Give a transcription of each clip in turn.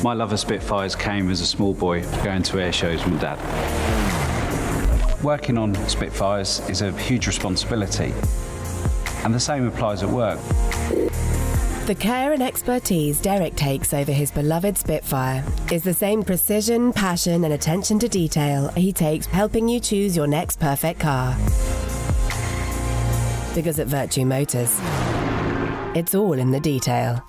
My love of Spitfires came as a small boy going to air shows with Dad. Working on Spitfires is a huge responsibility, and the same applies at work. The care and expertise Derek takes over his beloved Spitfire is the same precision, passion and attention to detail he takes helping you choose your next perfect car. Because at Virtue Motors, it's all in the detail.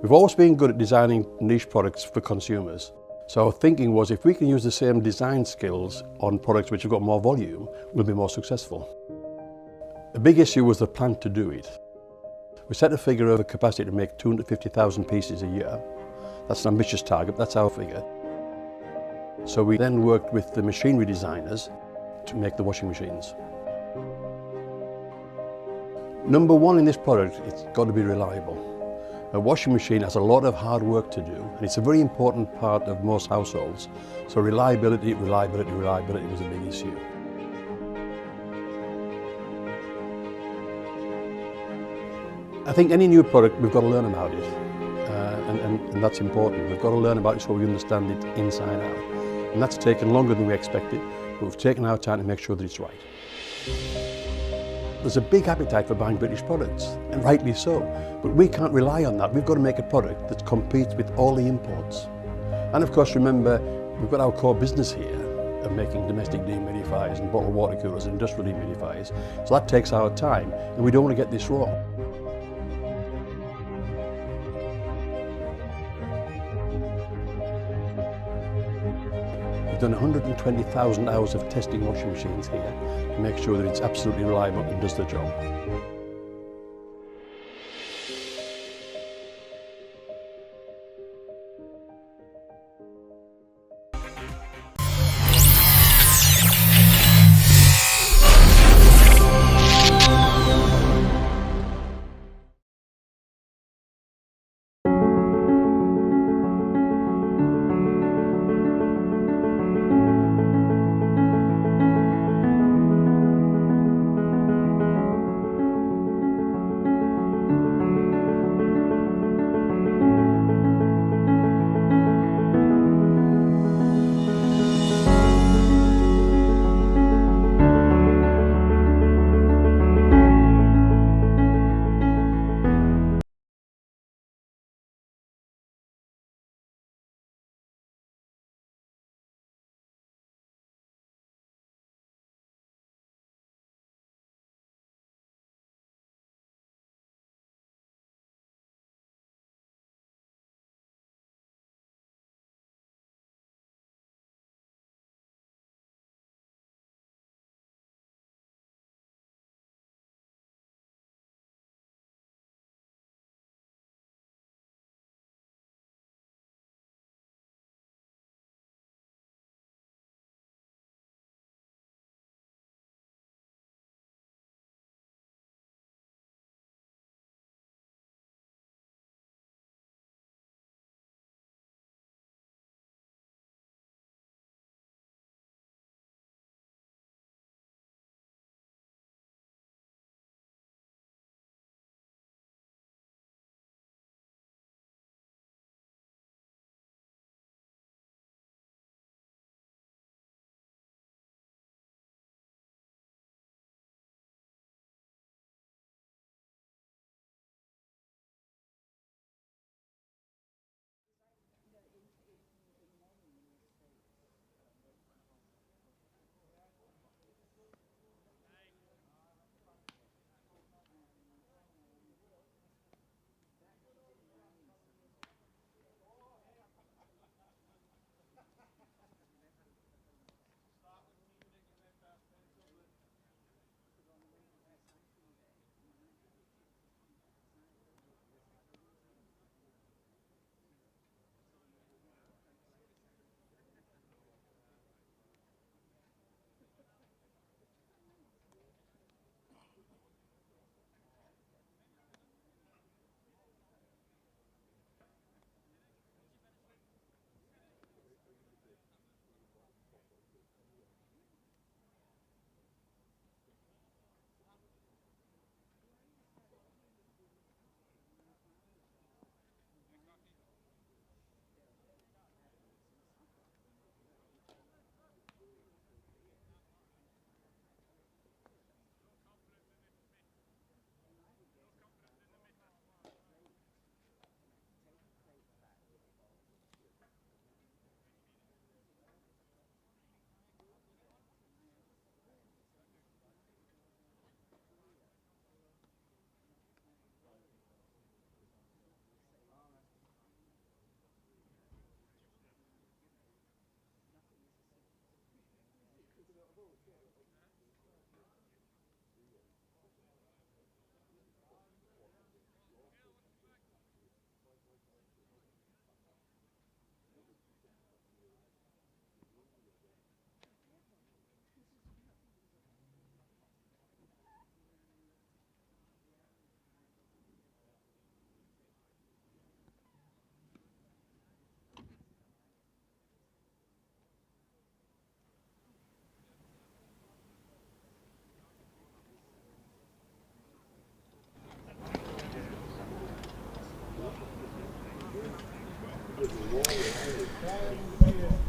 We've always been good at designing niche products for consumers. So our thinking was, if we can use the same design skills on products which have got more volume, we'll be more successful. The big issue was the plan to do it. We set a figure of a capacity to make 250,000 pieces a year. That's an ambitious target, that's our figure. So we then worked with the machinery designers to make the washing machines. Number one in this product, it's got to be reliable. A washing machine has a lot of hard work to do, and it's a very important part of most households. So reliability was a big issue. I think any new product, we've got to learn about it, and that's important. We've got to learn about it so we understand it inside out. And that's taken longer than we expected, but we've taken our time to make sure that it's right. There's a big appetite for buying British products, and rightly so, but we can't rely on that. We've got to make a product that competes with all the imports. And of course, remember, we've got our core business here of making domestic dehumidifiers and bottled water coolers and industrial dehumidifiers, so that takes our time, and we don't want to get this wrong. We've done 120,000 hours of testing washing machines here to make sure that it's absolutely reliable and does the job.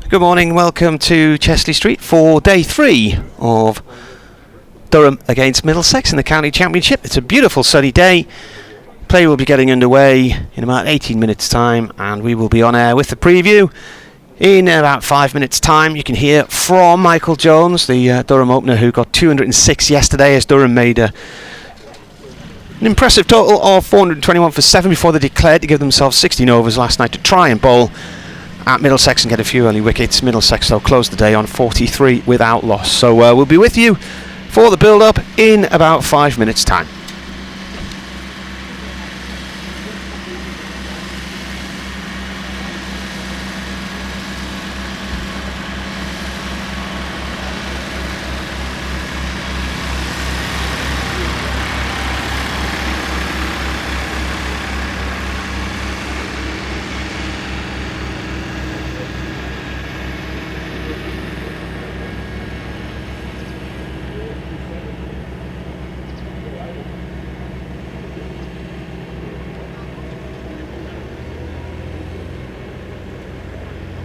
Good morning, welcome to Chesley Street for day 3 of Durham against Middlesex in the County Championship. It's a beautiful sunny day. Play will be getting underway in about 18 minutes time, and we will be on air with the preview in about 5 minutes time. You can hear from Michael Jones, the Durham opener, who got 206 yesterday as Durham made an impressive total of 421 for 7 before they declared to give themselves 16 overs last night to try and bowl at Middlesex and get a few early wickets. Middlesex, though, closed the day on 43 without loss. So we'll be with you for the build-up in about 5 minutes time.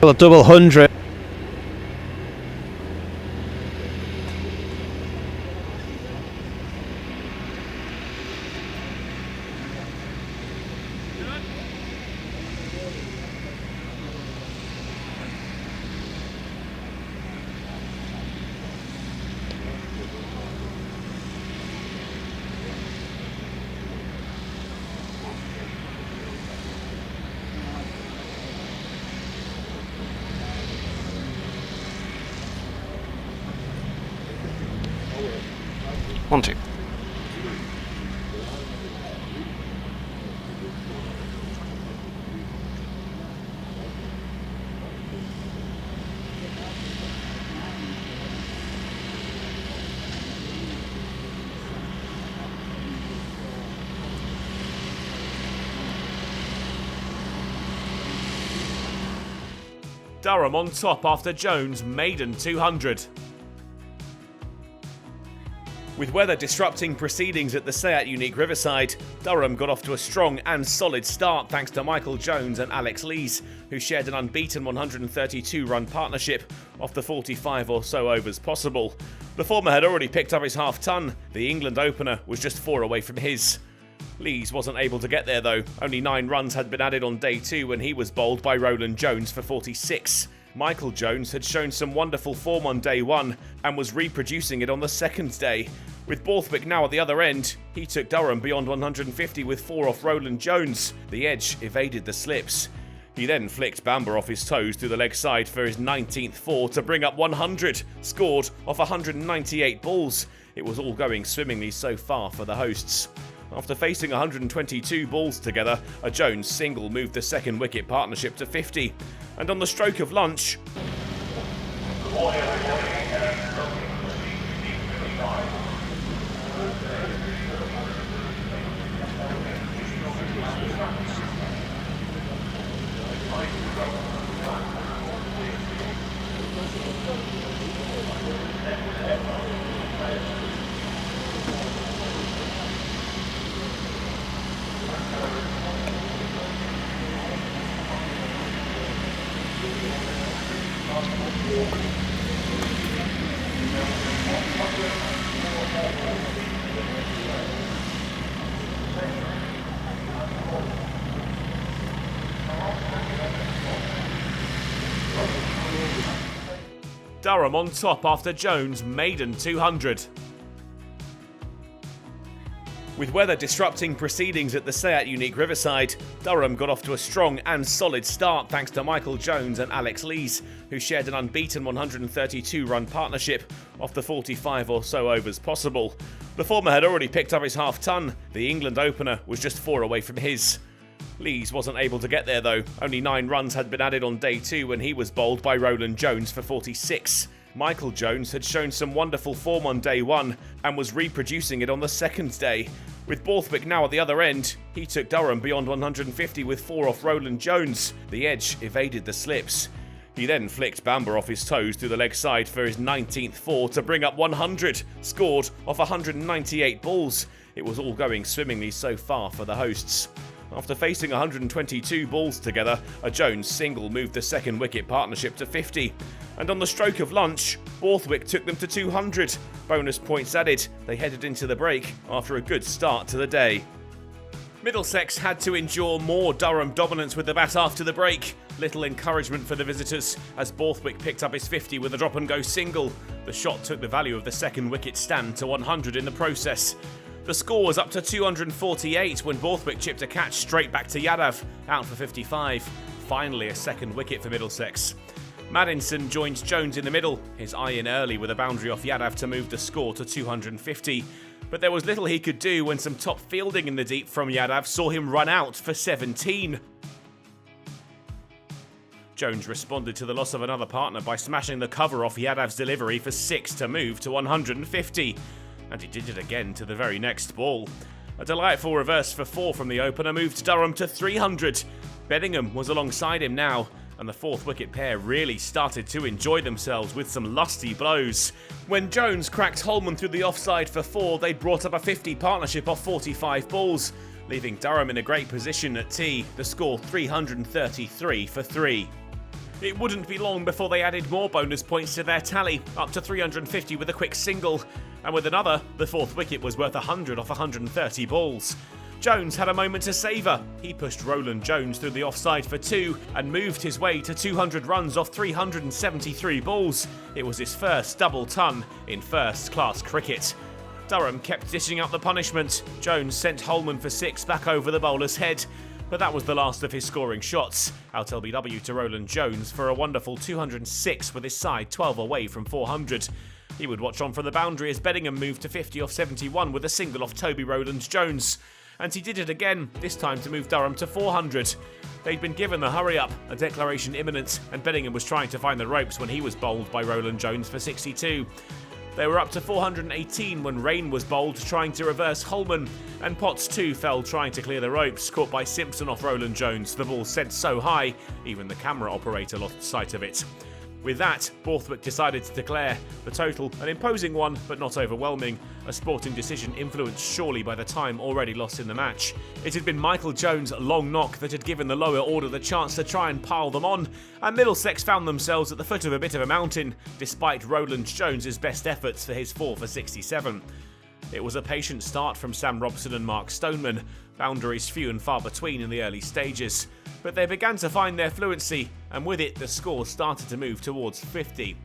A double 100. One, two. Durham on top after Jones' maiden 200. With weather disrupting proceedings at the Seat Unique Riverside, Durham got off to a strong and solid start thanks to Michael Jones and Alex Lees, who shared an unbeaten 132-run partnership off the 45 or so overs possible. The former had already picked up his half-ton. The England opener was just 4 away from his. Lees wasn't able to get there though. Only 9 runs had been added on day 2 when he was bowled by Roland Jones for 46. Michael Jones had shown some wonderful form on day 1 and was reproducing it on the second day. With Borthwick now at the other end, he took Durham beyond 150 with 4 off Roland Jones. The edge evaded the slips. He then flicked Bamber off his toes through the leg side for his 19th 4 to bring up 100, scored off 198 balls. It was all going swimmingly so far for the hosts. After facing 122 balls together, a Jones single moved the second wicket partnership to 50. And on the stroke of lunch, Durham on top after Jones' maiden 200. With weather disrupting proceedings at the Seat Unique Riverside, Durham got off to a strong and solid start thanks to Michael Jones and Alex Lees, who shared an unbeaten 132-run partnership off the 45 or so overs possible. The former had already picked up his half-ton. The England opener was just 4 away from his. Lees wasn't able to get there though. Only 9 runs had been added on day 2 when he was bowled by Roland Jones for 46. Michael Jones had shown some wonderful form on day 1 and was reproducing it on the second day. With Borthwick now at the other end, he took Durham beyond 150 with 4 off Roland Jones. The edge evaded the slips. He then flicked Bamber off his toes through the leg side for his 19th 4 to bring up 100, scored off 198 balls. It was all going swimmingly so far for the hosts. After facing 122 balls together, a Jones single moved the second wicket partnership to 50. And on the stroke of lunch, Borthwick took them to 200. Bonus points added, they headed into the break after a good start to the day. Middlesex had to endure more Durham dominance with the bat after the break. Little encouragement for the visitors as Borthwick picked up his 50 with a drop-and-go single. The shot took the value of the second wicket stand to 100 in the process. The score was up to 248 when Borthwick chipped a catch straight back to Yadav, out for 55. Finally a second wicket for Middlesex. Maddinson joined Jones in the middle, his eye in early with a boundary off Yadav to move the score to 250. But there was little he could do when some top fielding in the deep from Yadav saw him run out for 17. Jones responded to the loss of another partner by smashing the cover off Yadav's delivery for 6 to move to 150. And he did it again to the very next ball. A delightful reverse for 4 from the opener moved Durham to 300. Bedingham was alongside him now, and the fourth wicket pair really started to enjoy themselves with some lusty blows. When Jones cracked Holman through the offside for 4, they'd brought up a 50 partnership off 45 balls, leaving Durham in a great position at tea, the score 333 for 3. It wouldn't be long before they added more bonus points to their tally, up to 350 with a quick single. And with another, the fourth wicket was worth 100 off 130 balls. Jones had a moment to savour. He pushed Roland Jones through the offside for 2 and moved his way to 200 runs off 373 balls. It was his first double ton in first-class cricket. Durham kept dishing out the punishment. Jones sent Holman for 6 back over the bowler's head. But that was the last of his scoring shots. Out LBW to Roland Jones for a wonderful 206 with his side 12 away from 400. He would watch on from the boundary as Bedingham moved to 50 off 71 with a single off Toby Rowland-Jones. And he did it again, this time to move Durham to 400. They'd been given the hurry-up, a declaration imminent, and Bedingham was trying to find the ropes when he was bowled by Rowland-Jones for 62. They were up to 418 when Rain was bowled trying to reverse Holman, and Potts too fell trying to clear the ropes, caught by Simpson off Roland Jones. The ball sent so high, even the camera operator lost sight of it. With that, Borthwick decided to declare the total an imposing one, but not overwhelming, a sporting decision influenced surely by the time already lost in the match. It had been Michael Jones' long knock that had given the lower order the chance to try and pile them on, and Middlesex found themselves at the foot of a bit of a mountain, despite Roland Jones' best efforts for his 4 for 67. It was a patient start from Sam Robson and Mark Stoneman, boundaries few and far between in the early stages. But they began to find their fluency, and with it the score started to move towards 50.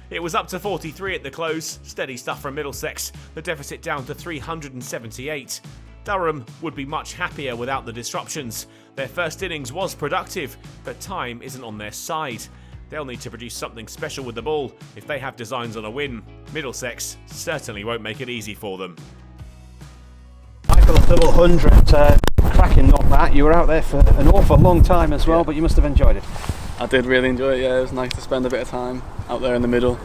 It was up to 43 at the close, steady stuff from Middlesex, the deficit down to 378. Durham would be much happier without the disruptions. Their first innings was productive, but time isn't on their side. They'll need to produce something special with the ball if they have designs on a win. Middlesex certainly won't make it easy for them. Michael, double 100, cracking knock that. You were out there for an awful long time as well, but you must have enjoyed it. I did really enjoy it, yeah. It was nice to spend a bit of time out there in the middle.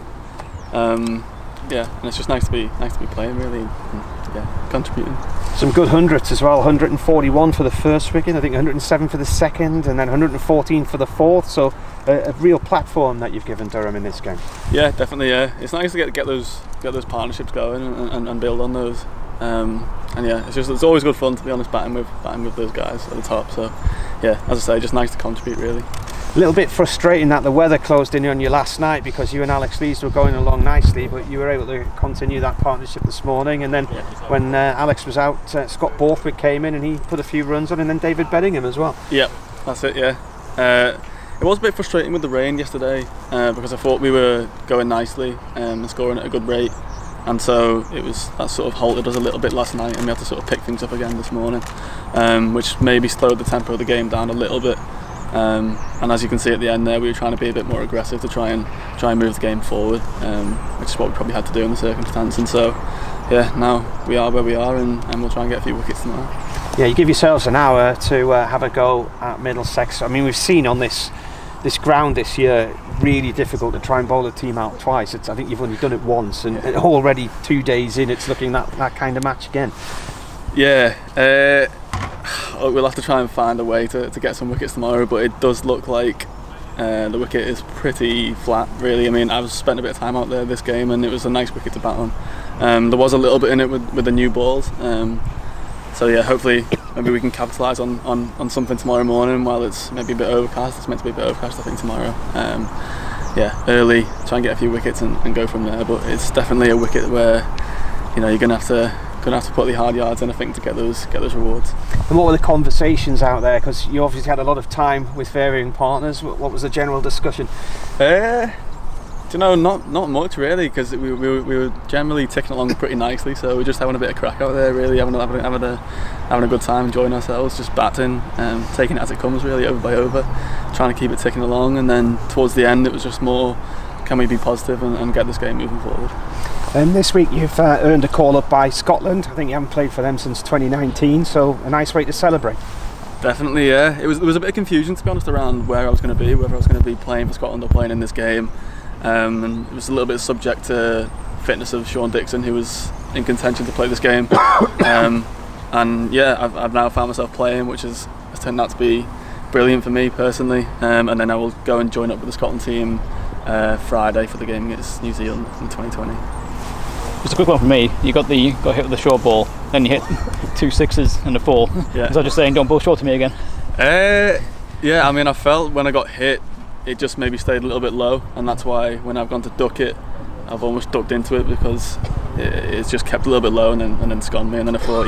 And it's just nice to be playing really, and contributing. Some good hundreds as well, 141 for the first wicket, I think 107 for the second, and then 114 for the fourth, so a real platform that you've given Durham in this game. Yeah, definitely, yeah. It's nice to get those partnerships going and build on those. It's always good fun, to be honest, batting with those guys at the top. So yeah, as I say, just nice to contribute really. A little bit frustrating that the weather closed in on you last night, because you and Alex Lees were going along nicely, but you were able to continue that partnership this morning. And then when Alex was out, Scott Borthwick came in and he put a few runs on, and then David Bedingham as well. Yeah, that's it. Yeah, it was a bit frustrating with the rain yesterday because I thought we were going nicely and scoring at a good rate. And so that sort of halted us a little bit last night, and we had to sort of pick things up again this morning, which maybe slowed the tempo of the game down a little bit. And as you can see at the end there, we were trying to be a bit more aggressive to try and move the game forward, which is what we probably had to do in the circumstance. And so, yeah, now we are where we are, and we'll try and get a few wickets tomorrow. Yeah, you give yourselves an hour to have a go at Middlesex. I mean, we've seen on this ground this year, really difficult to try and bowl a team out twice. I think you've only done it once, and already 2 days in, it's looking that kind of match again. Yeah, we'll have to try and find a way to get some wickets tomorrow, but it does look like the wicket is pretty flat, really. I mean, I've spent a bit of time out there this game, and it was a nice wicket to bat on. There was a little bit in it with the new balls. So yeah, hopefully maybe we can capitalise on something tomorrow morning while it's maybe a bit overcast. It's meant to be a bit overcast, I think, tomorrow. Early, try and get a few wickets and go from there. But it's definitely a wicket where you're gonna have to put the hard yards in, I think, to get those rewards. And what were the conversations out there? Because you obviously had a lot of time with varying partners. What was the general discussion? Not much really, because we were generally ticking along pretty nicely. So we're just having a bit of crack out there, really having a good time, enjoying ourselves, just batting, taking it as it comes, really, over by over, trying to keep it ticking along. And then towards the end, it was just more, can we be positive and get this game moving forward? And this week you've earned a call up by Scotland. I think you haven't played for them since 2019, so a nice way to celebrate. Definitely, yeah. There was a bit of confusion, to be honest, around where I was going to be, whether I was going to be playing for Scotland or playing in this game. And it was a little bit subject to fitness of Sean Dixon, who was in contention to play this game. And yeah, I've now found myself playing, which has turned out to be brilliant for me personally. And then I will go and join up with the Scotland team Friday for the game against New Zealand in 2020. Just a quick one from me. You got hit with the short ball, then you hit 2 6s and a 4. Yeah. Was I just saying, don't bowl short to me again? Yeah, I mean, I felt when I got hit, it just maybe stayed a little bit low, and that's why when I've gone to duck it, I've almost ducked into it, because it's just kept a little bit low and then it's gone me. And then I thought,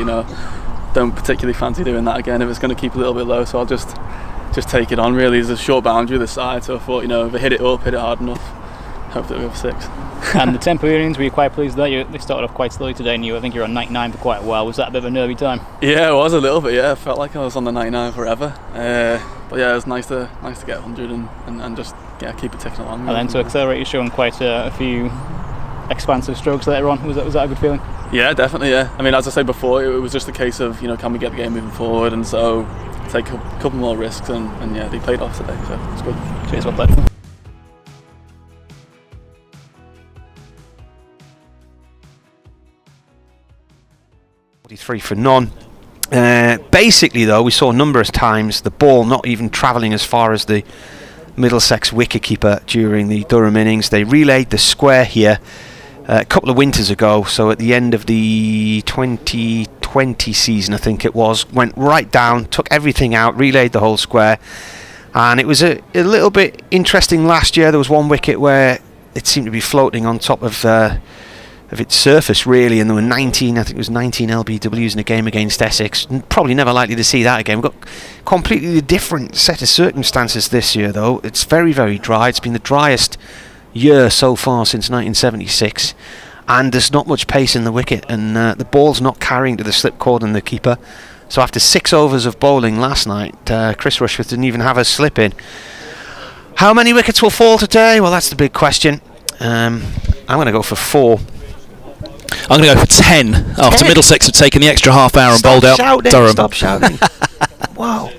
don't particularly fancy doing that again if it's going to keep a little bit low, so I'll just take it on. Really, there's a short boundary this side, so I thought, if I hit it up, hit it hard enough, hopefully it'll go for 6. And the tempo innings, were you quite pleased with that? They started off quite slowly today, and I think you were on 99 for quite a while. Was that a bit of a nervy time? Yeah, it was a little bit. Yeah, I felt like I was on the 99 forever. But yeah, it was nice to get 100 and just keep it ticking along. And then to accelerate, you're showing quite a few expansive strokes later on. Was that a good feeling? Yeah, definitely. Yeah. I mean, as I said before, it was just a case of can we get the game moving forward, and so take a couple more risks, and yeah, they played off today, so it's good. Cheers, well played. 43 for none. Basically, though, we saw numerous times the ball not even travelling as far as the Middlesex wicketkeeper during the Durham innings. They relayed the square here a couple of winters ago, so at the end of the 2020 season, I think it was, went right down, took everything out, relayed the whole square, and it was a little bit interesting last year. There was one wicket where it seemed to be floating on top of its surface, really, and there were 19 LBWs in a game against Essex. Probably never likely to see that again. We've got completely different set of circumstances this year, though. It's very, very dry. It's been the driest year so far since 1976, and there's not much pace in the wicket, and the ball's not carrying to the slip cord and the keeper. So after 6 overs of bowling last night, Chris Rushforth didn't even have a slip in. How many wickets will fall today? Well, that's the big question. I'm going to go for 4. I'm going to go for 10 after Middlesex have taken the extra half hour and bowled out Durham. Stop shouting. Wow.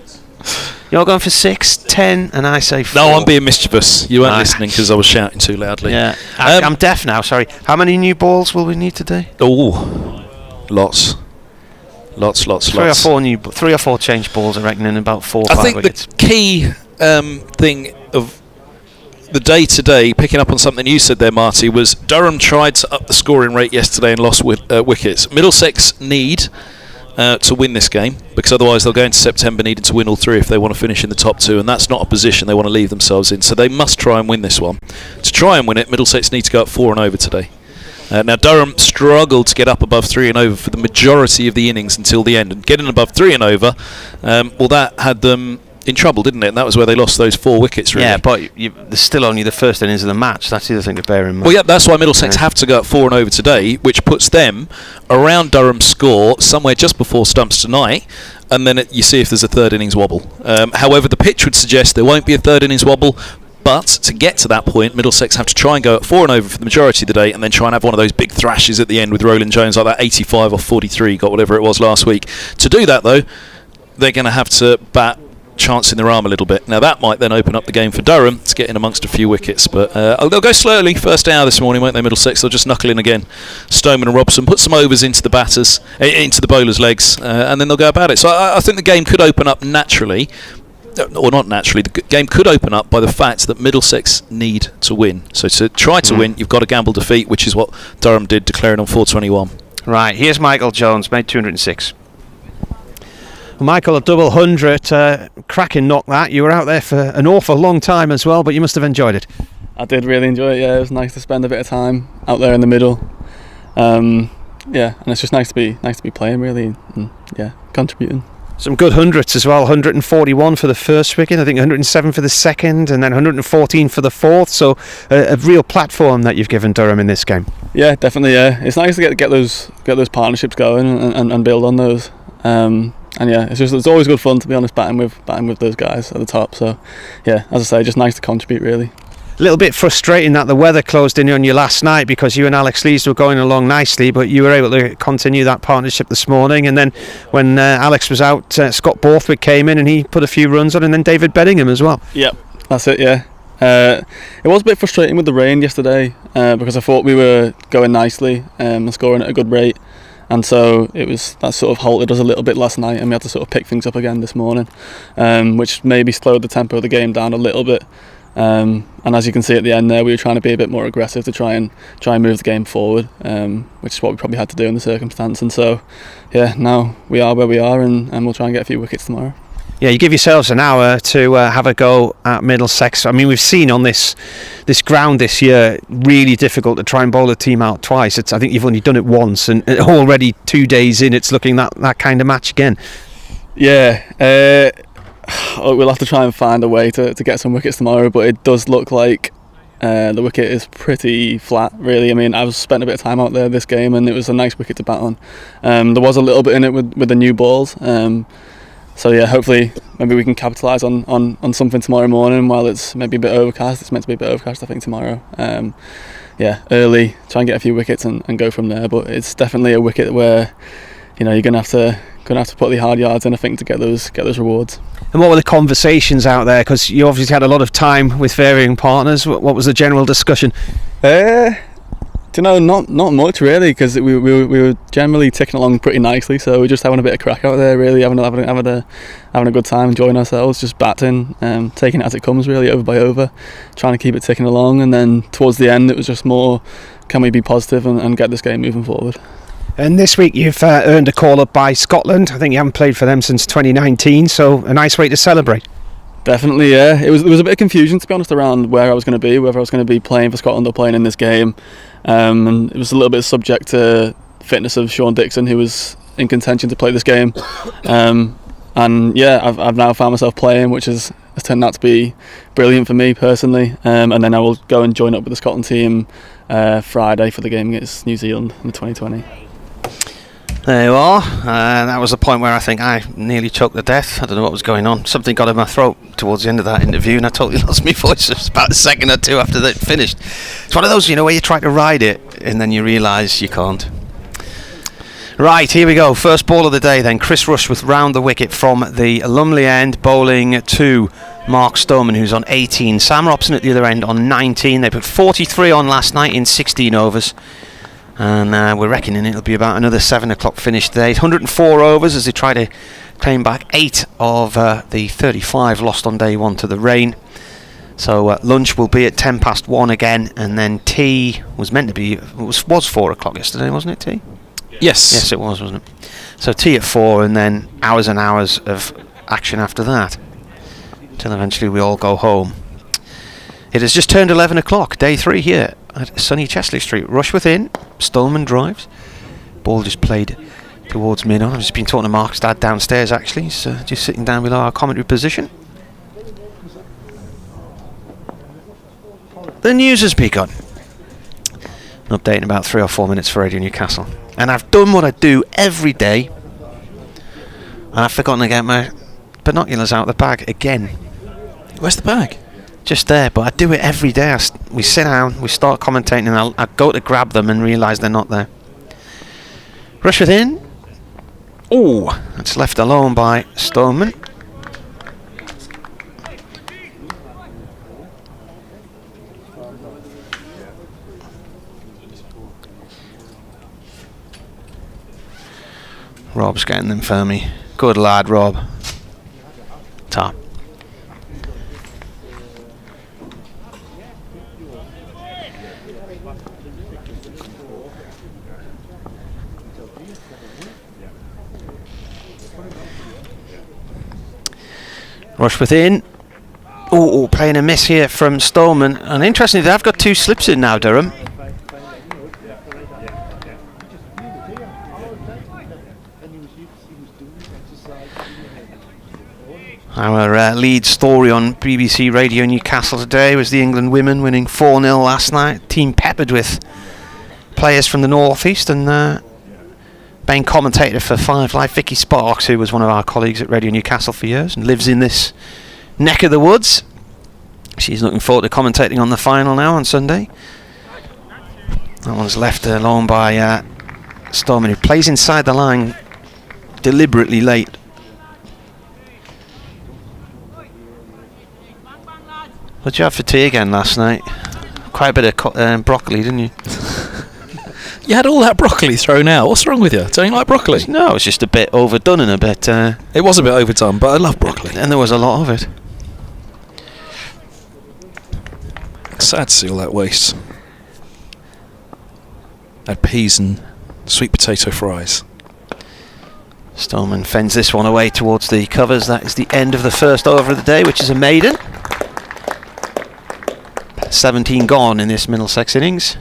You're going for 6, 10, and I say 4. No, I'm being mischievous. You weren't listening because I was shouting too loudly. Yeah, I'm deaf now, sorry. How many new balls will we need today? Oh, lots. 3 or 4 change balls, I reckon, in about 4 or 5 I think wickets. The key thing of the day today, picking up on something you said there, Marty, was Durham tried to up the scoring rate yesterday and lost wickets. Middlesex need to win this game, because otherwise they'll go into September needing to win all 3 if they want to finish in the top 2, and that's not a position they want to leave themselves in, so they must try and win this one. To try and win it, Middlesex need to go up 4 and over today. Now Durham struggled to get up above 3 and over for the majority of the innings until the end, and getting above 3 and over, well, that had them in trouble, didn't it? And that was where they lost those 4 wickets, really. Yeah, but there's still only the first innings of the match. That's the other thing to bear in mind. Well, yeah, that's why Middlesex have to go up 4 and over today, which puts them around Durham's score somewhere just before stumps tonight, and then you see if there's a third innings wobble. However, the pitch would suggest there won't be a third innings wobble, but to get to that point, Middlesex have to try and go at 4 and over for the majority of the day, and then try and have one of those big thrashes at the end with Roland Jones, like that 85 off 43, got whatever it was last week. To do that, though, they're going to have to bat chancing their arm a little bit. Now that might then open up the game for Durham to get in amongst a few wickets, but they'll go slowly. First hour this morning, won't they, Middlesex? They'll just knuckle in again. Stoneman and Robson put some overs into the batters, into the bowlers' legs, and then they'll go about it. So I think the game could open up naturally, or not naturally. The game could open up by the fact that Middlesex need to win. So to try to win, you've got to gamble defeat, which is what Durham did, declaring on 421. Right, here's Michael Jones, made 206. Michael, a double 100, cracking knock that. You were out there for an awful long time as well, but you must have enjoyed it. I did really enjoy it. Yeah, it was nice to spend a bit of time out there in the middle. Yeah, and it's just nice to be playing really, and yeah, contributing. Some good hundreds as well. 141 for the first wicket, I think 107 for the second, and then 114 for the fourth. So a real platform that you've given Durham in this game. Yeah, definitely. Yeah, it's nice to get those partnerships going and build on those. And yeah, it's always good fun, to be honest, batting with those guys at the top. So yeah, as I say, just nice to contribute really. A little bit frustrating that the weather closed in on you last night, because you and Alex Lees were going along nicely, but you were able to continue that partnership this morning. And then when Alex was out, Scott Borthwick came in and he put a few runs on, and then David Bedingham as well. Yep, that's it. Yeah, it was a bit frustrating with the rain yesterday, because I thought we were going nicely and scoring at a good rate, and so that sort of halted us a little bit last night, and we had to sort of pick things up again this morning, which maybe slowed the tempo of the game down a little bit. And as you can see at the end there, we were trying to be a bit more aggressive to try and move the game forward, which is what we probably had to do in the circumstance. And so, yeah, now we are where we are, and we'll try and get a few wickets tomorrow. Yeah, you give yourselves an hour to have a go at Middlesex. I mean, we've seen on this ground this year, really difficult to try and bowl a team out twice. I think you've only done it once, and already 2 days in, it's looking that kind of match again. Yeah. We'll have to try and find a way to get some wickets tomorrow, but it does look like the wicket is pretty flat, really. I mean, I've spent a bit of time out there this game, and it was a nice wicket to bat on. There was a little bit in it with the new balls, so yeah, hopefully maybe we can capitalise on something tomorrow morning while it's maybe a bit overcast. It's meant to be a bit overcast, I think, tomorrow. Yeah, early, try and get a few wickets and go from there, but it's definitely a wicket where, you know, you're going to have to put the hard yards in, I think, to get those rewards. And what were the conversations out there? Because you obviously had a lot of time with varying partners. What was the general discussion? Do you know, not much really, because we were generally ticking along pretty nicely. So we're just having a bit of crack out there, really, having a good time, enjoying ourselves, just batting, taking it as it comes, really, over by over, trying to keep it ticking along. And then towards the end, it was just more, can we be positive and get this game moving forward? And this week you've earned a call-up by Scotland. I think you haven't played for them since 2019, so a nice way to celebrate. Definitely, yeah. There was a bit of confusion, to be honest, around where I was going to be, whether I was going to be playing for Scotland or playing in this game. And it was a little bit subject to fitness of Sean Dixon, who was in contention to play this game. And yeah, I've now found myself playing, which has turned out to be brilliant for me personally. And then I will go and join up with the Scotland team Friday for the game against New Zealand in the 2020. There you are. That was the point where I think I nearly choked to death. I don't know what was going on. Something got in my throat towards the end of that interview, and I totally lost my voice. It was about a second or two after that finished. It's one of those, you know, where you try to ride it and then you realise you can't. Right, here we go. First ball of the day then. Chris Rushworth round the wicket from the Lumley end, bowling to Mark Stoneman, who's on 18. Sam Robson at the other end on 19. They put 43 on last night in 16 overs. And we're reckoning it'll be about another 7 o'clock finish today. 104 overs as they try to claim back 8 of the 35 lost on day 1 to the rain. So lunch will be at 1:10 again, and then tea was meant to be, was 4 o'clock yesterday, wasn't it, tea? Yes, it was, wasn't it? So tea at 4, and then hours and hours of action after that, till eventually we all go home. It has just turned 11 o'clock, day 3 here at sunny Chesley Street. Rushworth in, Stolman drives. Ball just played towards mid-on. I've just been talking to Mark's dad downstairs, actually. He's just sitting down below our commentary position. The news has begun. An update in about 3 or 4 minutes for Radio Newcastle. And I've done what I do every day, and I've forgotten to get my binoculars out of the bag again. Where's the bag? Just there, but I do it every day. We sit down, we start commentating, and I go to grab them and realise they're not there. Rushworth in. Oh, it's left alone by Stoneman. Rob's getting them for me. Good lad, Rob. Top. Rushworth in. Oh, playing a miss here from Stallman. And interestingly, they've got 2 slips in now, Durham. Our lead story on BBC Radio Newcastle today was the England women winning 4-0 last night. Team peppered with players from the North East, and main commentator for 5 Live, Vicky Sparks, who was one of our colleagues at Radio Newcastle for years and lives in this neck of the woods. She's looking forward to commentating on the final now on Sunday. That one's left alone by Storman, who plays inside the line deliberately late. What did you have for tea again last night? Quite a bit of broccoli, didn't you? You had all that broccoli thrown out. What's wrong with you? Don't you like broccoli? No, it's just a bit overdone and a bit... it was a bit overdone, but I love broccoli. And there was a lot of it. Sad to see all that waste. Had peas and sweet potato fries. Stallman fends this one away towards the covers. That is the end of the first over of the day, which is a maiden. 17 gone in this Middlesex innings.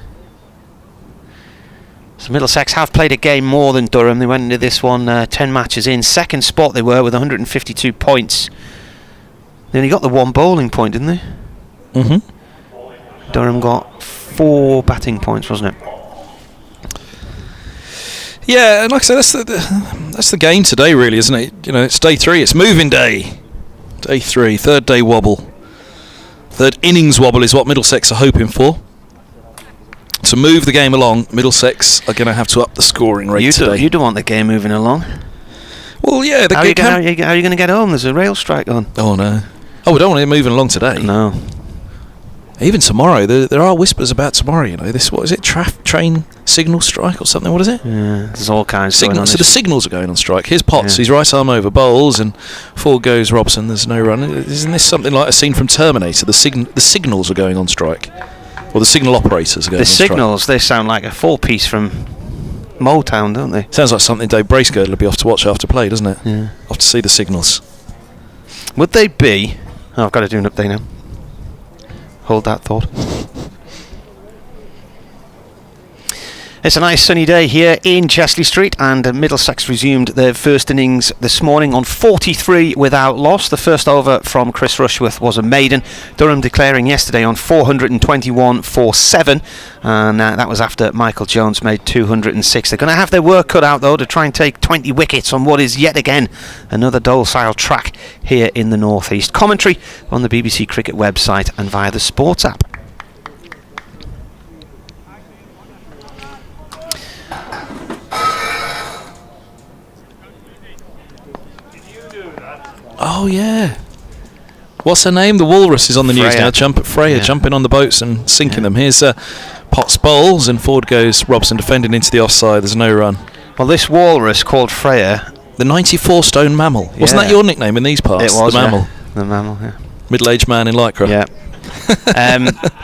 So Middlesex have played a game more than Durham. They went into this one 10 matches in. Second spot they were with 152 points. They only got the 1 bowling point, didn't they? Mm-hmm. Durham got 4 batting points, wasn't it? Yeah, and like I said, that's the game today, really, isn't it? You know, it's day 3. It's moving day. Day 3, third day wobble. Third innings wobble is what Middlesex are hoping for. To move the game along, Middlesex are going to have to up the scoring rate today. You don't want the game moving along. Well, yeah. How are you going to get home? There's a rail strike on. Oh, no. Oh, we don't want it moving along today. No. Even tomorrow, there are whispers about tomorrow, you know. This, what is it, train signal strike or something? What is it? Yeah, there's all kinds going on. So the signals are going on strike. Here's Potts, he's right arm over, bowls, and forward goes Robson, there's no run. Isn't this something like a scene from Terminator? The signals are going on strike. Or the signal operators are going on strike. The signals, they sound like a 4-piece from Motown, don't they? Sounds like something Dave Bracegirdle will be off to watch after play, doesn't it? Yeah. Off to see the signals. Would they be... Oh, I've got to do an update now. Hold that thought. It's a nice sunny day here in Chesley Street, and Middlesex resumed their first innings this morning on 43 without loss. The first over from Chris Rushworth was a maiden. Durham declaring yesterday on 421 for 7, and that was after Michael Jones made 206. They're going to have their work cut out, though, to try and take 20 wickets on what is yet again another docile track here in the North East. Commentary on the BBC Cricket website and via the Sports app. Oh, yeah. What's her name? The Walrus is on the news now. Freya jumping on the boats and sinking them. Here's Potts bowls, and forward goes Robson defending into the offside. There's no run. Well, this Walrus called Freya... The 94-stone mammal. Wasn't that your nickname in these parts? It was, the mammal. Yeah. The mammal, yeah. Middle-aged man in lycra. Yeah.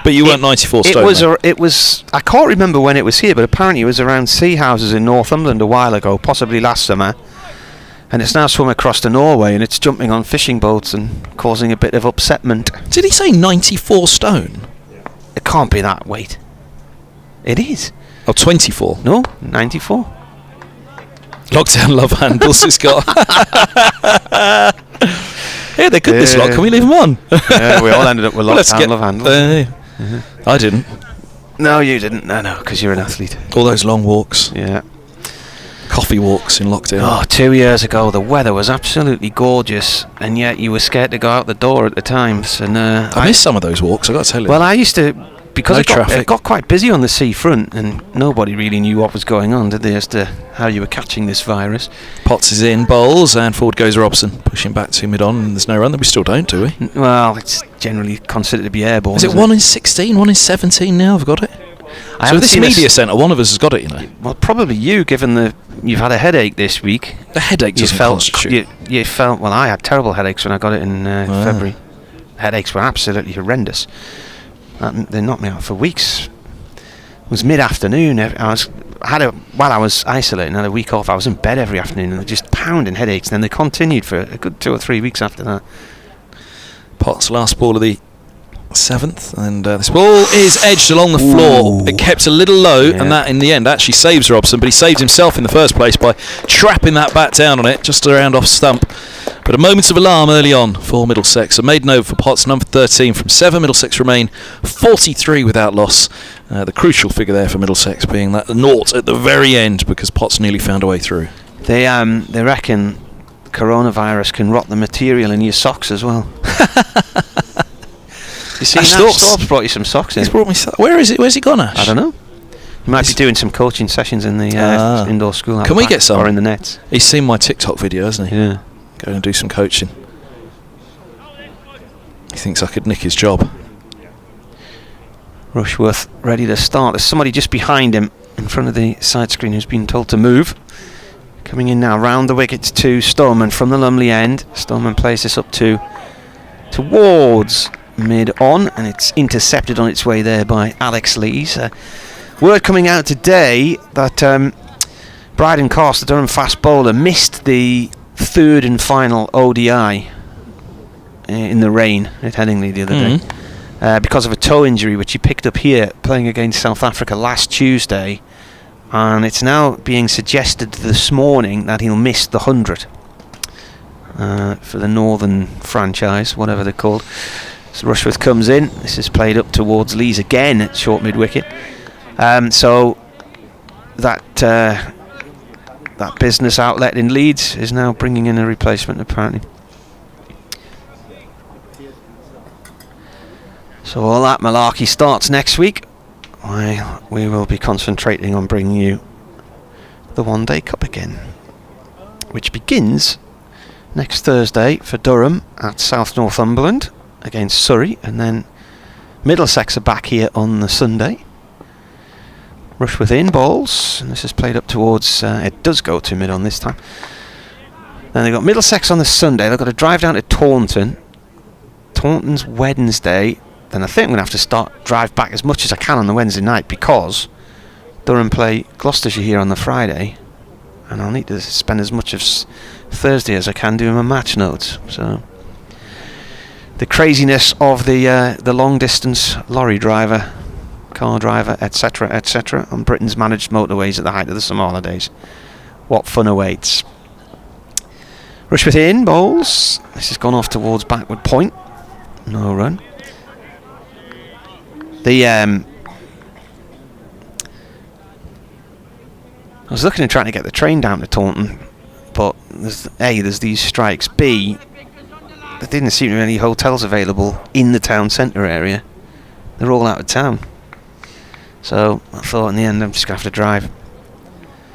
But you weren't 94 stone. It was. I can't remember when it was here, but apparently it was around sea houses in Northumberland a while ago, possibly last summer. And it's now swum across to Norway, and it's jumping on fishing boats and causing a bit of upsetment. Did he say 94 stone? It can't be that weight. It is. Oh, 24? No, 94. Lockdown love handles he's got. Yeah, they're good this lot. Can we leave them on? Yeah, we all ended up with lockdown love handles. I didn't. No, you didn't. No, because you're an athlete. All those long walks. Yeah. Coffee walks in lockdown. Oh, 2 years ago, the weather was absolutely gorgeous, and yet you were scared to go out the door at the times. And I missed some of those walks, I got to tell you. Well, I used to, because it got quite busy on the seafront, and nobody really knew what was going on, did they, as to how you were catching this virus. Potts is in, bowls, and forward goes Robson, pushing back to mid-on, and there's no run. That we still don't, do we? Well, it's generally considered to be airborne. Is it 1 in 16, 1 in 17 now? I've got it. So this media centre, one of us has got it, you know. Well, probably you, given you've had a headache this week. The headache doesn't constitute. You felt, well, I had terrible headaches when I got it in February. Headaches were absolutely horrendous. They knocked me out for weeks. It was mid-afternoon. While I was isolating, I had a week off. I was in bed every afternoon, and they just pounding headaches. And then they continued for a good 2 or 3 weeks after that. Potts' last ball of the 7th, and this ball is edged along the floor. It kept a little low, and that in the end actually saves Robson, but he saved himself in the first place by trapping that bat down on it just around off stump. But a moment of alarm early on for Middlesex. A maiden over for Potts, number 13 from 7. Middlesex remain 43 without loss. The crucial figure there for Middlesex being that naught at the very end, because Potts nearly found a way through. They reckon coronavirus can rot the material in your socks as well. You see, Storp's brought you some socks in. He's brought me Where is it? Where's he gone, Ash? I don't know. He might be doing some coaching sessions in the indoor school. Can we get some? Or in the nets. He's seen my TikTok video, hasn't he? Yeah. Go and do some coaching. He thinks I could nick his job. Rushworth ready to start. There's somebody just behind him in front of the side screen who's been told to move. Coming in now, round the wicket to Stoneman from the Lumley end. Stoneman plays this up towards mid-on, and it's intercepted on its way there by Alex Lees. Word coming out today that Bryden Cost, the Durham fast bowler, missed the 3rd and final ODI in the rain at Headingley the other day because of a toe injury which he picked up here playing against South Africa last Tuesday, and it's now being suggested this morning that he'll miss the 100 for the Northern franchise, whatever they're called. So Rushworth comes in. This is played up towards Lees again at short mid-wicket. So that business outlet in Leeds is now bringing in a replacement, apparently. So all that malarkey starts next week, while we will be concentrating on bringing you the One Day Cup again, which begins next Thursday for Durham at South Northumberland against Surrey, and then Middlesex are back here on the Sunday. Rushworth in balls, and this is played up towards it does go to mid on this time. Then they've got Middlesex on the Sunday. They've got to drive down to Taunton. Taunton's Wednesday. Then I think I'm going to have to drive back as much as I can on the Wednesday night, because Durham play Gloucestershire here on the Friday, and I'll need to spend as much of Thursday as I can doing my match notes. So the craziness of the long distance lorry driver, car driver, etc., on Britain's managed motorways at the height of the summer holidays. What fun awaits. Rushworth in bowls. This has gone off towards backward point. No run. I was looking at trying to get the train down to Taunton, but there's these strikes. B, there didn't seem to be any hotels available in the town centre area. They're all out of town. So I thought in the end I'm just going to have to drive.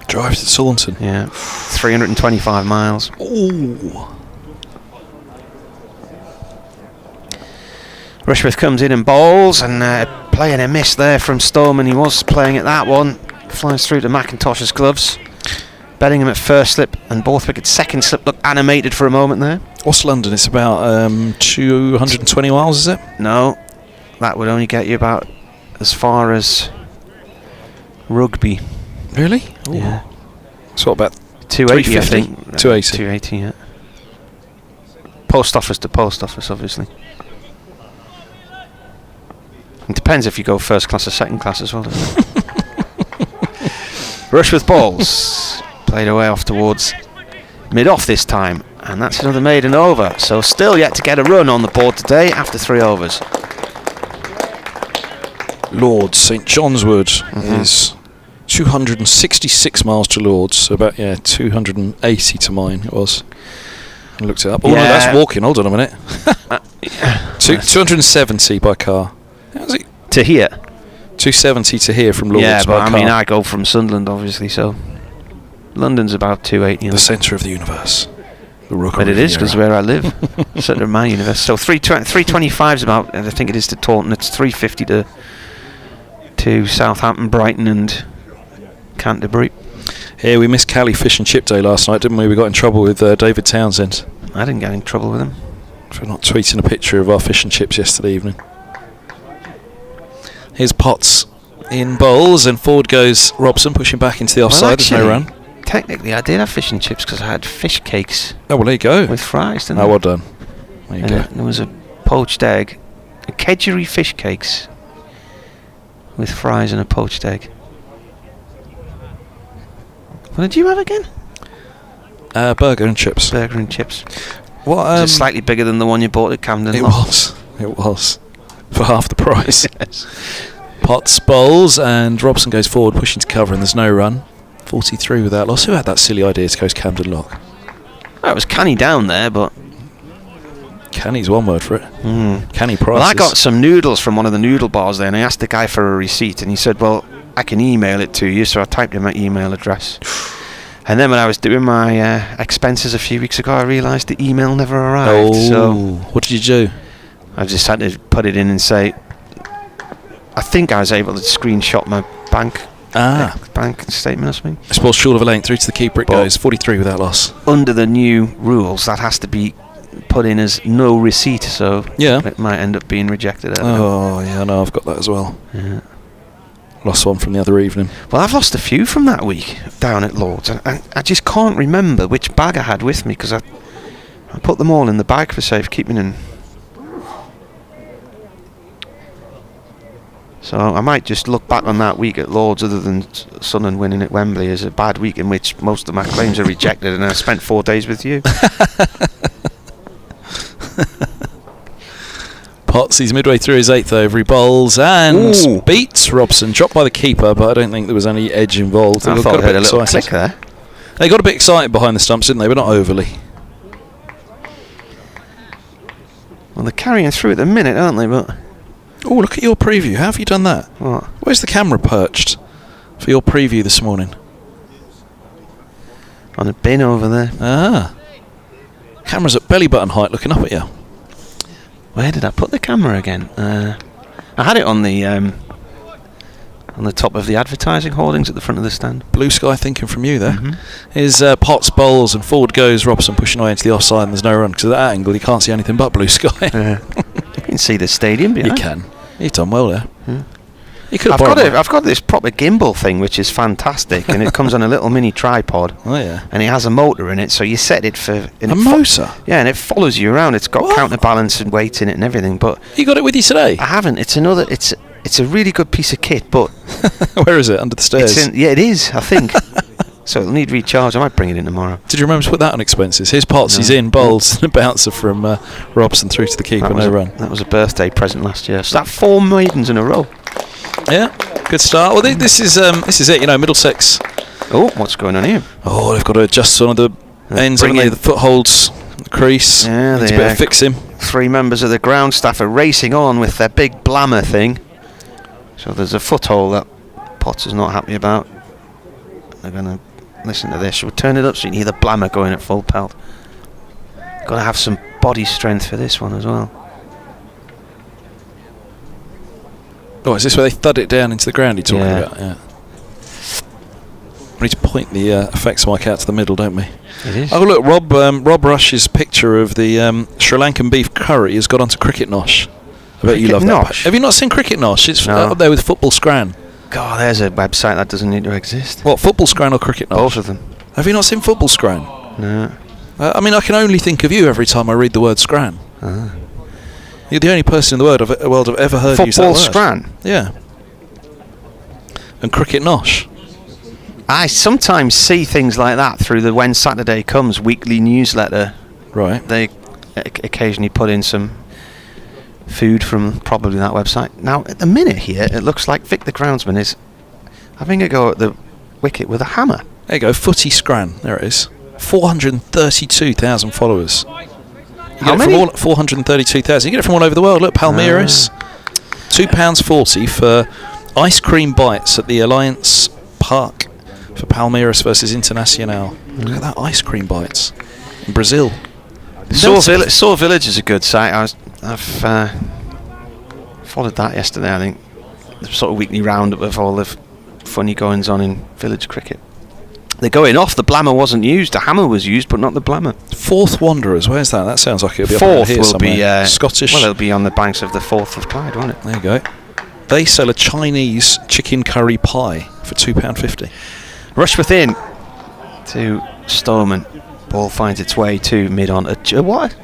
Drive to Taunton? Yeah. 325 miles. Ooh. Rushworth comes in and bowls, and playing a miss there from Stoneman. He was playing at that one. Flies through to McIntosh's gloves. Bellingham at first slip, and Borthwick at second slip looked animated for a moment there. What's London? It's about 220 miles, is it? No, that would only get you about as far as Rugby. Really? Ooh. Yeah. So what, about 280, I think. 280. 280, yeah. Post office to post office, obviously. It depends if you go first class or second class as well, doesn't it? Rushworth balls. Played away off towards mid-off this time. And that's another maiden over. So still yet to get a run on the board today after 3 overs. Lords, St John's Wood is 266 miles to Lords. So about, 280 to mine it was. I looked it up. Oh no, that's walking. Hold on a minute. 270 by car. How's it? To here? 270 to here from Lords. Yeah, but by car. I go from Sunderland, obviously, so London's about 280. The centre of the universe. The but it is, because where I live. Centre of my universe. So 325 is about, I think it is to Taunton. It's 350 to Southampton, Brighton and Canterbury. Here, we missed Cali Fish and Chip Day last night, didn't we? We got in trouble with David Townsend. I didn't get in trouble with him. For not tweeting a picture of our fish and chips yesterday evening. Here's Potts in bowls, and forward goes Robson, pushing back into the offside. There's no run. Technically, I did have fish and chips because I had fish cakes. Oh, well, there you go. With fries, didn't I? Oh, well done. There you go. There was a poached egg, kedgeree fish cakes with fries and a poached egg. What did you have again? Burger and chips. Burger and chips. What? It's slightly bigger than the one you bought at Camden. It was. It was. For half the price. Yes. Potts bowls and Robson goes forward, pushing to cover, and there's no run. 43 without loss. Who had that silly idea to go to Camden Lock? Well, it was canny down there, but... Canny's one word for it. Canny prices. Well, I got some noodles from one of the noodle bars there, and I asked the guy for a receipt, and he said, well, I can email it to you, so I typed in my email address. And then when I was doing my expenses a few weeks ago, I realised the email never arrived. So what did you do? I just had to put it in and say, I think I was able to screenshot my bank statement or something. I suppose short of a lane through to the keeper it goes. 43 without loss. Under the new rules, that has to be put in as no receipt, so it might end up being rejected. Oh, yeah, no, I've got that as well. Yeah. Lost one from the other evening. Well, I've lost a few from that week down at Lord's. I just can't remember which bag I had with me because I put them all in the bag for safekeeping. And so I might just look back on that week at Lord's, other than Sunderland winning at Wembley, as a bad week in which most of my claims are rejected, and I spent 4 days with you. Potts, he's midway through his 8th over. He bowls and beats Robson. Dropped by the keeper, but I don't think there was any edge involved. I thought I heard a little click there. They got a bit excited behind the stumps, didn't they? But not overly. Well, they're carrying through at the minute, aren't they? But oh, look at your preview. How have you done that? What? Where's the camera perched for your preview this morning? On a bin over there. Ah. Camera's at belly button height looking up at you. Where did I put the camera again? I had it on the top of the advertising hoardings at the front of the stand. Blue sky thinking from you there. Here's Potts bowls and forward goes Robson, pushing away into the offside, and there's no run because at that angle you can't see anything but blue sky. You can see the stadium behind. You can. You've done well there. I've got this proper gimbal thing which is fantastic, and it comes on a little mini tripod. Oh yeah. And it has a motor in it, so you set it for a motor. Yeah, and it follows you around. It's got counterbalance and weight in it and everything. But you got it with you today? I haven't. It's a really good piece of kit, but where is it? Under the stairs? It is, I think. So it'll need recharge. I might bring it in tomorrow. Did you remember to put that on expenses? Here's Potts, he's in, bowls, and a bouncer from Robson through to the keeper, no run. That was a birthday present last year. So that 4 maidens in a row. Yeah, good start. Well, this is it. You know, Middlesex. Oh, what's going on here? Oh, they've got to adjust one of the ends, haven't they? The footholds, the crease. Yeah, needs a bit of fixing. 3 members of the ground staff are racing on with their big blammer thing. So there's a foothold that Potts is not happy about. They're going to listen to this. We'll turn it up so you can hear the blammer going at full pelt. Got to have some body strength for this one as well. Oh, is this where they thud it down into the ground you're talking about? Yeah. We need to point the effects mic out to the middle, don't we? It is. Oh, look, Rob Rush's picture of the Sri Lankan beef curry has got onto Cricket Nosh. I bet you love that. Have you not seen Cricket Nosh? It's up there with Football Scran. God, there's a website that doesn't need to exist. What, Football Scran or Cricket Nosh? Both of them. Have you not seen Football Scran? No. I mean, I can only think of you every time I read the word Scran. You're the only person in the world I've ever heard use that word. Football Scran? Yeah. And Cricket Nosh. I sometimes see things like that through the When Saturday Comes weekly newsletter. Right. They occasionally put in some food from probably that website. Now, at the minute here, it looks like Vic the Groundsman is having a go at the wicket with a hammer. There you go, Footy Scran. There it is. 432,000 followers. How many? 432,000. You get it from all over the world. Look, Palmeiras. £2.40 for ice cream bites at the Alliance Park for Palmeiras versus Internacional. Look at that, ice cream bites in Brazil. Saw Village is a good site. I've followed that yesterday. I think the sort of weekly roundup of all the funny goings on in village cricket. They're going off. The blammer wasn't used. The hammer was used, but not the blammer. Forth Wanderers. Where's that? That sounds like it'll be Forth up here will somewhere. Be Scottish. Well, it'll be on the banks of the Forth of Clyde, won't it? There you go. They sell a Chinese chicken curry pie for £2.50. Rush within to Stoneman. Ball finds its way to mid-on. What?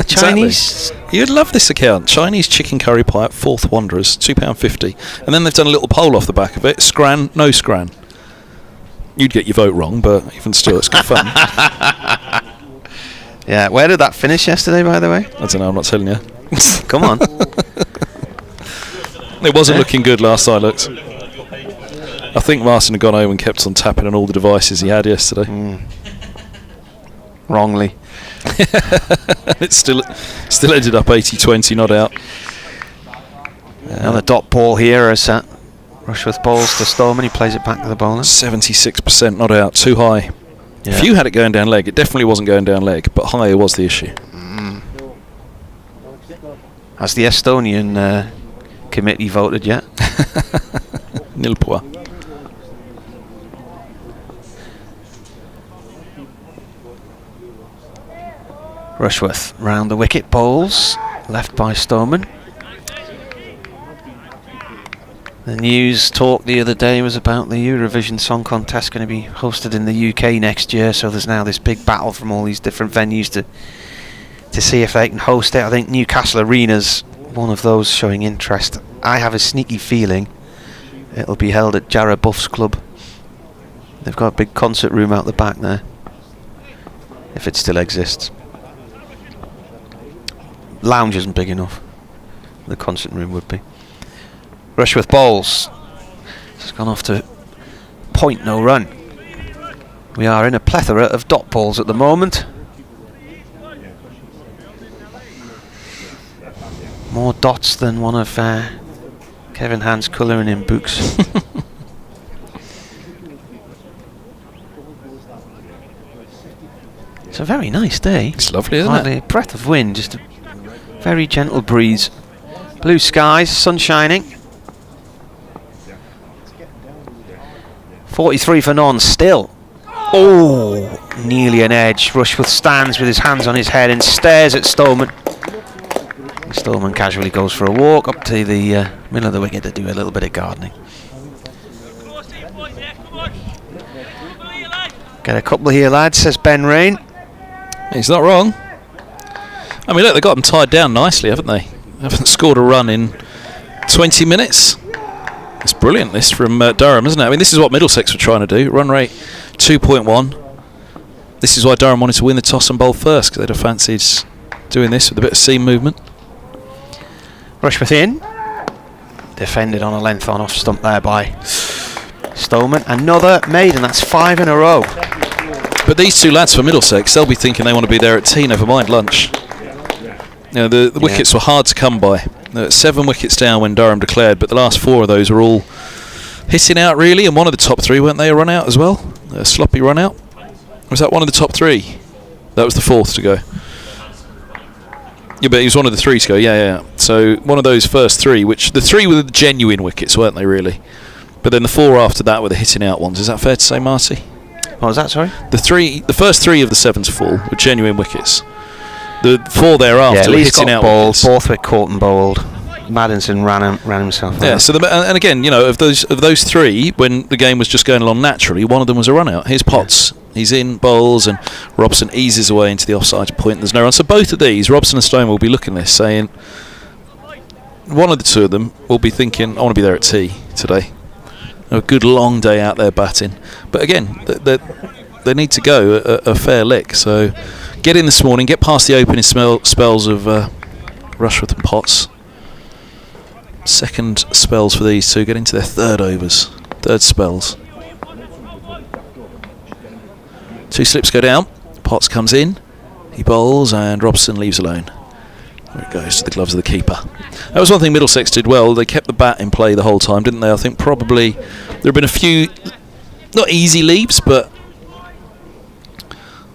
Chinese. You'd love this account. Chinese chicken curry pie at Fourth Wanderers, £2.50. And then they've done a little poll off the back of it. Scran, no scran. You'd get your vote wrong, but even still, it's good fun. Yeah, where did that finish yesterday, by the way? I don't know, I'm not telling you. Come on. It wasn't looking good last I looked. I think Martin had gone home and kept on tapping on all the devices he had yesterday. Wrongly. It still ended up 80-20, not out. Another dot ball here as Rushworth bowls to Stallman. He plays it back to the bowler. 76% not out, too high. Yeah. If you had it going down leg, it definitely wasn't going down leg, but higher was the issue. Has the Estonian committee voted yet? Nil point. Rushworth round the wicket, bowls left by Stallman. The news talk the other day was about the Eurovision Song Contest going to be hosted in the UK next year, so there's now this big battle from all these different venues to see if they can host it. I think Newcastle Arena's one of those showing interest. I have a sneaky feeling it'll be held at Jarrah Buff's club. They've got a big concert room out the back there, if it still exists. Lounge isn't big enough. The concert room would be. Rushworth bowls. It's gone off to point, no run. We are in a plethora of dot balls at the moment. More dots than one of Kevin Hand's colouring in books. It's a very nice day. It's lovely, isn't Hardly it? A breath of wind, just a very gentle breeze. Blue skies, sun shining. 43 for none still. Oh, nearly an edge. Rushworth stands with his hands on his head and stares at Stallman. Stallman casually goes for a walk up to the middle of the wicket to do a little bit of gardening. Get a couple here, lads, says Ben Rain. He's not wrong. I mean, look, they've got them tied down nicely, haven't they? They haven't scored a run in 20 minutes. It's brilliant, this from Durham, isn't it? I mean, this is what Middlesex were trying to do. Run rate 2.1. This is why Durham wanted to win the toss and bowl first, because they'd have fancied doing this with a bit of seam movement. Rushworth in. Defended on a length on off stump there by Stallman. Another maiden, that's 5 in a row. But these two lads for Middlesex, they'll be thinking they want to be there at tea, never mind lunch. You know, the wickets were hard to come by. 7 wickets down when Durham declared, but the last 4 of those were all hitting out, really, and one of the top 3, weren't they, a run out as well? A sloppy run out? Was that one of the top 3? That was the 4th to go. Yeah, but he was one of the 3 to go, yeah. So one of those first 3, which the 3 were the genuine wickets, weren't they, really? But then the 4 after that were the hitting out ones. Is that fair to say, Marty? What was that, sorry? The first 3 of the 7 to fall were genuine wickets. The 4 thereafter were hitting out bowled, wickets. Borthwick caught and bowled. Maddinson ran himself out. Yeah, so and again, you know, of those 3, when the game was just going along naturally, one of them was a run out. Here's Potts. Yeah. He's in, bowls, and Robson eases away into the offside point. There's no run. So both of these, Robson and Stone will be looking at this, saying, one of the 2 of them will be thinking, I want to be there at tea today. A good long day out there batting. But again, they need to go a fair lick. So get in this morning, get past the opening spells of Rushworth and Potts. Second spells for these 2, get into their 3rd overs, 3rd spells. 2 slips go down, Potts comes in, he bowls, and Robson leaves alone. There it goes to the gloves of the keeper. That was one thing Middlesex did well. They kept the bat in play the whole time, didn't they? I think probably there have been a few, not easy leaps, but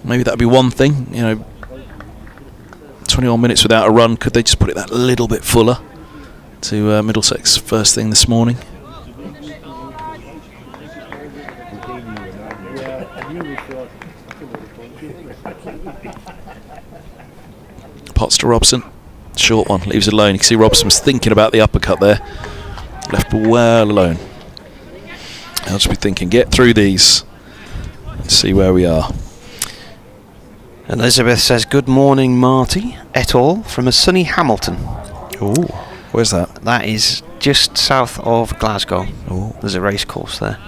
maybe that would be one thing. You know, 21 minutes without a run. Could they just put it that little bit fuller to Middlesex first thing this morning? Potts to Robson. Short one, leaves it alone. You can see Robson's thinking about the uppercut there. Left well alone. I'll just be thinking, get through these and see where we are. Elizabeth says, good morning, Marty, et al. From a sunny Hamilton. Ooh, where's that? That is just south of Glasgow. Ooh. There's a race course there,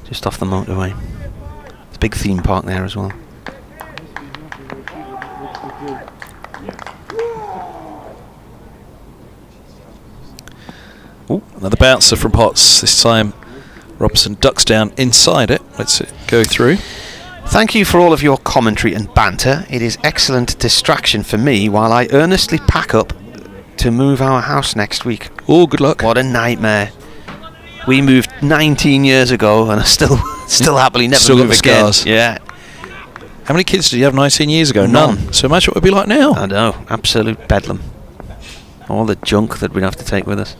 just off the motorway. There's a big theme park there as well. Ooh, another bouncer from Potts. This time Robson ducks down inside it. Let's it go through. Thank you for all of your commentary and banter. It is excellent distraction for me while I earnestly pack up to move our house next week. Oh, good luck. What a nightmare. We moved 19 years ago and are still happily never Still got move the again. scars. Yeah. How many kids did you have 19 years ago? None. So imagine what it would be like now. I know, absolute bedlam. All the junk that we'd have to take with us.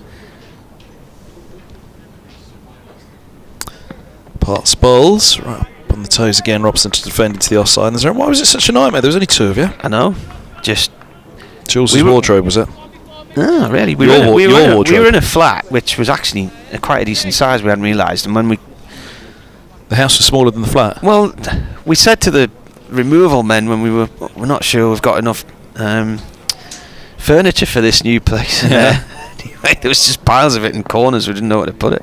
Potts bowls. Right up on the toes again. Robson to defend into the offside. Why was it such a nightmare? There was only two of you. I know. Just Jules' wardrobe, was it? No, really. We were in a flat which was actually quite a decent size. We hadn't realised, and when the house was smaller than the flat. Well, we said to the removal men when we're not sure we've got enough furniture for this new place. Yeah. Anyway, there was just piles of it in corners. We didn't know where to put it.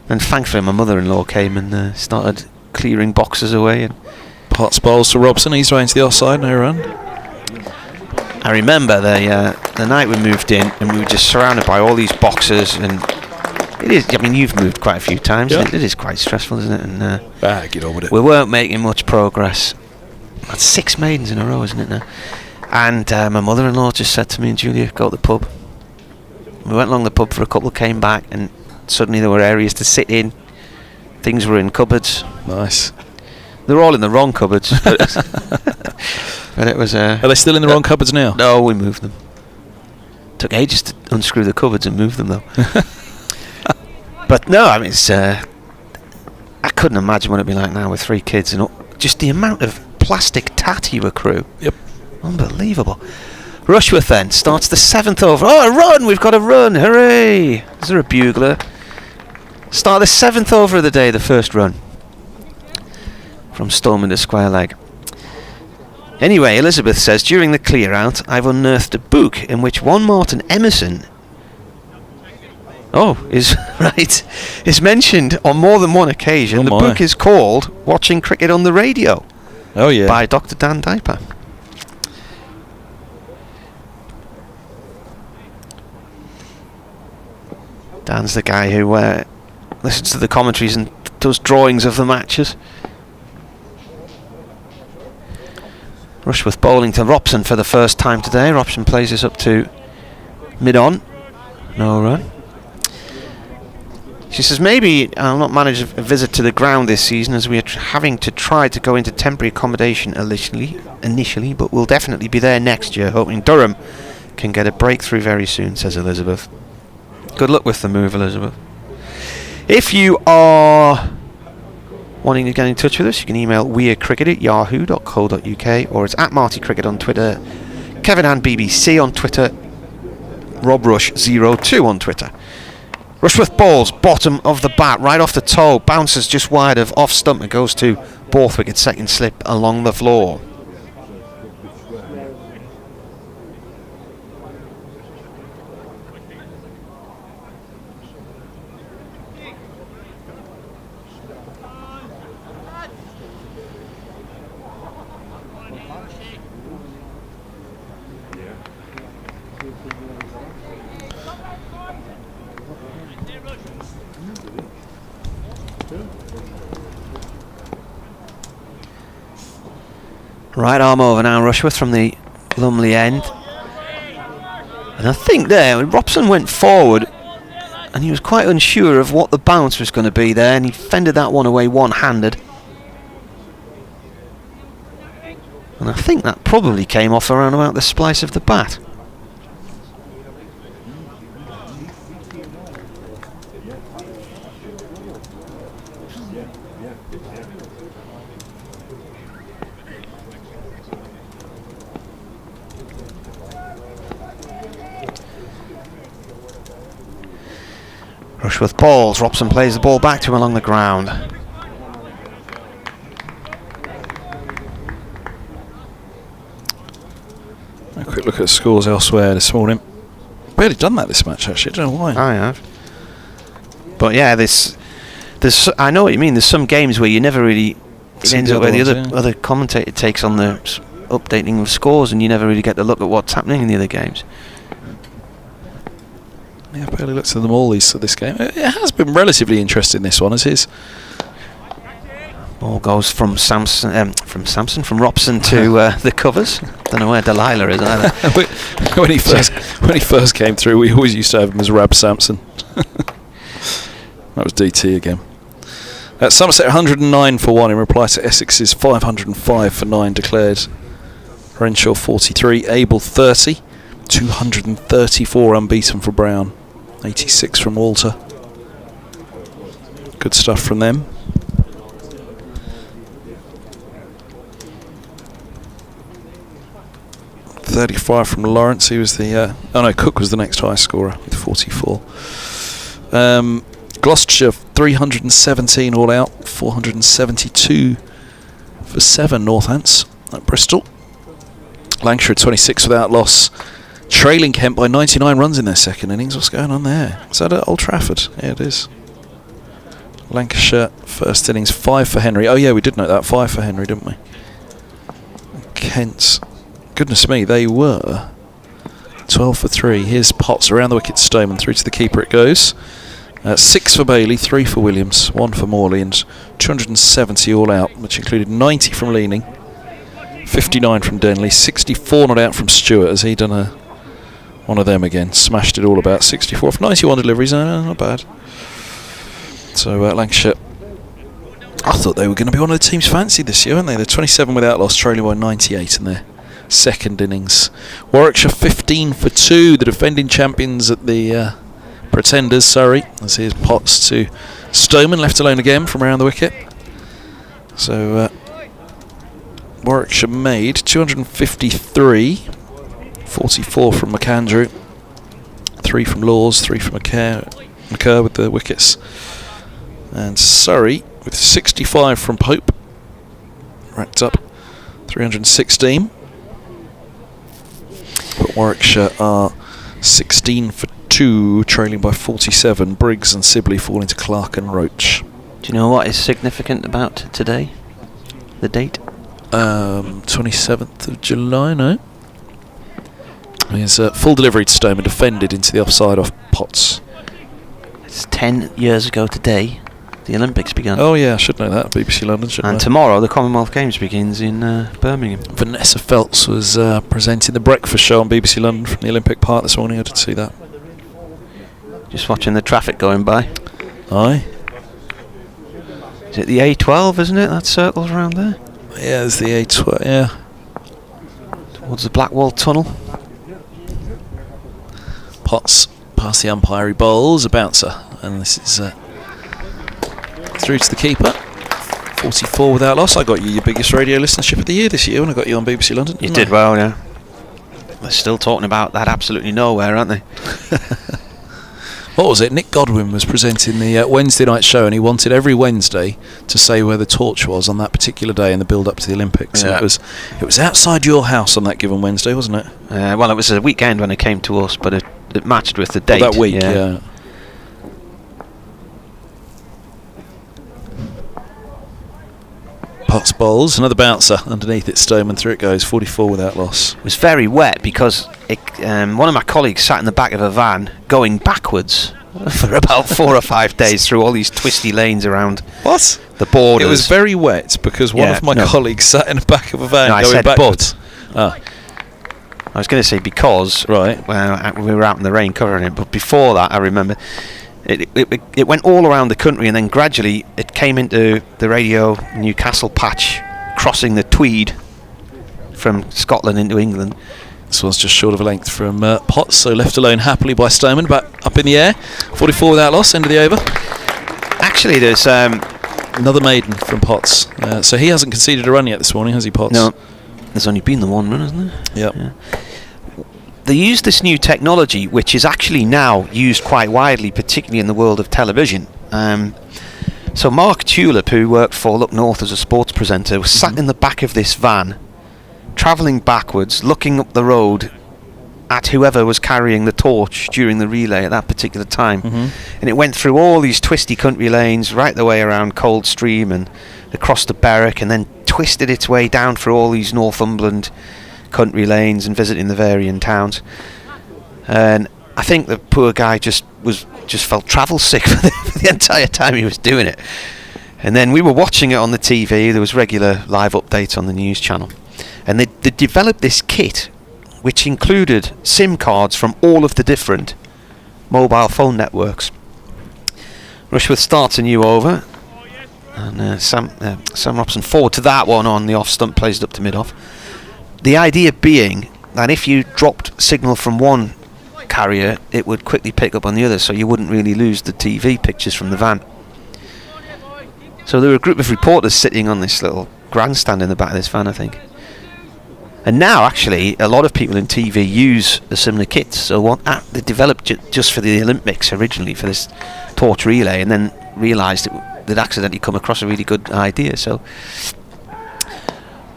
And thankfully, my mother-in-law came and started clearing boxes away. And Potts bowls to Robson. He's right into the offside. No run. I remember the night we moved in, and we were just surrounded by all these boxes, and it is. I mean, you've moved quite a few times. Yeah. It is quite stressful, isn't it? And get on with it. we weren't making much progress. That's 6 maidens in a row, isn't it now? And my mother-in-law just said to me and Julia, "Go to the pub." We went along the pub for a couple, came back, and suddenly there were areas to sit in. Things were in cupboards. Nice. They were all in the wrong cupboards. But it was. Are they still in the wrong cupboards now? No, we moved them. Took ages to unscrew the cupboards and move them though. But no, I mean, it's. I couldn't imagine what it'd be like now with 3 kids and just the amount of plastic tat you accrue. Yep. Unbelievable. Rushworth then starts the 7th over. Oh, a run! We've got a run! Hooray! Is there a bugler? Start the 7th over of the day, the first run. From Storm into square leg. Anyway, Elizabeth says, during the clear out, I've unearthed a book in which one Martin Emerson is mentioned on more than one occasion. Oh, the book is called Watching Cricket on the Radio. Oh yeah. By Dr. Dan Diper. Dan's the guy who listens to the commentaries and does drawings of the matches. Rushworth bowling to Robson for the first time today. Robson plays this up to mid-on. No run. She says, maybe I'll not manage a visit to the ground this season as we are having to try to go into temporary accommodation initially, but we'll definitely be there next year, hoping Durham can get a breakthrough very soon, says Elizabeth. Good luck with the move, Elizabeth. If you are wanting to get in touch with us, you can email weirdcricket@yahoo.co.uk, or it's @MartyCricket on Twitter, Kevin and BBC on Twitter, RobRush02 on Twitter. Rushworth balls, bottom of the bat, right off the toe, bounces just wide of off stump, it goes to Borthwick, second slip along the floor. Right arm over now, Rushworth from the Lumley end. And I think there, when Robson went forward, and he was quite unsure of what the bounce was going to be there, and he fended that one away one-handed. And I think that probably came off around about the splice of the bat. Rushworth balls, Robson plays the ball back to him along the ground. A quick look at the scores elsewhere this morning. Barely done that this match, actually. I don't know why. I have. But yeah, there's. I know what you mean. There's some games where you never really. It ends up where the other commentator takes on the updating of scores, and you never really get to look at what's happening in the other games. Yeah, I've barely looked at them all this game. It has been relatively interesting, this one, as is. Ball goes from Robson to the covers. Don't know where Delilah is either. when he first came through, we always used to have him as Rab Sampson. That was DT again. Somerset 109 for 1 in reply to Essex's 505 for 9 declared. Renshaw 43, Abel 30, 234 unbeaten for Brown, 86 from Walter. Good stuff from them. .35 from Lawrence. He was the Cook was the next highest scorer with 44. Gloucestershire 317 all out, 472 for 7 Northants at Bristol. Lancashire 26 without loss, trailing Kent by 99 runs in their second innings. What's going on there? Is that at Old Trafford? Yeah, it is. Lancashire first innings 5 for Henry. Oh yeah, we did note that, 5 for Henry, didn't we? Kent, goodness me, they were 12 for 3. Here's Potts around the wicket, Stoneman through to the keeper it goes. 6 for Bailey, 3 for Williams, 1 for Morley, and 270 all out, which included 90 from Leaning, 59 from Denley, 64 not out from Stewart, as he done one of them again. Smashed it all about. 64 for 91 deliveries, not bad. So Lancashire, I thought they were going to be one of the teams fancied this year, weren't they? They're 27 without loss, trailing by 98 in their second innings. Warwickshire 15 for 2, the defending champions at the Pretenders, Surrey, as here's Potts to Stoneman, left alone again from around the wicket. So Warwickshire made 253, 44 from McAndrew, 3 from Laws, 3 from McCurr with the wickets, and Surrey with 65 from Pope, racked up 316. But Warwickshire are 16 for 2, trailing by 47. Briggs and Sibley falling to Clark and Roach. Do you know what is significant about today? The date? 27th of July, no? He's full delivery to Stoneman, defended into the offside off Potts. It's 10 years ago today the Olympics began. Oh yeah, I should know that. BBC London, shouldn't I? And tomorrow the Commonwealth Games begins in Birmingham. Vanessa Feltz was presenting the breakfast show on BBC London from the Olympic Park this morning. I did see that. Just watching the traffic going by. Aye. Is it the A12, isn't it? That circles around there? Yeah, it's the A12, yeah. Towards the Blackwall Tunnel. Potts past the umpire, he bowls a bouncer, and this is through to the keeper. 44 without loss. I got you your biggest radio listenership of the year this year when I got you on BBC London. You did well, yeah. They're still talking about that absolutely nowhere, aren't they? What was it? Nick Godwin was presenting the Wednesday night show, and he wanted every Wednesday to say where the torch was on that particular day in the build-up to the Olympics. Yeah. And it was outside your house on that given Wednesday, wasn't it? Well, it was a weekend when it came to us, but it matched with the date. That week, yeah. Potts bowls, another bouncer underneath it, Stoneman, through it goes, 44 without loss. It was very wet because one of my colleagues sat in the back of a van going backwards for about 4 or 5 days through all these twisty lanes around the borders. It was very wet because one of my colleagues sat in the back of a van going backwards. I was going to say because we were out in the rain covering it, but before that I remember it went all around the country, and then gradually it came into the Radio Newcastle patch, crossing the Tweed from Scotland into England. This one's just short of a length from Potts, so left alone happily by Stoneman, back up in the air. 44 without loss, end of the over. Actually, there's another maiden from Potts, so he hasn't conceded a run yet this morning, has he, Potts? No, there's only been the one run, hasn't there? Yep. Yeah. They use this new technology, which is actually now used quite widely, particularly in the world of television. So Mark Tulip, who worked for Look North as a sports presenter, was sat in the back of this van travelling backwards, looking up the road at whoever was carrying the torch during the relay at that particular time. And it went through all these twisty country lanes, right the way around Coldstream and across the Berwick, and then twisted its way down through all these Northumberland country lanes and visiting the varying towns. And I think the poor guy just felt travel sick for the entire time he was doing it. And then we were watching it on the TV. There was regular live updates on the news channel, and they developed this kit which included SIM cards from all of the different mobile phone networks. Rushworth starts a new over, and Sam Robson forward to that one on the off stump, plays it up to mid-off. The idea being that if you dropped signal from one carrier, it would quickly pick up on the other, so you wouldn't really lose the TV pictures from the van. So there were a group of reporters sitting on this little grandstand in the back of this van, I think. And now, actually, a lot of people in TV use a similar kit. So they developed just for the Olympics originally for this torch relay, and then realised they'd accidentally come across a really good idea. So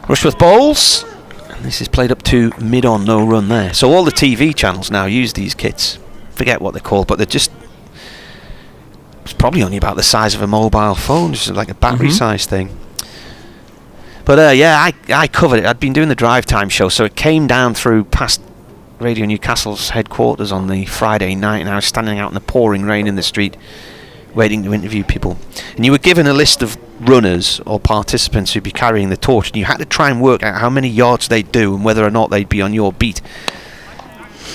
Rushworth bowls, and this is played up to mid-on, no run there. So all the TV channels now use these kits. Forget what they're called, but they're just... It's probably only about the size of a mobile phone, just like a battery-sized thing. But I covered it. I'd been doing the drive time show, so it came down through past Radio Newcastle's headquarters on the Friday night, and I was standing out in the pouring rain in the street waiting to interview people. And you were given a list of runners or participants who'd be carrying the torch, and you had to try and work out how many yards they'd do and whether or not they'd be on your beat.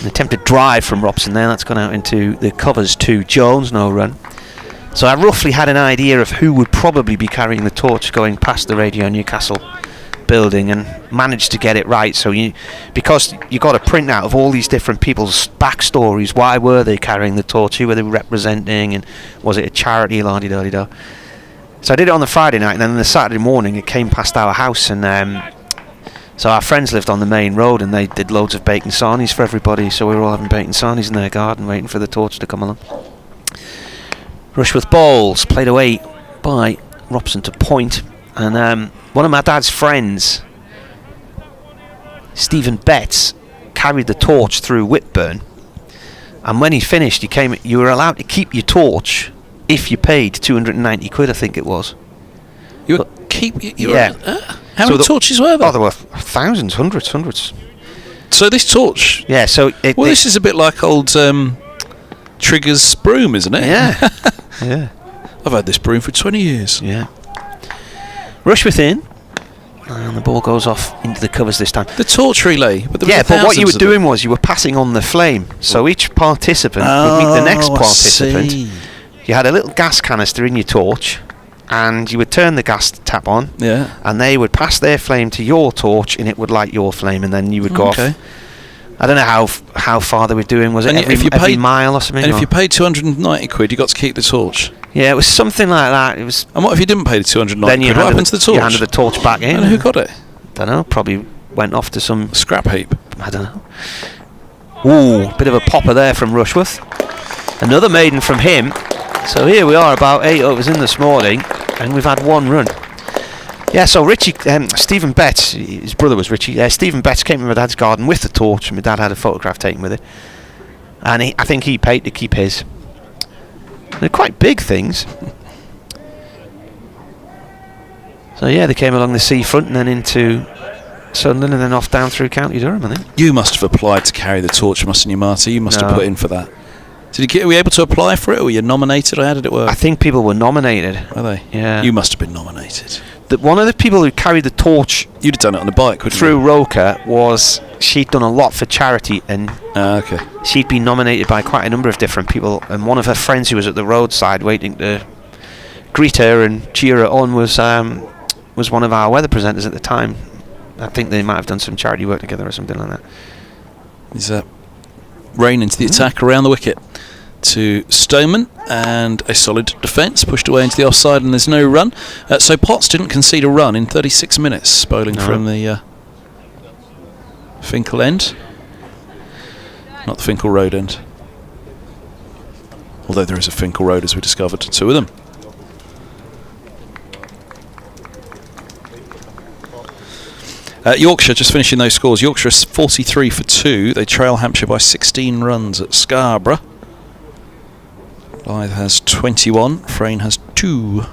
An attempted drive from Robson there, that's gone out into the covers to Jones, no run. So I roughly had an idea of who would probably be carrying the torch going past the Radio Newcastle building, and managed to get it right. So because you got a printout of all these different people's backstories, why were they carrying the torch, who were they representing, and was it a charity, la-di-da-di-da. So I did it on the Friday night, and then on the Saturday morning it came past our house, and so our friends lived on the main road, and they did loads of bacon sarnies for everybody, so we were all having bacon sarnies in their garden waiting for the torch to come along. Rushworth bowls, played away by Robson to point, and one of my dad's friends, Stephen Betts, carried the torch through Whitburn, and when he finished, you were allowed to keep your torch if you paid 290 quid, I think it was. You would keep... Yeah. How many torches were there? Oh, there were thousands, hundreds. So this torch... Yeah, so... this is a bit like old Trigger's broom, isn't it? Yeah. Yeah. I've had this broom for 20 years. Yeah. Rushworth in, and the ball goes off into the covers this time. The torch relay. But what you were doing was you were passing on the flame. So each participant would meet the next participant. You had a little gas canister in your torch, and you would turn the gas tap on, and they would pass their flame to your torch, and it would light your flame, and then you would go off. I don't know how far they were doing. Was it every mile or something? And if you paid 290 quid, you got to keep the torch. Yeah, it was something like that. It was. And what if you didn't pay the 290 quid? What happened to the torch? You handed the torch back in. And who got it? Don't know. Probably went off to some scrap heap. I don't know. Ooh, bit of a popper there from Rushworth. Another maiden from him. So here we are, about 8 overs in this morning, and we've had one run. Yeah, so Stephen Betts, his brother was Richie, Stephen Betts came to my dad's garden with the torch, and my dad had a photograph taken with it. And I think he paid to keep his. They're quite big things. So yeah, they came along the seafront and then into Sunderland and then off down through County Durham, I think. You must have applied to carry the torch, mustn't you, Marty? You must have put in for that. Were you able to apply for it, or were you nominated, or how did it work? I think people were nominated. Were they? Yeah. You must have been nominated. One of the people who carried the torch... You'd have done it on the bike, wouldn't you? Through Roker she'd done a lot for charity, and she'd been nominated by quite a number of different people, and one of her friends who was at the roadside waiting to greet her and cheer her on was one of our weather presenters at the time. I think they might have done some charity work together or something like that. He's rain into the attack around the wicket to Stoneman, and a solid defence pushed away into the offside, and there's no run. So Potts didn't concede a run in 36 minutes, bowling from the Finkel end, not the Finkel Road end, although there is a Finkel Road, as we discovered, two of them. Yorkshire, just finishing those scores. Yorkshire is 43 for 2. They trail Hampshire by 16 runs at Scarborough. Blythe has 21. Frayne has 2.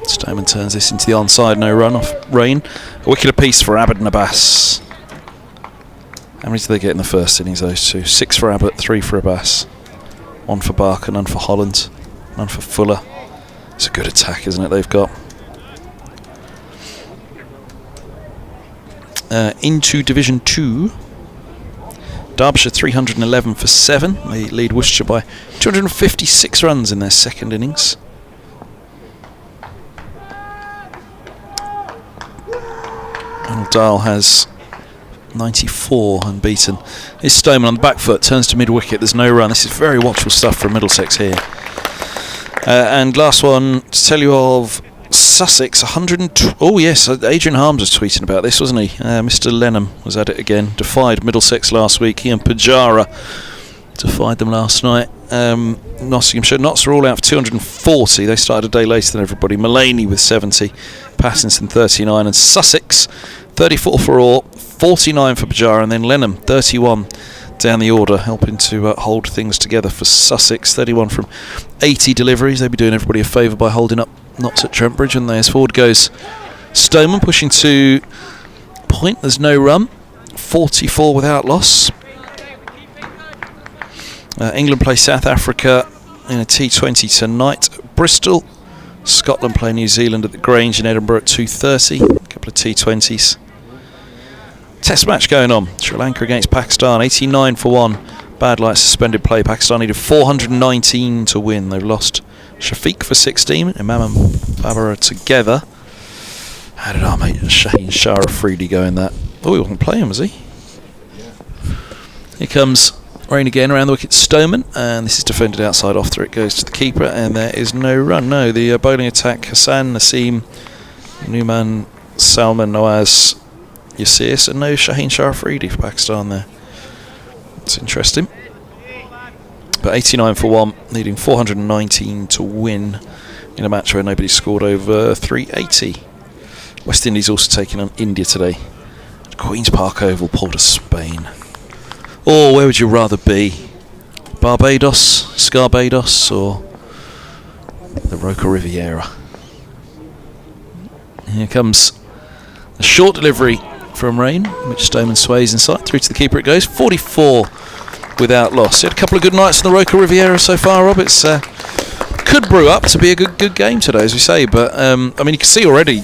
Stoneman turns this into the onside, no run off Rain. A wicket apiece for Abbott and Abbas. How many did they get in the first innings, those two? 6 for Abbott, 3 for Abbas. 1 for Barker, none for Holland, none for Fuller. It's a good attack, isn't it, they've got? Into Division 2. Derbyshire 311 for 7. They lead Worcestershire by 256 runs in their second innings. Donald Dahl has 94 unbeaten. Here's Stoneman on the back foot, turns to mid-wicket, there's no run. This is very watchful stuff from Middlesex here. And last one to tell you of Sussex, 102. Oh yes, Adrian Harms was tweeting about this, wasn't he? Mr. Lenham was at it again. Defied Middlesex last week. He and Pajara defied them last night. Nottinghamshire Notts are all out for 240. They started a day later than everybody. Mullaney with 70, Pattinson 39, and Sussex 34 for Orr, 49 for Pajara, and then Lenham 31 down the order, helping to hold things together for Sussex. 31 from 80 deliveries. They'd be doing everybody a favour by holding up Notts at Trent Bridge, and they. As forward goes Stoneman, pushing to point. There's no run. 44 without loss. England play South Africa in a T20 tonight. Bristol. Scotland play New Zealand at the Grange in Edinburgh at 2:30. A couple of T20s. Test match going on. Sri Lanka against Pakistan. 89 for 1. Bad light suspended play. Pakistan needed 419 to win. They've lost Shafiq for 16. Imam and Babara together. How did our mate Shaheen Shah Afridi go in that? Oh, he wasn't playing, was he? Here comes Rain again around the wicket. Stoneman, and this is defended outside after it goes to the keeper, and there is no run. No, the bowling attack: Hassan, Naseem, Numan, Salman, Nawaz, Yasir, and no Shaheen Shah Afridi for Pakistan there. It's interesting. But 89 for 1, needing 419 to win in a match where nobody scored over 380. West Indies also taking on India today. Queen's Park Oval, Port of Spain. Or where would you rather be? Barbados, Scarbados, or the Roca Riviera? Here comes a short delivery from Rain, which Stoneman sways inside. Through to the keeper it goes. 44 without loss. He had a couple of good nights on the Roca Riviera so far, Rob. It's could brew up to be a good game today, as we say. But I mean, you can see already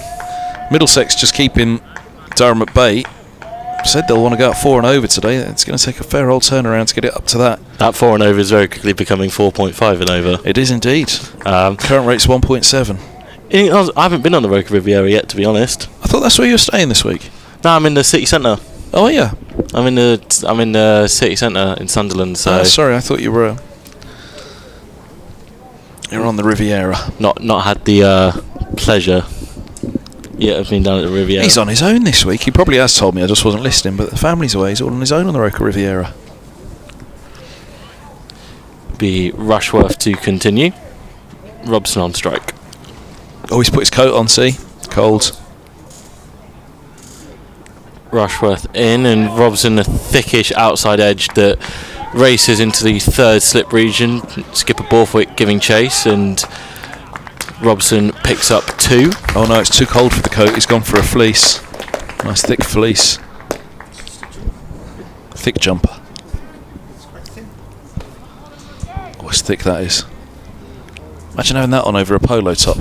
Middlesex just keeping Durham at bay. Said they'll want to go up 4 and over today. It's going to take a fair old turnaround to get it up to that. That 4 and over is very quickly becoming 4.5 and over. It is indeed. Current rate's 1.7. I haven't been on the Roca Riviera yet, to be honest. I thought that's where you were staying this week. No, I'm in the city centre. Oh yeah. I'm in the city centre in Sunderland. So sorry, I thought you were. You're on the Riviera. Not had the pleasure. Yeah, I've been down at the Riviera. He's on his own this week. He probably has told me, I just wasn't listening, but the family's away. He's all on his own on the Roca Riviera. Be Rushworth to continue. Robson on strike. Oh, he's put his coat on, see? Cold. Rushworth in, and Robson a thickish outside edge that races into the third slip region. Skipper Borthwick giving chase, and Robson picks up 2. Oh no, it's too cold for the coat. He's gone for a fleece. Nice thick fleece. Thick jumper. Oh, it's thick that is. Imagine having that on over a polo top.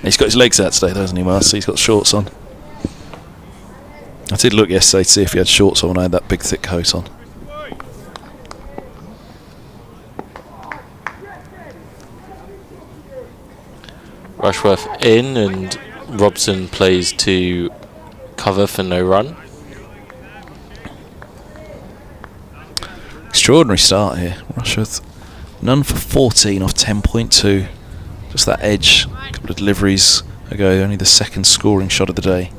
He's got his legs out today, doesn't he, Mark? So he's got shorts on. I did look yesterday to see if he had shorts on when I had that big thick coat on. Rushworth in, and Robson plays to cover for no run. Extraordinary start here. Rushworth none for 14 off 10.2. Just that edge. A couple of deliveries ago, only the second scoring shot of the day.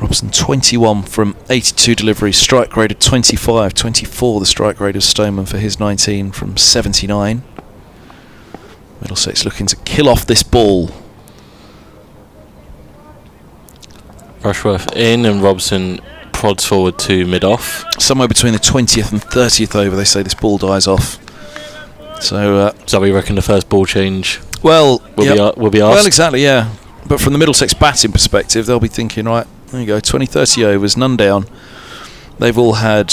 Robson 21 from 82 deliveries, strike rate of 25, 24 the strike rate of Stoneman for his 19 from 79. Middlesex looking to kill off this ball. Rushworth in and Robson prods forward to mid-off. Somewhere between the 20th and 30th over, they say this ball dies off. So we reckon the first ball change will be asked? Well, exactly, yeah. But from the Middlesex batting perspective, they'll be thinking, right, there you go, 20, 30 overs, none down. They've all had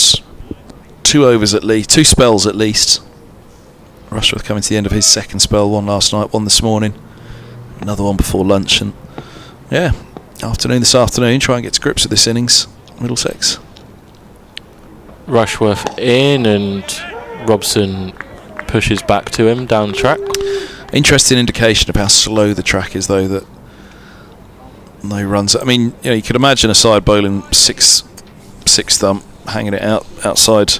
2 overs at least, 2 spells at least. Rushworth coming to the end of his second spell, one last night, one this morning, another one before lunch, and yeah, this afternoon, try and get to grips with this innings, Middlesex. Rushworth in and Robson pushes back to him down the track. Interesting indication of how slow the track is, though, that no runs. I mean, you could imagine a side bowling six stump, hanging it outside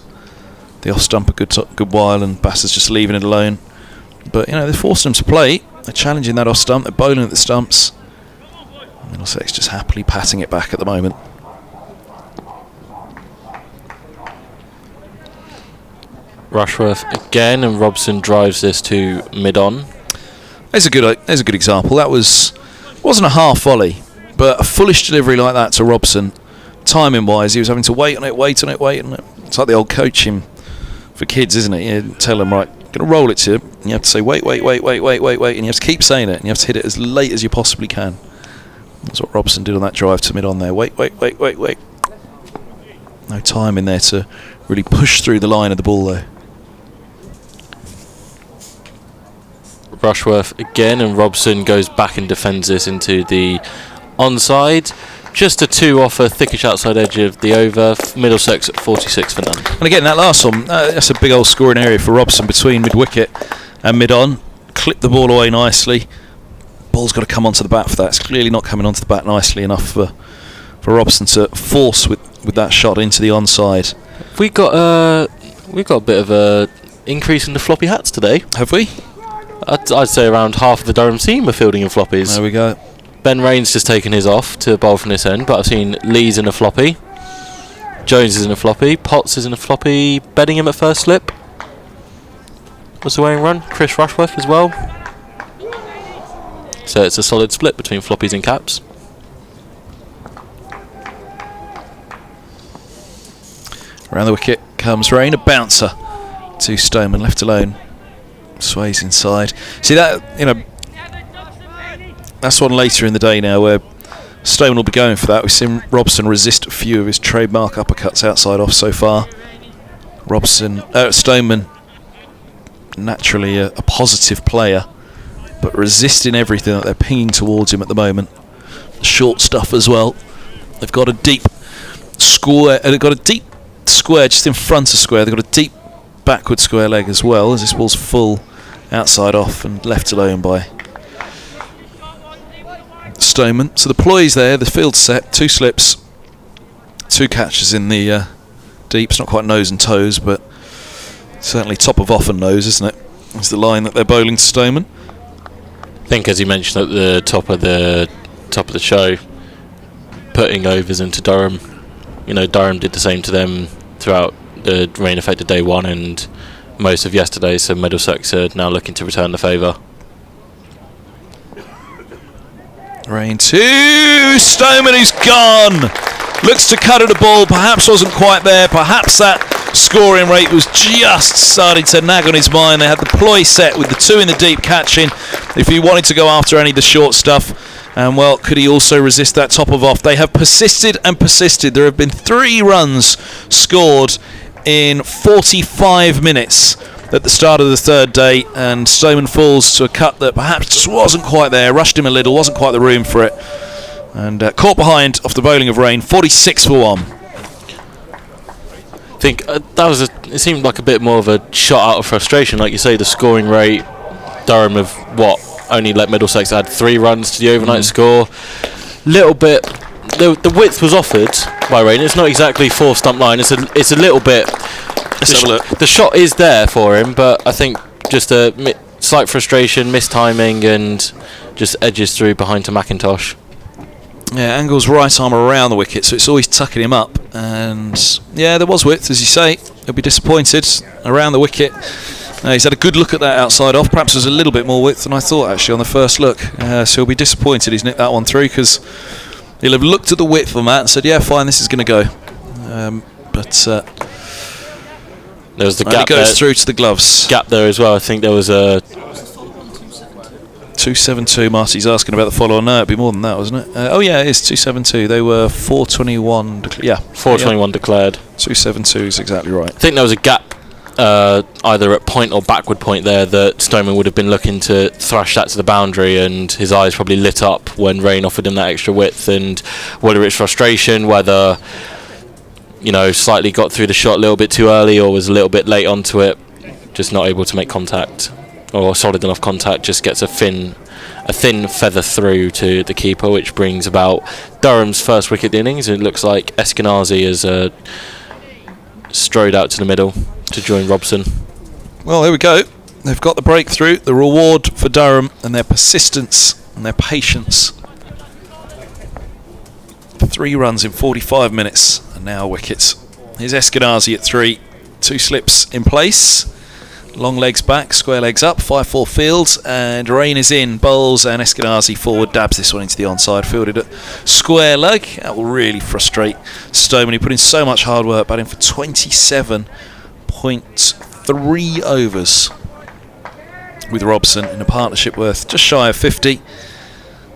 the off stump a good while, and batters just leaving it alone. But they're forcing them to play. They're challenging that off stump. They're bowling at the stumps. Middlesex just happily patting it back at the moment. Rushworth again, and Robson drives this to mid-on. There's a good example. That wasn't a half volley, but a foolish delivery like that to Robson, timing-wise, he was having to wait on it. It's like the old coaching for kids, isn't it? You tell them, right, going to roll it to you, and you have to say wait, and you have to keep saying it, and you have to hit it as late as you possibly can. That's what Robson did on that drive to mid-on there. Wait. No time in there to really push through the line of the ball, though. Rushworth again, and Robson goes back and defends this into the onside. Just a 2 off a thickish outside edge of the over. Middlesex at 46 for none. And again, that last one, that's a big old scoring area for Robson between mid-wicket and mid-on. Clipped the ball away nicely. Ball's got to come onto the bat for that. It's clearly not coming onto the bat nicely enough for Robson to force with that shot into the onside. We've got a bit of a increase in the floppy hats today. Have we? I'd say around half of the Durham team are fielding in floppies. There we go. Ben Rain's just taken his off to bowl from this end, but I've seen Lee's in a floppy, Jones is in a floppy, Potts is in a floppy, Bedingham at first slip. What's the weighing run? Chris Rushworth as well. So it's a solid split between floppies and caps. Around the wicket comes Rain, a bouncer to Stoneman, left alone. Sways inside. See that, that's one later in the day now where Stoneman will be going for that. We've seen Robson resist a few of his trademark uppercuts outside off so far. Stoneman, naturally a positive player, but resisting everything that they're pinging towards him at the moment. The short stuff as well. They've got a deep square. They've got a deep square just in front of square. They've got a deep backward square leg as well, as this ball's full outside off and left alone by Stoneman. So the ploys there, the field set, 2 slips, 2 catches in the deep. It's not quite nose and toes, but certainly top of off and nose, isn't it? It's the line that they're bowling to Stoneman. I think, as you mentioned at the top of the show, putting overs into Durham. Durham did the same to them throughout the rain affected day 1 and most of yesterday, so Middlesex are now looking to return the favour. Rain to Stoneman, who's gone. Looks to cut at a ball, perhaps wasn't quite there, perhaps that scoring rate was just starting to nag on his mind. They had the ploy set with the 2 in the deep catching if he wanted to go after any of the short stuff. And well, could he also resist that top of off? They have persisted and persisted. There have been 3 runs scored in 45 minutes at the start of the 3rd day, and Stoneman falls to a cut that perhaps just wasn't quite there, rushed him a little, wasn't quite the room for it, and caught behind off the bowling of Rain. 46 for 1. I think it seemed like a bit more of a shot out of frustration. Like you say, the scoring rate, Durham have only let Middlesex add 3 runs to the overnight score. Little bit, the width was offered by Rain. It's not exactly 4 stump line. It's a little bit. Let's have a look. The shot is there for him, but I think just a slight frustration, mistiming, and just edges through behind to McIntosh. Yeah, angles right arm around the wicket, so it's always tucking him up. And yeah, there was width, as you say. He'll be disappointed around the wicket. He's had a good look at that outside off. Perhaps there's a little bit more width than I thought actually on the first look. So he'll be disappointed he's nicked that one through, because he'll have looked at the width on that and said, yeah, fine, this is going to go. But there was the and gap. it goes there, through to the gloves. Gap there as well. I think there was a 272. Marty's asking about the follow-on. No, it'd be more than that, wasn't it? Oh yeah, it is 272. They were 421. 421 declared. 272 is exactly right. I think there was a gap either at point or backward point there that Stoneman would have been looking to thrash that to the boundary, and his eyes probably lit up when Rain offered him that extra width. And whether it's frustration, whether slightly got through the shot a little bit too early or was a little bit late onto it, just not able to make contact or solid enough contact, just gets a thin feather through to the keeper, which brings about Durham's first wicket innings. It looks like Eskenazi has strode out to the middle to join Robson. Well, there we go. They've got the breakthrough, the reward for Durham and their persistence and their patience. 3 runs in 45 minutes, and now wickets. Here's Eskenazi at 3. 2 slips in place. Long legs back, square legs up, 5-4 fields, and Rain is in, bowls, and Eskenazi forward, dabs this one into the onside, fielded at square leg. That will really frustrate Stoneman. He put in so much hard work, batting for 27.3 overs with Robson in a partnership worth just shy of 50.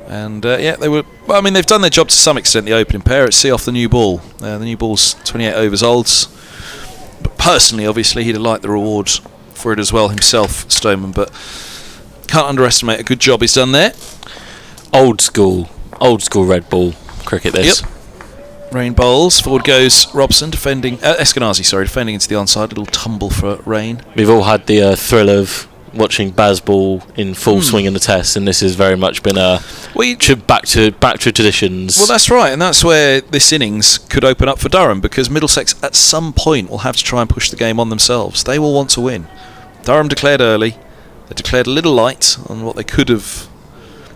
And they were. Well, I mean, they've done their job to some extent. The opening pair at see off the new ball. The new ball's 28 overs old. But personally, obviously, he'd have liked the rewards for it as well himself, Stoneman. But can't underestimate a good job he's done there. Old school red ball cricket. This. Yep. Rain bowls. Forward goes Robson, defending. Eskenazi, defending into the onside. A little tumble for Rain. We've all had the thrill of watching Baz ball in full swing in the Test, and this has very much been back to traditions. Well, that's right, and that's where this innings could open up for Durham, because Middlesex at some point will have to try and push the game on themselves. They will want to win. Durham declared early. They declared a little light on what they could have.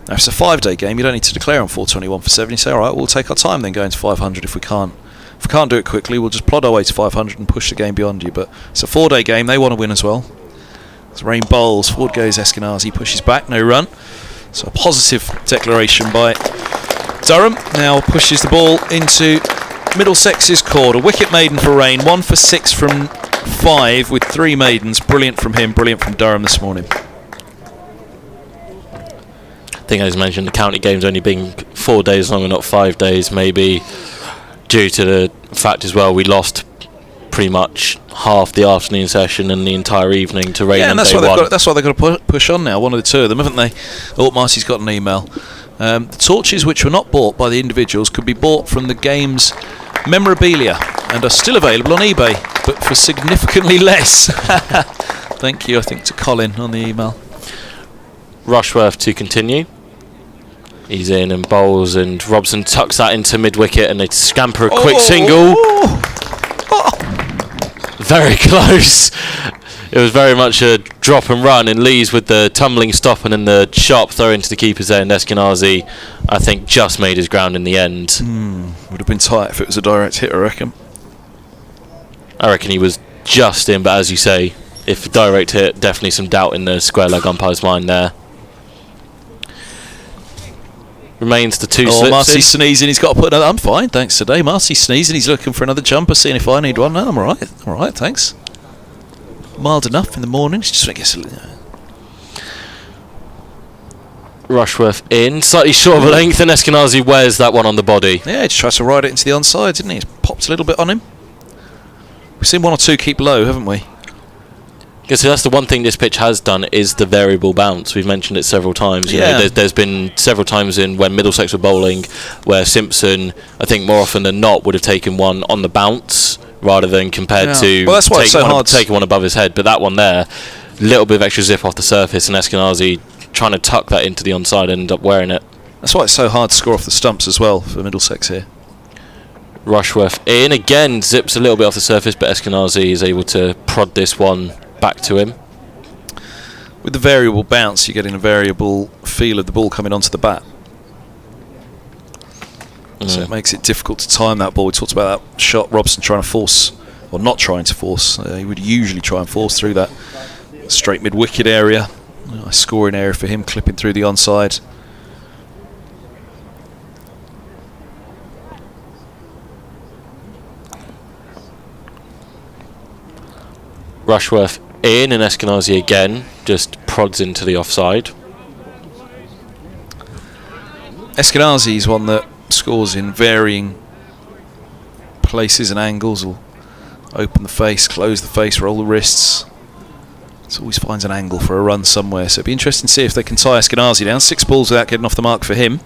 Now, if it's a 5-day game, you don't need to declare on 421 for 7. You say, all right, we'll take our time then going to 500 if we can't. If we can't do it quickly, we'll just plod our way to 500 and push the game beyond you. But it's a 4-day game. They want to win as well. As Rain bowls, forward goes Eskenazi, pushes back, no run. So a positive declaration by Durham. Now pushes the ball into Middlesex's court. A wicket maiden for Rain, 1 for 6 from 5 with 3 maidens. Brilliant from him, brilliant from Durham this morning. I think, as mentioned, the county game's only being 4 days long and not 5 days, maybe due to the fact as well we lost pretty much half the afternoon session and the entire evening to rain on that's day one. That's why they've got to push on now, one of the two of them, haven't they? Oh, Marty's got an email. The torches which were not bought by the individuals could be bought from the game's memorabilia and are still available on eBay, but for significantly less. Thank you, I think, to Colin on the email. Rushworth to continue. He's in and bowls, and Robson tucks that into mid-wicket, and they scamper a quick single. Very close. It was very much a drop and run, and Lees with the tumbling stop and then the sharp throw into the keeper's end. Eskenazi, I think, just made his ground in the end. Would have been tight if it was a direct hit, I reckon. I reckon he was just in, but as you say, if a direct hit, definitely some doubt in the square leg umpire's mind there. Remains the 2 slips. Marcy's sneezing, he's got to put another. I'm fine, thanks today. Marcy's sneezing, he's looking for another jumper, seeing if I need one. No, I'm alright, thanks. Mild enough in the morning, just I guess. Rushworth in, slightly short of a length, and Eskenazi wears that one on the body. Yeah, he just tries to ride it into the onside, didn't he? He's popped a little bit on him. We've seen 1 or 2 keep low, haven't we? Because that's the one thing this pitch has done, is the variable bounce. We've mentioned it several times. You know, there's been several times in when Middlesex were bowling where Simpson, I think more often than not, would have taken one on the bounce rather than compared to that's why it's so hard taking one above his head. But that one there, little bit of extra zip off the surface, and Eskenazi trying to tuck that into the onside and end up wearing it. That's why it's so hard to score off the stumps as well for Middlesex here. Rushworth in again, zips a little bit off the surface, but Eskenazi is able to prod this one back to him. With the variable bounce, you're getting a variable feel of the ball coming onto the bat. So it makes it difficult to time that ball. We talked about that shot Robson trying to force, or not trying to force. He would usually try and force through that straight mid-wicket area. Nice scoring area for him, clipping through the onside. Rushworth in, and Eskenazi again just prods into the offside. Eskenazi is one that scores in varying places and angles. Will open the face, close the face, roll the wrists. It always finds an angle for a run somewhere. So it'll be interesting to see if they can tie Eskenazi down. 6 balls without getting off the mark for him.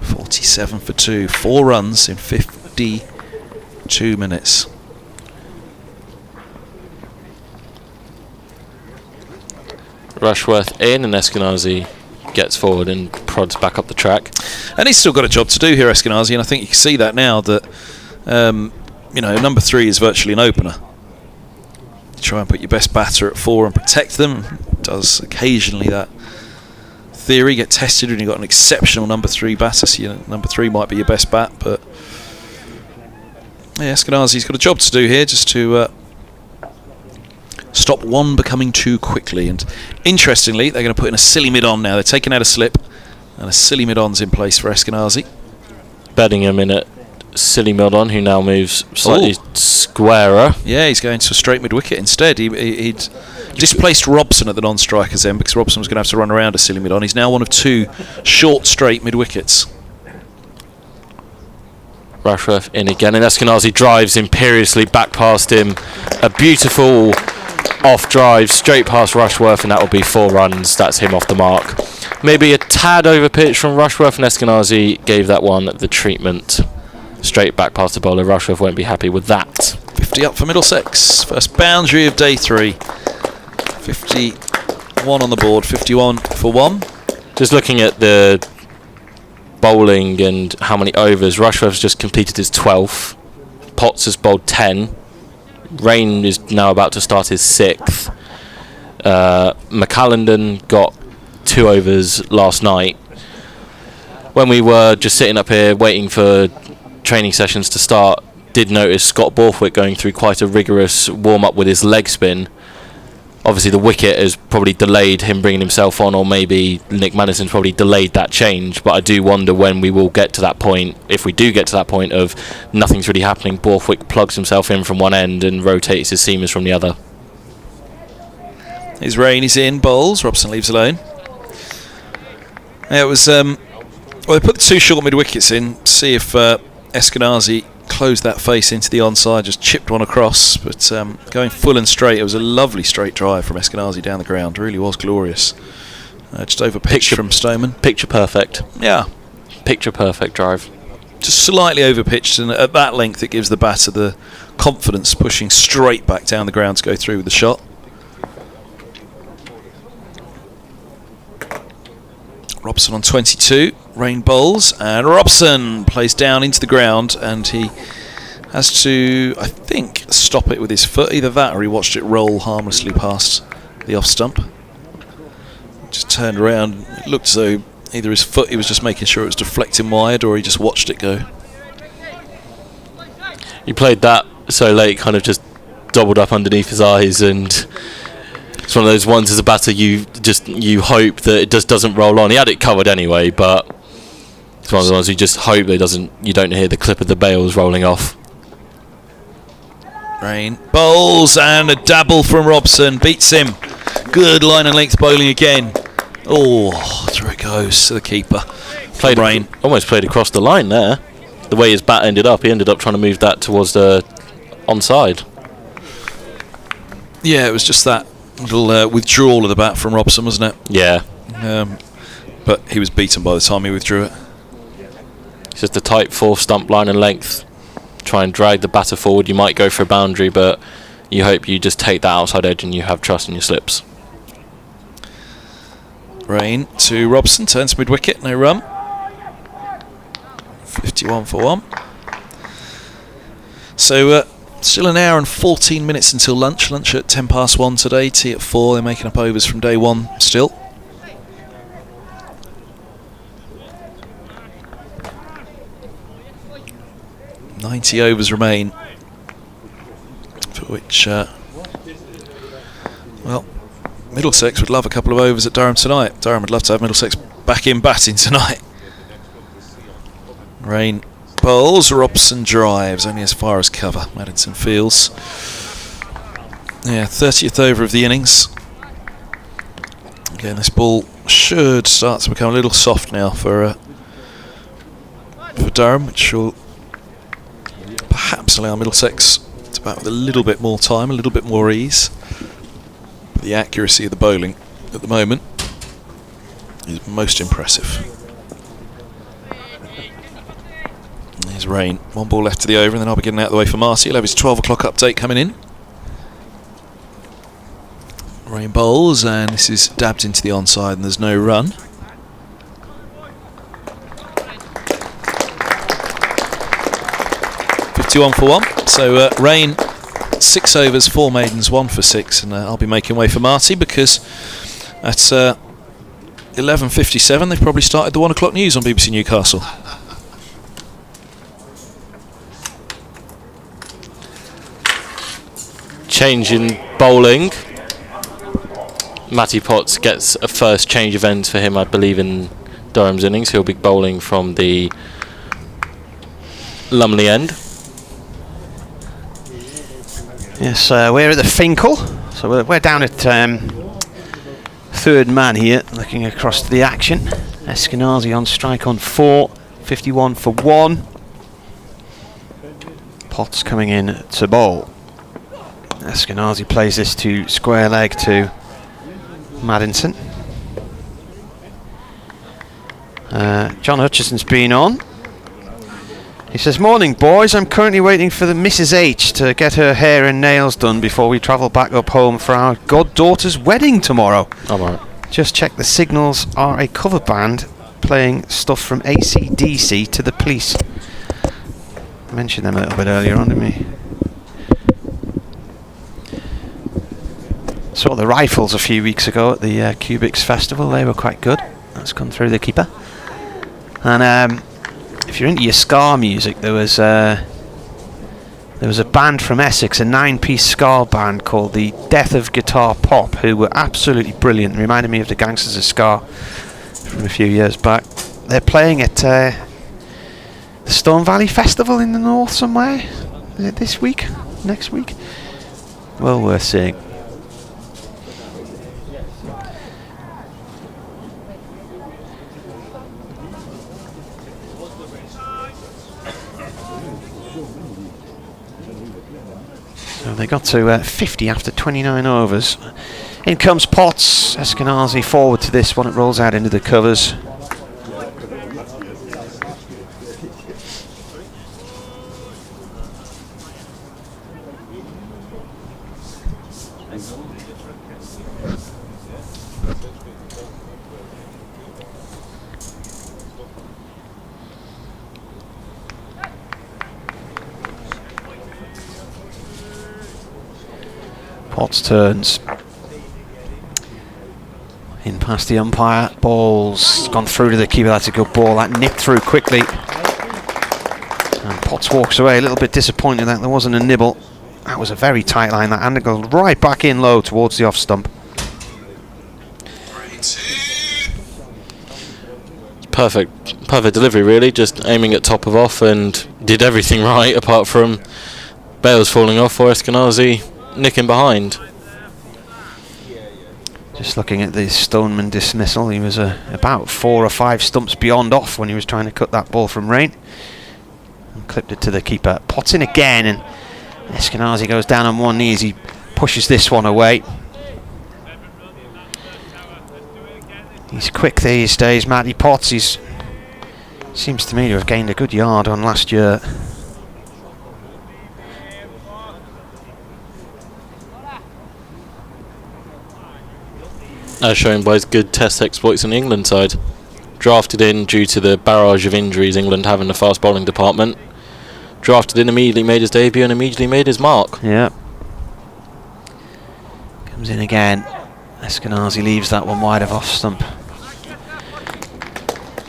47 for 2. 4 runs in 52 minutes. Rushworth in, and Eskenazi gets forward and prods back up the track. And he's still got a job to do here, Eskenazi, and I think you can see that now that number 3 is virtually an opener. You try and put your best batter at 4 and protect them. Does occasionally that theory get tested when you've got an exceptional number 3 batter, so number 3 might be your best bat, but yeah, Eskenazi's got a job to do here, just to stop one becoming too quickly. And interestingly, they're going to put in a silly mid-on now. They're taking out a slip, and a silly mid-on's in place for Eskenazi. Beddingham in at silly mid-on, who now moves slightly squarer. Yeah, he's going to a straight mid-wicket instead. He'd displaced Robson at the non-strikers end because Robson was going to have to run around a silly mid-on. He's now one of 2 short straight mid-wickets. Rushworth in again, and Eskenazi drives imperiously back past him. A beautiful off drive straight past Rushworth, and that will be 4 runs. That's him off the mark. Maybe a tad over pitch from Rushworth, and Eskenazi gave that one the treatment straight back past the bowler. Rushworth won't be happy with that. 50 up for Middlesex. First boundary of day 3. 51 on the board, 51 for 1. Just looking at the bowling and how many overs, Rushworth's just completed his 12th. Potts has bowled 10. Rain is now about to start his 6th. McAllendon got 2 overs last night. When we were just sitting up here waiting for training sessions to start, did notice Scott Borthwick going through quite a rigorous warm-up with his leg spin. Obviously the wicket has probably delayed him bringing himself on, or maybe Nick Manison's probably delayed that change, but I do wonder when we will get to that point, if we do get to that point of nothing's really happening. Borthwick plugs himself in from one end and rotates his seamers from the other. His Rain is in, bowls, Robson leaves alone. Yeah, it was they put the 2 short mid-wickets in, see if Eskenazi closed that face into the onside, just chipped one across, but going full and straight. It was a lovely straight drive from Eskenazi down the ground. It really was glorious. Just over pitch from Stoneman. Picture perfect. Yeah. Picture perfect drive. Just slightly over pitched, and at that length it gives the batter the confidence pushing straight back down the ground to go through with the shot. Robson on 22, Rain bowls, and Robson plays down into the ground, and he has to, I think, stop it with his foot. Either that or he watched it roll harmlessly past the off stump. Just turned around, it looked as though either his foot, he was just making sure it was deflecting wide, or he just watched it go. He played that so late, kind of just doubled up underneath his eyes, and it's one of those ones as a batter you hope that it just doesn't roll on. He had it covered anyway, but it's one of the ones you just hope that you don't hear the clip of the bails rolling off. Rain bowls, and a dabble from Robson beats him. Good line and length bowling again. Oh, through it goes to the keeper. Rain almost played across the line there. The way his bat ended up, he ended up trying to move that towards the onside. Yeah, it was just that little withdrawal of the bat from Robson, wasn't it? Yeah. But he was beaten by the time he withdrew it. It's just a tight 4th stump line and length. Try and drag the batter forward. You might go for a boundary, but you hope you just take that outside edge and you have trust in your slips. Rain to Robson, turns mid-wicket, no run. 51 for 1. So still an hour and 14 minutes until lunch. Lunch at 1:10 today, tea at 4. They're making up overs from day 1 still. .90 overs remain, for which Middlesex would love a couple of overs at Durham tonight. Durham would love to have Middlesex back in batting tonight. Rain bowls, Robson drives, only as far as cover. Maddinson fields. Yeah, 30th over of the innings. Again, this ball should start to become a little soft now for Durham, which will perhaps allow Middlesex to bat with a little bit more time, a little bit more ease. But the accuracy of the bowling at the moment is most impressive. There's Rain. One ball left to the over, and then I'll be getting out of the way for Marty. He'll have his 12 o'clock update coming in. Rain bowls, and this is dabbed into the onside, and there's no run. .51 for 1. So Rain, 6 overs, 4 maidens, 1 for 6, and I'll be making way for Marty because at 11:57 they've probably started the 1 o'clock news on BBC Newcastle. Change in bowling. Matty Potts gets a first change of ends for him, I believe, in Durham's innings. He'll be bowling from the Lumley end. Yes, we're at the Finkel, so we're down at third man here, looking across to the action. Eskenazi on strike on 4, 51 for 1. Potts coming in to bowl. Eskenazi plays this to square leg to Maddinson. John Hutchison's been on. He says, "Morning boys, I'm currently waiting for the Mrs. H to get her hair and nails done before we travel back up home for our goddaughter's wedding tomorrow. Alright. Just check the signals are a cover band playing stuff from AC/DC to the Police." I mentioned them a little bit earlier on, didn't we? Saw the Rifles a few weeks ago at the Cubics Festival. They were quite good. That's come through the keeper. And if you're into your ska music, there was a band from Essex, a 9-piece ska band called the Death of Guitar Pop, who were absolutely brilliant. Reminded me of the Gangsters of Ska from a few years back. They're playing at the Stone Valley Festival in the north somewhere. Is it this week? Next week? Well worth seeing. So they got to 50 after 29 overs. In comes Potts. Eskenazi forward to this one. It rolls out into the covers. Potts turns in past the umpire. Ball's gone through to the keeper. That's a good ball. That nipped through quickly. And Potts walks away a little bit disappointed that there wasn't a nibble. That was a very tight line. That, and it goes right back in low towards the off stump. Perfect delivery, really. Just aiming at top of off and did everything right apart from Bales falling off or Eskenazi nicking behind. Just looking at the Stoneman dismissal, he was about 4 or 5 stumps beyond off when he was trying to cut that ball from Rain. And clipped it to the keeper. Potts in again, and Eskenazi goes down on one knee as he pushes this one away. He's quick these days, Matty Potts. He's seems to me to have gained a good yard on last year. As shown by his good test exploits in the England side. Drafted in due to the barrage of injuries England have in the fast bowling department. Drafted in, immediately made his debut and immediately made his mark. Yeah. Comes in again. Eskenazi leaves that one wide of off stump.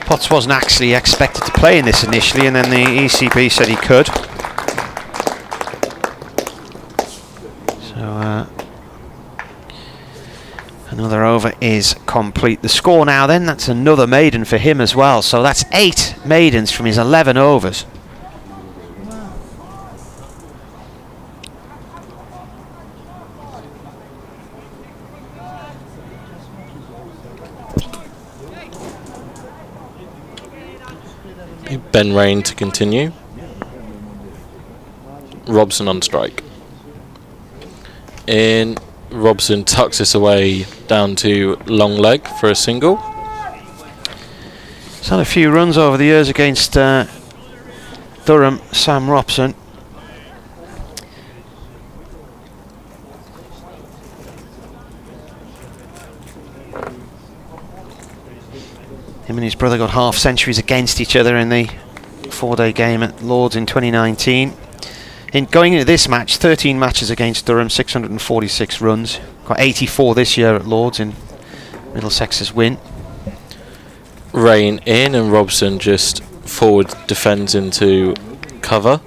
Potts wasn't actually expected to play in this initially, and then the ECB said he could. So Another over is complete. The score now then, that's another maiden for him as well. So that's 8 maidens from his 11 overs. Ben Rain to continue. Robson on strike. In, Robson tucks this away down to long leg for a single. He's had a few runs over the years against Durham, Sam Robson. Him and his brother got half centuries against each other in the 4-day game at Lords in 2019. In going into this match, 13 matches against Durham, 646 runs. Got 84 this year at Lords in Middlesex's win. Rain in, and Robson just forward defends into cover.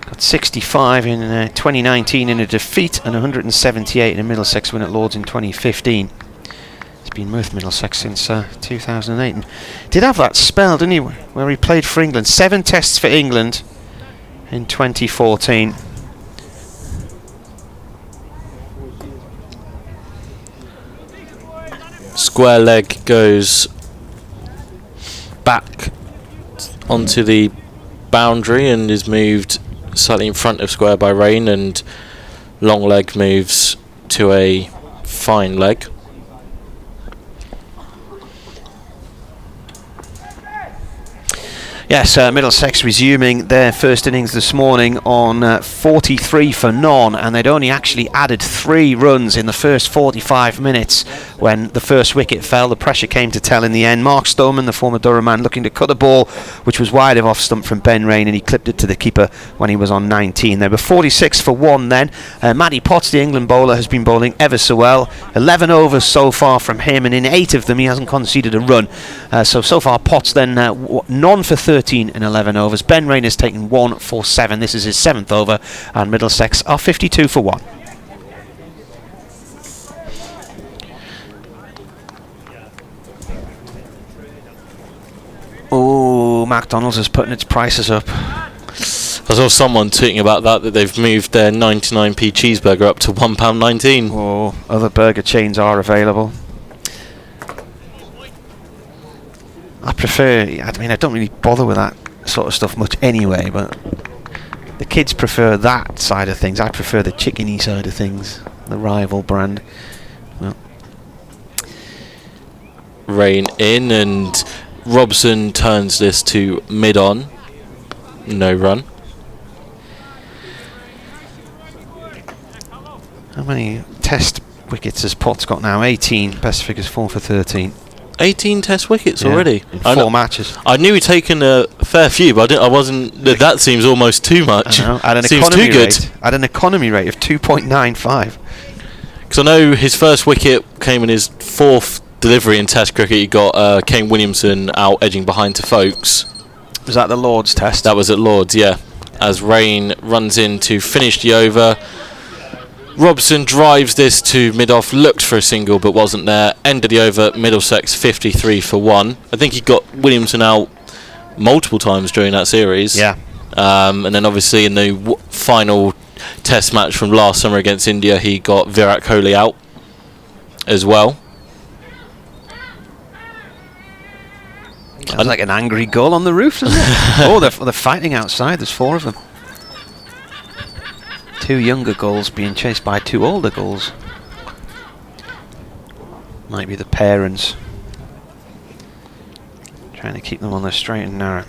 Got 65 in 2019 in a defeat and 178 in a Middlesex win at Lords in 2015. He's been with Middlesex since 2008 and did have that spell, didn't he, where he played for England. 7 tests for England in 2014. Square leg goes back onto the boundary and is moved slightly in front of square by Rain, and long leg moves to a fine leg. Yes, Middlesex resuming their first innings this morning on 43 for none, and they'd only actually added 3 runs in the first 45 minutes when the first wicket fell. The pressure came to tell in the end. Mark Stoneman, the former Durham man, looking to cut a ball which was wide of off stump from Ben Rain, and he clipped it to the keeper when he was on 19. They were 46 for 1 then. Matty Potts, the England bowler, has been bowling ever so well. 11 overs so far from him, and in 8 of them he hasn't conceded a run. So far Potts then none for 13 in 11 overs. Ben Rain has taken 1 for 7. This is his 7th over, and Middlesex are 52 for 1. Oh, McDonald's is putting its prices up. I saw someone tweeting about that they've moved their 99p cheeseburger up to £1.19. Oh, other burger chains are available. I don't really bother with that sort of stuff much anyway, but the kids prefer that side of things. I prefer the chickeny side of things, the rival brand. Well. Rain in, and Robson turns this to mid-on. No run. How many test wickets has Potts got now? 18. Best figures 4 for 13. 18 test wickets already in 4 matches. I knew he'd taken a fair few, but I wasn't. That seems almost too much. Seems too good. At an economy rate of 2.95. Because I know his first wicket came in his 4th delivery in Test cricket. He got Kane Williamson out edging behind to Folkes. Was that the Lord's test? That was at Lord's, yeah. As Rain runs in to finish the over. Robson drives this to mid-off, looked for a single but wasn't there. End of the over, Middlesex 53 for 1. I think he got Williamson out multiple times during that series. Yeah. And then obviously in the final test match from last summer against India, he got Virat Kohli out as well. Sounds like an angry gull on the roof, doesn't it? Oh, they're fighting outside. There's 4 of them. 2 younger gulls being chased by 2 older gulls. Might be the parents trying to keep them on the straight and narrow.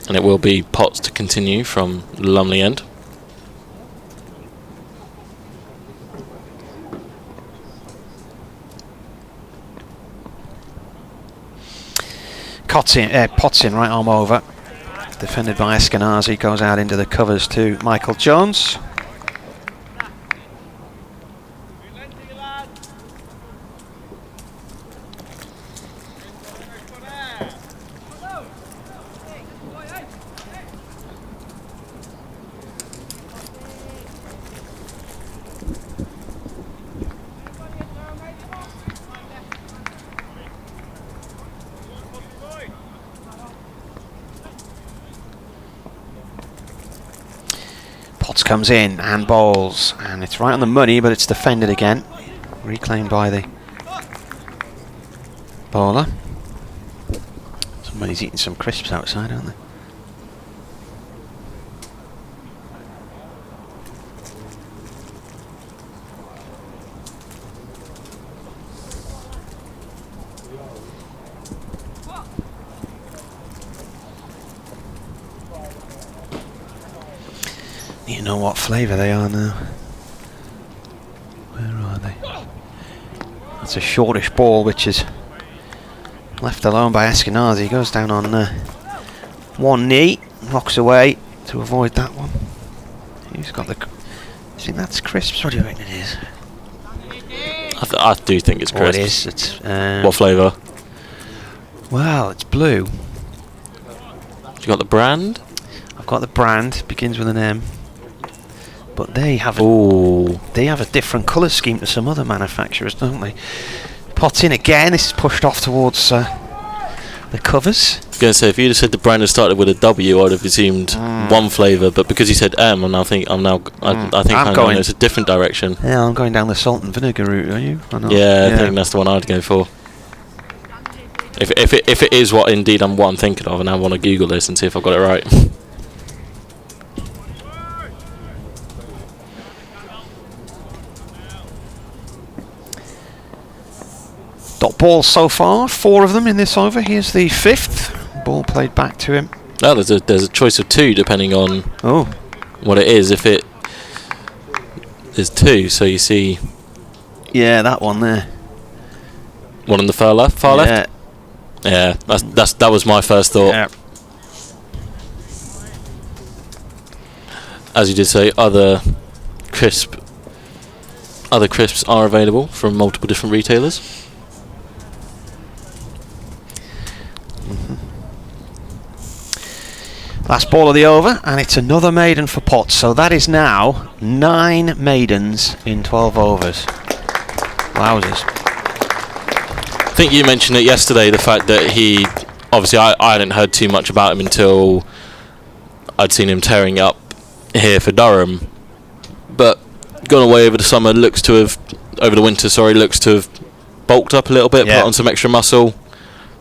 And it will be Potts to continue from Lumley end. Potts in, right arm over. Defended by Eskenazi, goes out into the covers to Michael Jones. Potts comes in and bowls, and it's right on the money, but it's defended again. Reclaimed by the bowler. Somebody's eating some crisps outside, aren't they? You know what flavour they are now. Where are they? That's a shortish ball which is left alone by Eskenazi. He goes down on one knee, knocks away to avoid that one. He's got the... I think that's crisps. What do you reckon it is? I do think it's crisps. It is. It's, what flavour? Well, it's blue. You got the brand? I've got the brand. Begins with an M. But they have a different colour scheme to some other manufacturers, don't they? Potts in again. This is pushed off towards the covers. I was going to say, if you'd have said the brand had started with a W, I'd have assumed one flavour. But because you said M, I think I know it's a different direction. Yeah, I'm going down the salt and vinegar route. Are you? Or not? Yeah, I think that's the one I'd go for. If it is what I'm thinking of, and I want to Google this and see if I've got it right. Dot balls so far, 4 of them in this over. Here's the 5th ball played back to him. Oh, there's a choice of 2 depending on what it is. If there's 2, so you see. Yeah, that one there. One on the far left. Yeah, that was my first thought. Yeah. As you did say, other crisps are available from multiple different retailers. Last ball of the over, and it's another maiden for Potts. So that is now 9 maidens in 12 overs. Wowzers. I think you mentioned it yesterday, the fact that he... Obviously, I hadn't heard too much about him until I'd seen him tearing up here for Durham. But gone away over the summer, looks to have bulked up a little bit, put on some extra muscle,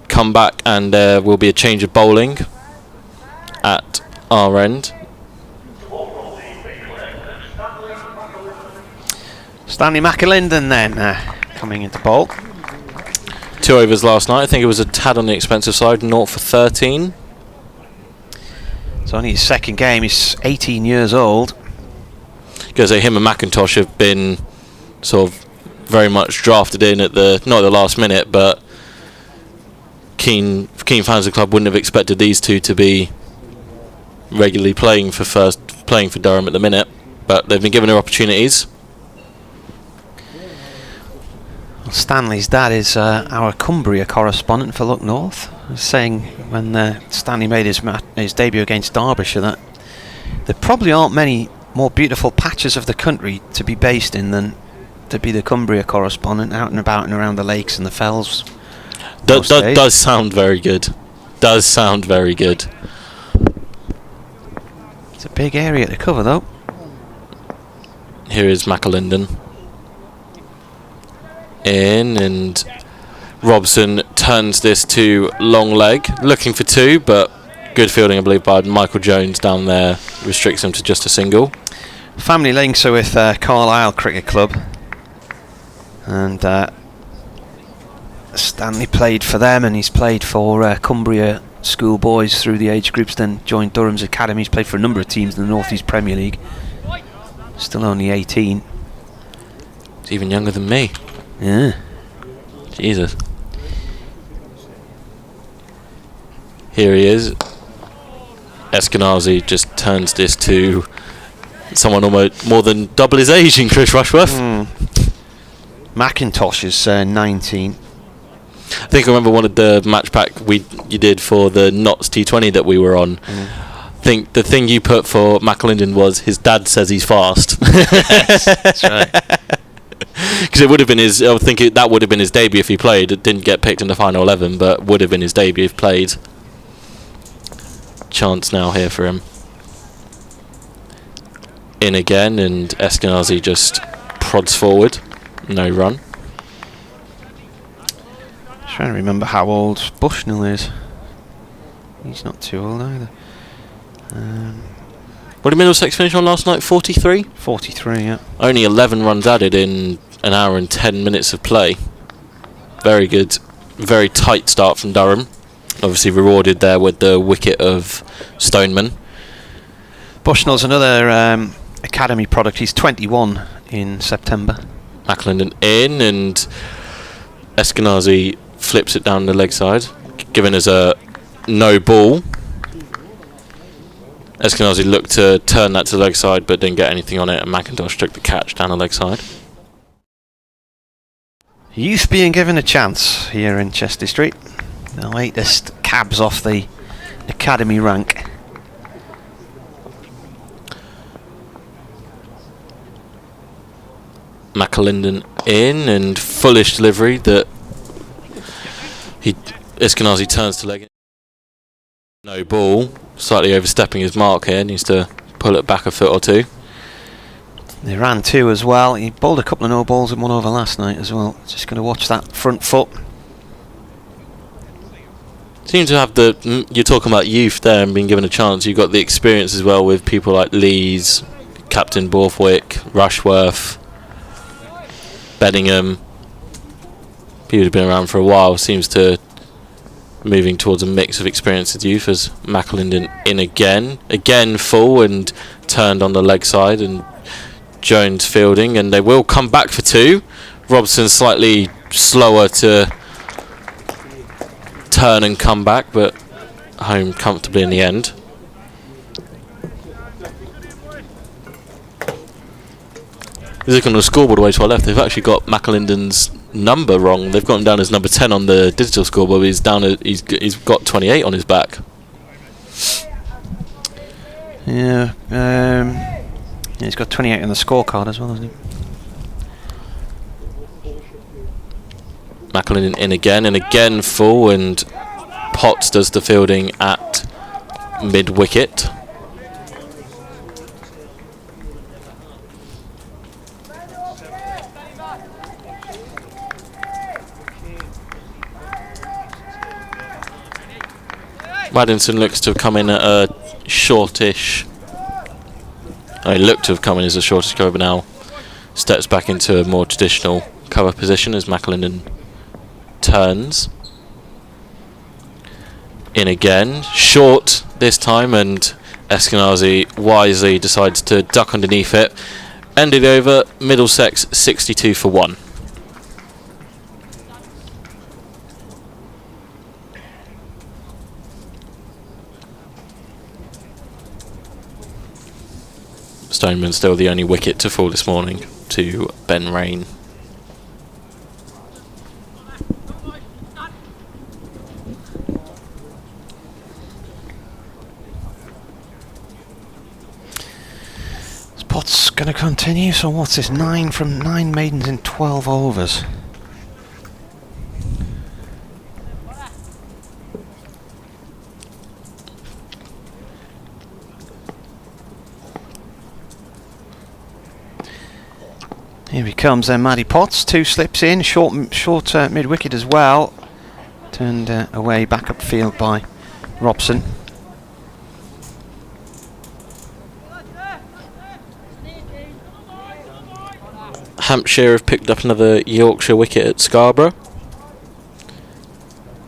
come back, and there will be a change of bowling at our end. Stanley McAlinden then coming into bowl. 2 overs last night. I think it was a tad on the expensive side, 0 for 13. It's only his 2nd game. He's 18 years old. Because him and McIntosh have been sort of very much drafted in at not at the last minute, but keen fans of the club wouldn't have expected these two to be regularly playing for Durham at the minute, but they've been given their opportunities. Well, Stanley's dad is our Cumbria correspondent for Look North. He was saying when Stanley made his debut against Derbyshire that there probably aren't many more beautiful patches of the country to be based in than to be the Cumbria correspondent, out and about and around the lakes and the fells. Does sound very good. Does sound very good. It's a big area to cover, though. Here is McAlinden in, and Robson turns this to long leg, looking for 2, but good fielding, I believe, by Michael Jones down there, restricts him to just a single. Family links are with Carlisle Cricket Club, and Stanley played for them, and he's played for Cumbria schoolboys through the age groups, then joined Durham's academy. He's played for a number of teams in the North East Premier League. Still only 18. He's even younger than me. Yeah. Jesus. Here he is. Eskenazi just turns this to someone almost more than double his age in Chris Rushworth. McIntosh is 19. I think I remember one of the match pack you did for the Notts T20 that we were on. I think the thing you put for McAlinden was his dad says he's fast. Yes, that's right. Because it would have been I think that would have been his debut if he played. It didn't get picked in the final 11, but would have been his debut if he played. Chance now here for him. in again, and Eskenazi just prods forward. No run. Trying to remember how old Bushnell is. He's not too old either. What did Middlesex finish on last night? 43? 43, yeah. Only 11 runs added in an hour and 10 minutes of play. Very good. Very tight start from Durham. Obviously rewarded there with the wicket of Stoneman. Bushnell's another academy product. He's 21 in September. McAlinden in, and Eskenazi flips it down the leg side, giving us a no ball. Eskenazi looked to turn that to the leg side but didn't get anything on it, and McIntosh took the catch down the leg side. Youth being given a chance here in Chester Street. The latest cabs off the academy rank. McAlinden in, and foolish delivery that Eskenazi turns to leg. No ball, slightly overstepping his mark here, needs to pull it back a foot or two. They ran two as well. He bowled a couple of no balls and one over last night as well. Just going to watch that front foot. Seem to have you're talking about youth there and being given a chance. You've got the experience as well with people like Lees, Captain Borthwick, Rushworth, Bedingham. People who've been around for a while. Seems to moving towards a mix of experience with youth, as McAlinden in again full and turned on the leg side, and Jones fielding, and they will come back for two. Robson slightly slower to turn and come back, but home comfortably in the end. Looking on the scoreboard away to our left, they've actually got McAlinden's number wrong. They've got him down as number 10 on the digital scoreboard, but he's got 28 on his back. Yeah, he's got 28 on the scorecard as well, hasn't he? McAlinden in again, and again full, and Potts does the fielding at mid-wicket. Waddington looks to have come in at a shortish. He looked to have come in as a shortish cover, but now steps back into a more traditional cover position as McAlinden turns. In again, short this time, and Eskenazi wisely decides to duck underneath it. Ended over, Middlesex 62 for 1. Stoneman still the only wicket to fall this morning to Ben Rain. Potts going to continue, so what's this? 9 from 9 maidens in 12 overs. Here he comes then, Matty Potts. 2 slips in, short mid-wicket as well. Turned away back upfield by Robson. Hampshire have picked up another Yorkshire wicket at Scarborough.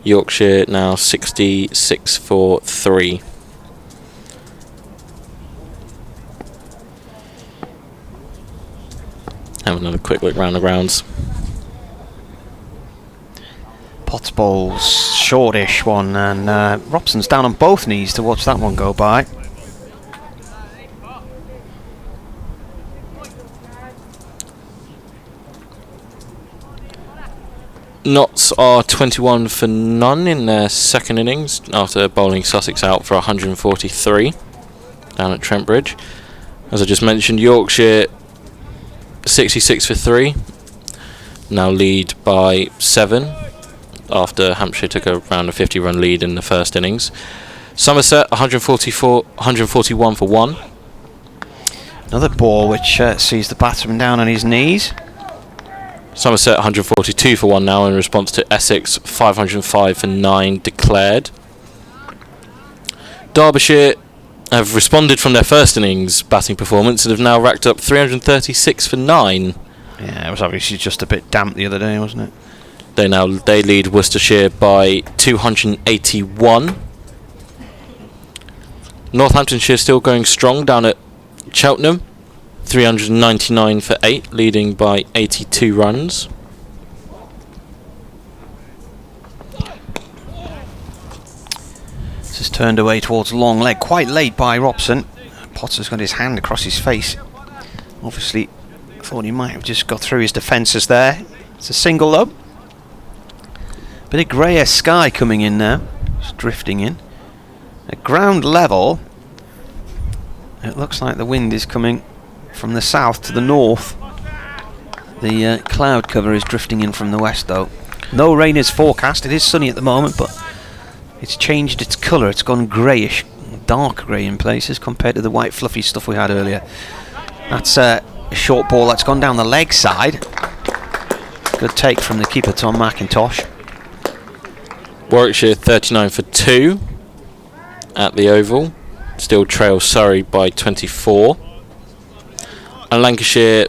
Yorkshire now 66 for 3. Have another quick look round the grounds. Potts bowls shortish one, and Robson's down on both knees to watch that one go by. Notts are 21 for none in their second innings after bowling Sussex out for 143 down at Trent Bridge. As I just mentioned, Yorkshire 66 for 3, now lead by 7 after Hampshire took around a 50-run lead in the first innings. Somerset 141 for 1. Another ball which sees the batsman down on his knees. Somerset 142 for 1 now in response to Essex 505 for 9 declared. Derbyshire have responded from their first innings batting performance and have now racked up 336 for 9. Yeah, it was obviously just a bit damp the other day, wasn't it? They lead Worcestershire by 281. Northamptonshire still going strong down at Cheltenham, 399 for 8, leading by 82 runs. This is turned away towards long leg, quite late by Robson. Potter's got his hand across his face. Obviously, thought he might have just got through his defences there. It's a single though. Bit of greyer sky coming in now, just drifting in. At ground level, it looks like the wind is coming from the south to the north. The cloud cover is drifting in from the west though. No rain is forecast. It is sunny at the moment, but it's changed its colour. It's gone greyish, dark grey in places compared to the white fluffy stuff we had earlier. That's a short ball that's gone down the leg side. Good take from the keeper, Tom McIntosh. Warwickshire 39 for 2 at the Oval, still trail Surrey by 24. And Lancashire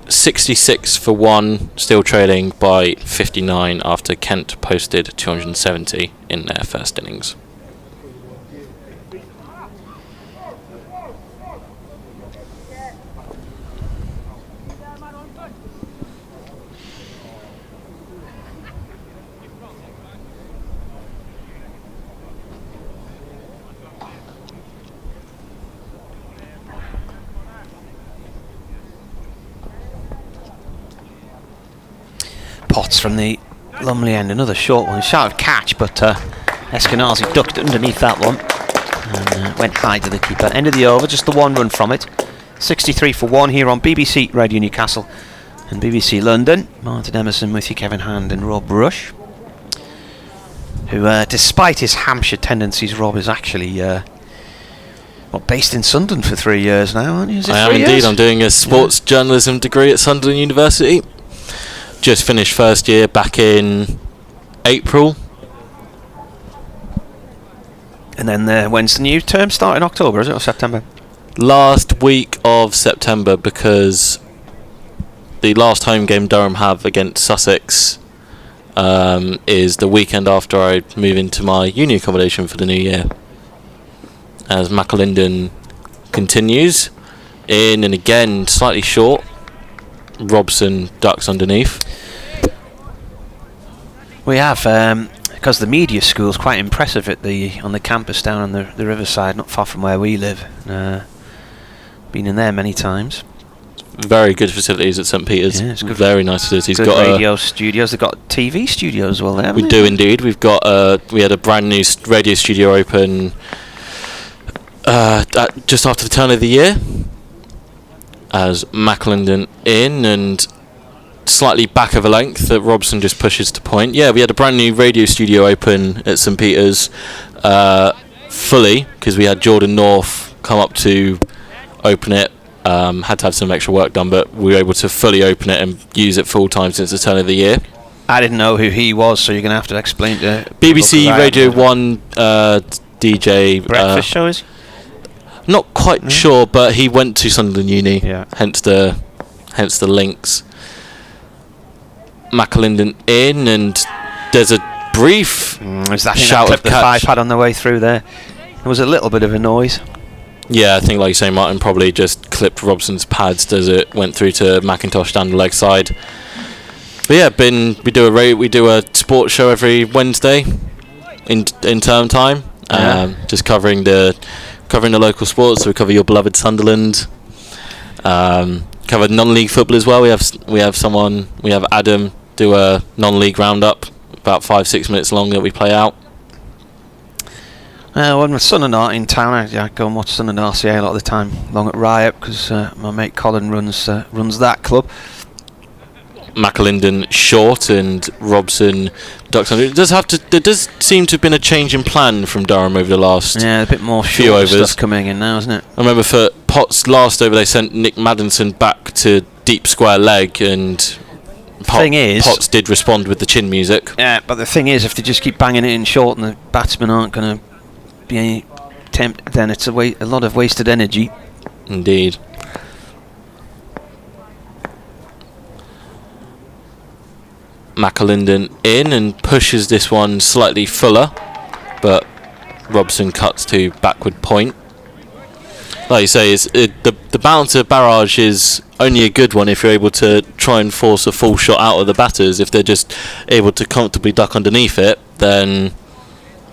66 for 1, still trailing by 59 after Kent posted 270 in their first innings. Potts from the Lumley end, another short one. Shy of catch, but Eskenazi ducked underneath that one and went high to the keeper. End of the over, just the 1 run from it. 63 for 1 here on BBC Radio Newcastle and BBC London. Martin Emerson with you, Kevin Hand and Rob Rush, who despite his Hampshire tendencies, Rob is actually based in Sunderland for 3 years now, aren't you? Is it I am indeed. Years? I'm doing a sports journalism degree at Sunderland University. Just finished first year back in April. And then when's the new term start, in October, is it, or September? Last week of September, because the last home game Durham have against Sussex is the weekend after I move into my uni accommodation for the new year. As McAlinden continues in, and again slightly short. Robson ducks underneath. We have, because the media school is quite impressive on the campus down on the riverside, not far from where we live. Been in there many times. Very good facilities at St Peter's. Yeah, it's good. Very nice facilities. Good radio studios. They've got TV studios as well there. We do indeed. We've got we had a brand new radio studio open just after the turn of the year. As McAlinden in and slightly back of a length that Robson just pushes to point. Yeah, we had a brand new radio studio open at St Peter's fully, because we had Jordan North come up to open it. Had to have some extra work done, but we were able to fully open it and use it full time since the turn of the year. I didn't know who he was, so you're going to have to explain to BBC Radio 1 DJ. Breakfast show, is he? Not quite sure, but he went to Sunderland Uni, hence the links. McAlinden in, and there's a brief shout of the five pad on the way through there. There was a little bit of a noise. Yeah, I think, like you say, Martin probably just clipped Robson's pads as it went through to McIntosh down the leg side. But yeah, we do a sports show every Wednesday in term time, just covering the local sports. So we cover your beloved Sunderland. Covered non-league football as well. We have Adam do a non-league roundup, about 5-6 minutes long, that we play out. When my son and I are in town, I go and watch Sunderland RCA a lot of the time, along at Riot, because my mate Colin runs that club. McAlinden short and Robson ducks under. There does seem to have been a change in plan from Durham over the last a bit more few short overs stuff coming in now, isn't it? I remember for Potts last over they sent Nick Maddinson back to deep square leg, and Potts did respond with the chin music. Yeah, but the thing is, if they just keep banging it in short and the batsmen aren't going to be any then it's a lot of wasted energy. Indeed. McAlinden in and pushes this one slightly fuller, but Robson cuts to backward point. Like you say, the bouncer barrage is only a good one if you're able to try and force a full shot out of the batters. If they're just able to comfortably duck underneath it, then,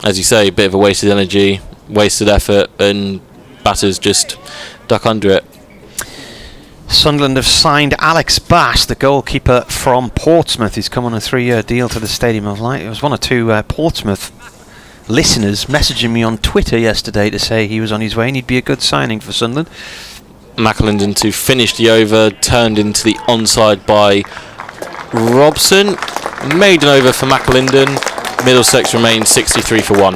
as you say, a bit of a wasted energy, wasted effort, and batters just duck under it. Sunderland have signed Alex Bass, the goalkeeper from Portsmouth. He's come on a 3-year deal to the Stadium of Light. There was one or two Portsmouth listeners messaging me on Twitter yesterday to say he was on his way and he'd be a good signing for Sunderland. McAlinden to finish the over, turned into the onside by Robson. Made an over for McAlinden. Middlesex remains 63 for 1.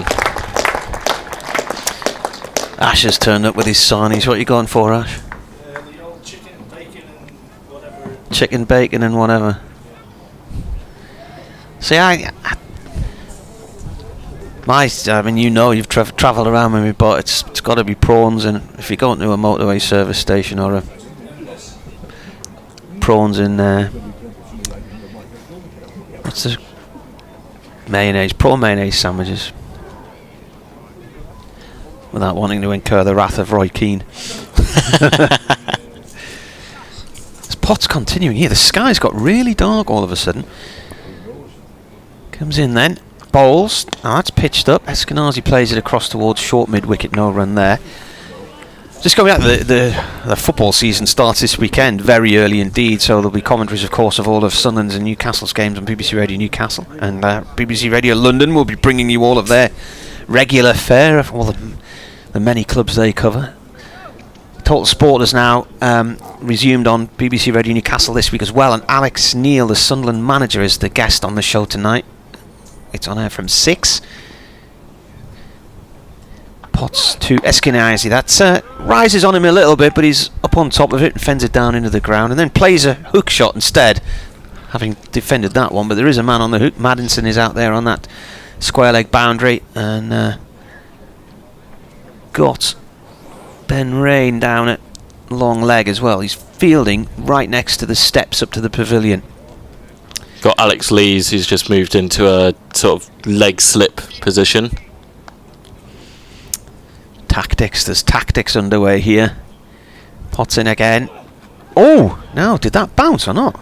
Ash has turned up with his sarnies. What are you going for, Ash? Chicken, bacon and whatever. See, I mean, you know, you've travelled around with me, but it's got to be prawns, and if you go into a motorway service station or a prawns in what's the mayonnaise, prawn mayonnaise sandwiches, without wanting to incur the wrath of Roy Keane. Potts continuing here. The sky's got really dark all of a sudden. Comes in then. Bowls. Oh, that's pitched up. Eskenazi plays it across towards short mid-wicket. No run there. Just going back, the football season starts this weekend, very early indeed, so there'll be commentaries, of course, of all of Sunderland's and Newcastle's games on BBC Radio Newcastle. And BBC Radio London will be bringing you all of their regular fare of all the many clubs they cover. Total Sport has now resumed on BBC Radio Newcastle this week as well, and Alex Neil, the Sunderland manager, is the guest on the show tonight. It's on air from 6. Potts to Eskenazi. That rises on him a little bit, but he's up on top of it and fends it down into the ground, and then plays a hook shot instead, having defended that one. But there is a man on the hook. Maddinson is out there on that square leg boundary, and got Ben Rain down at long leg as well. He's fielding right next to the steps up to the pavilion. Got Alex Lees, who's just moved into a sort of leg slip position. There's tactics underway here. Potts in again. Oh, no, did that bounce or not?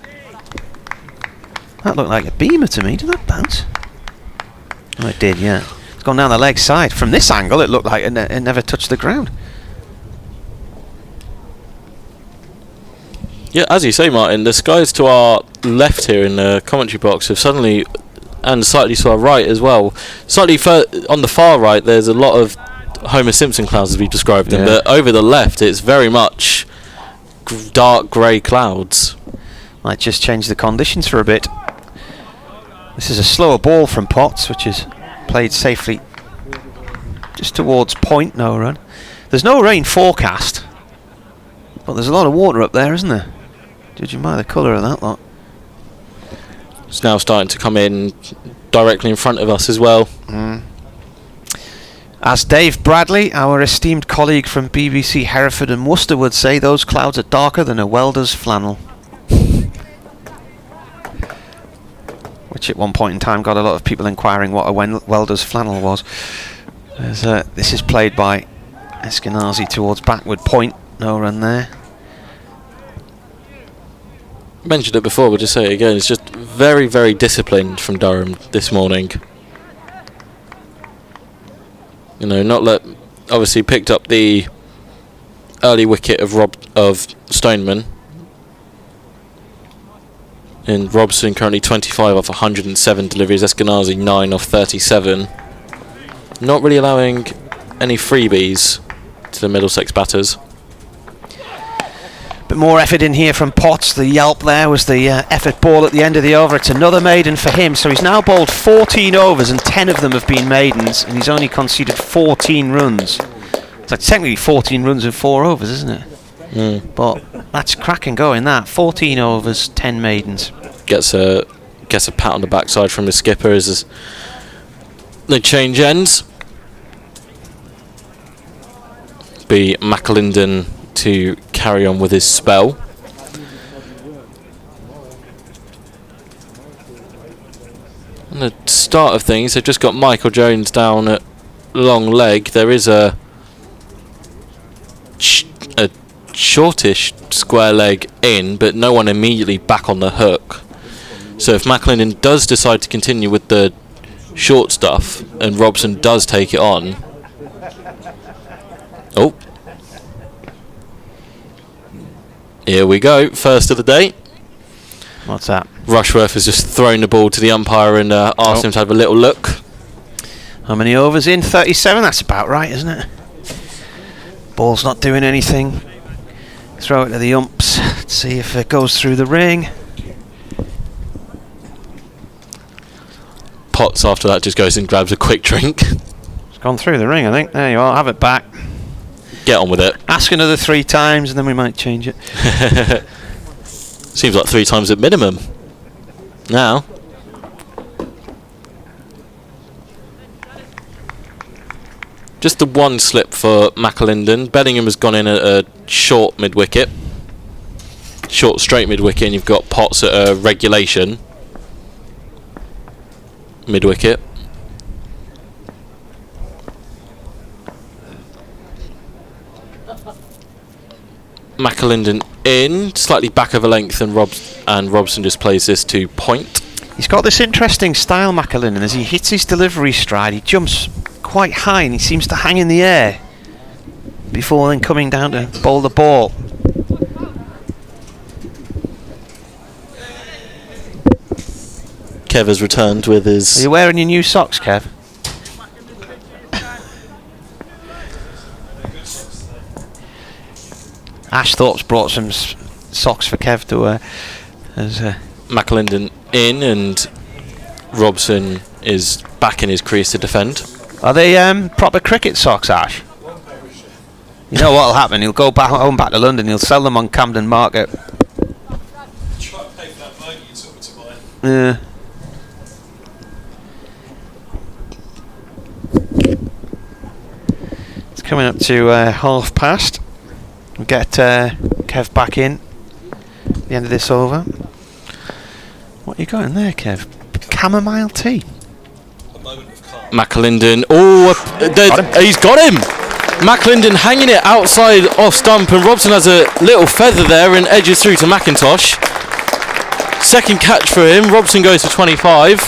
That looked like a beamer to me. Did that bounce? Oh, it did, yeah. It's gone down the leg side. From this angle, it looked like it never touched the ground. Yeah, as you say, Martin, the skies to our left here in the commentary box have suddenly, and slightly to our right as well, slightly on the far right there's a lot of Homer Simpson clouds as we've described them, but over the left it's very much dark grey clouds. Might just change the conditions for a bit. This is a slower ball from Potts, which is played safely just towards point. No run. There's no rain forecast, but there's a lot of water up there, isn't there? Judging by the colour of that lot. It's now starting to come in directly in front of us as well. As Dave Bradley, our esteemed colleague from BBC Hereford and Worcester, would say, those clouds are darker than a welder's flannel. Which at one point in time got a lot of people inquiring what a welder's flannel was. This is played by Eskenazi towards backward point. No run there. Mentioned it before, but just say it again. It's just very, very disciplined from Durham this morning. You know, obviously picked up the early wicket of Stoneman. And Robson currently 25 off 107 deliveries. Eskenazi 9 off 37. Not really allowing any freebies to the Middlesex batters. Bit more effort in here from Potts. The yelp there was the effort ball at the end of the over. It's another maiden for him. So he's now bowled 14 overs and 10 of them have been maidens, and he's only conceded 14 runs. It's like technically 14 runs in 4 overs, isn't it? But that's cracking going, that. 14 overs, 10 maidens. Gets a pat on the backside from the skipper as the change ends. Be McAlinden to carry on with his spell. On the start of things, they've just got Michael Jones down at long leg. There is a shortish square leg in, but no one immediately back on the hook. So if McAlinden does decide to continue with the short stuff and Robson does take it on, oh, here we go, first of the day. What's that? Rushworth has just thrown the ball to the umpire and asked him to have a little look. How many overs in? 37, that's about right, isn't it? Ball's not doing anything. Throw it to the umps, see if it goes through the ring. Potts after that just goes and grabs a quick drink. It's gone through the ring, I think. There you are, have it back. Get on with it. Ask another 3 times and then we might change it. Seems like 3 times at minimum. Now. Just the one slip for McAlinden. Bellingham has gone in at a short mid-wicket. Short straight mid-wicket, and you've got Potts at a regulation mid-wicket. McAlinden in, slightly back of a length, and Robson just plays this to point. He's got this interesting style, McAlinden. As he hits his delivery stride, he jumps quite high and he seems to hang in the air before then coming down to bowl the ball. Kev has returned with his... Are you wearing your new socks, Kev? Ash Thorpe's brought some socks for Kev to wear. McAlinden in, and Robson is back in his crease to defend. Are they proper cricket socks, Ash? You know what'll happen? He'll go back home back to London. He'll sell them on Camden Market. Yeah. It's coming up to past. We'll get Kev back in at the end of this over. What you got in there, Kev? Chamomile tea. McAlinden. Oh, he's got him. McAlinden hanging it outside off stump, and Robson has a little feather there and edges through to McIntosh. Second catch for him. Robson goes for 25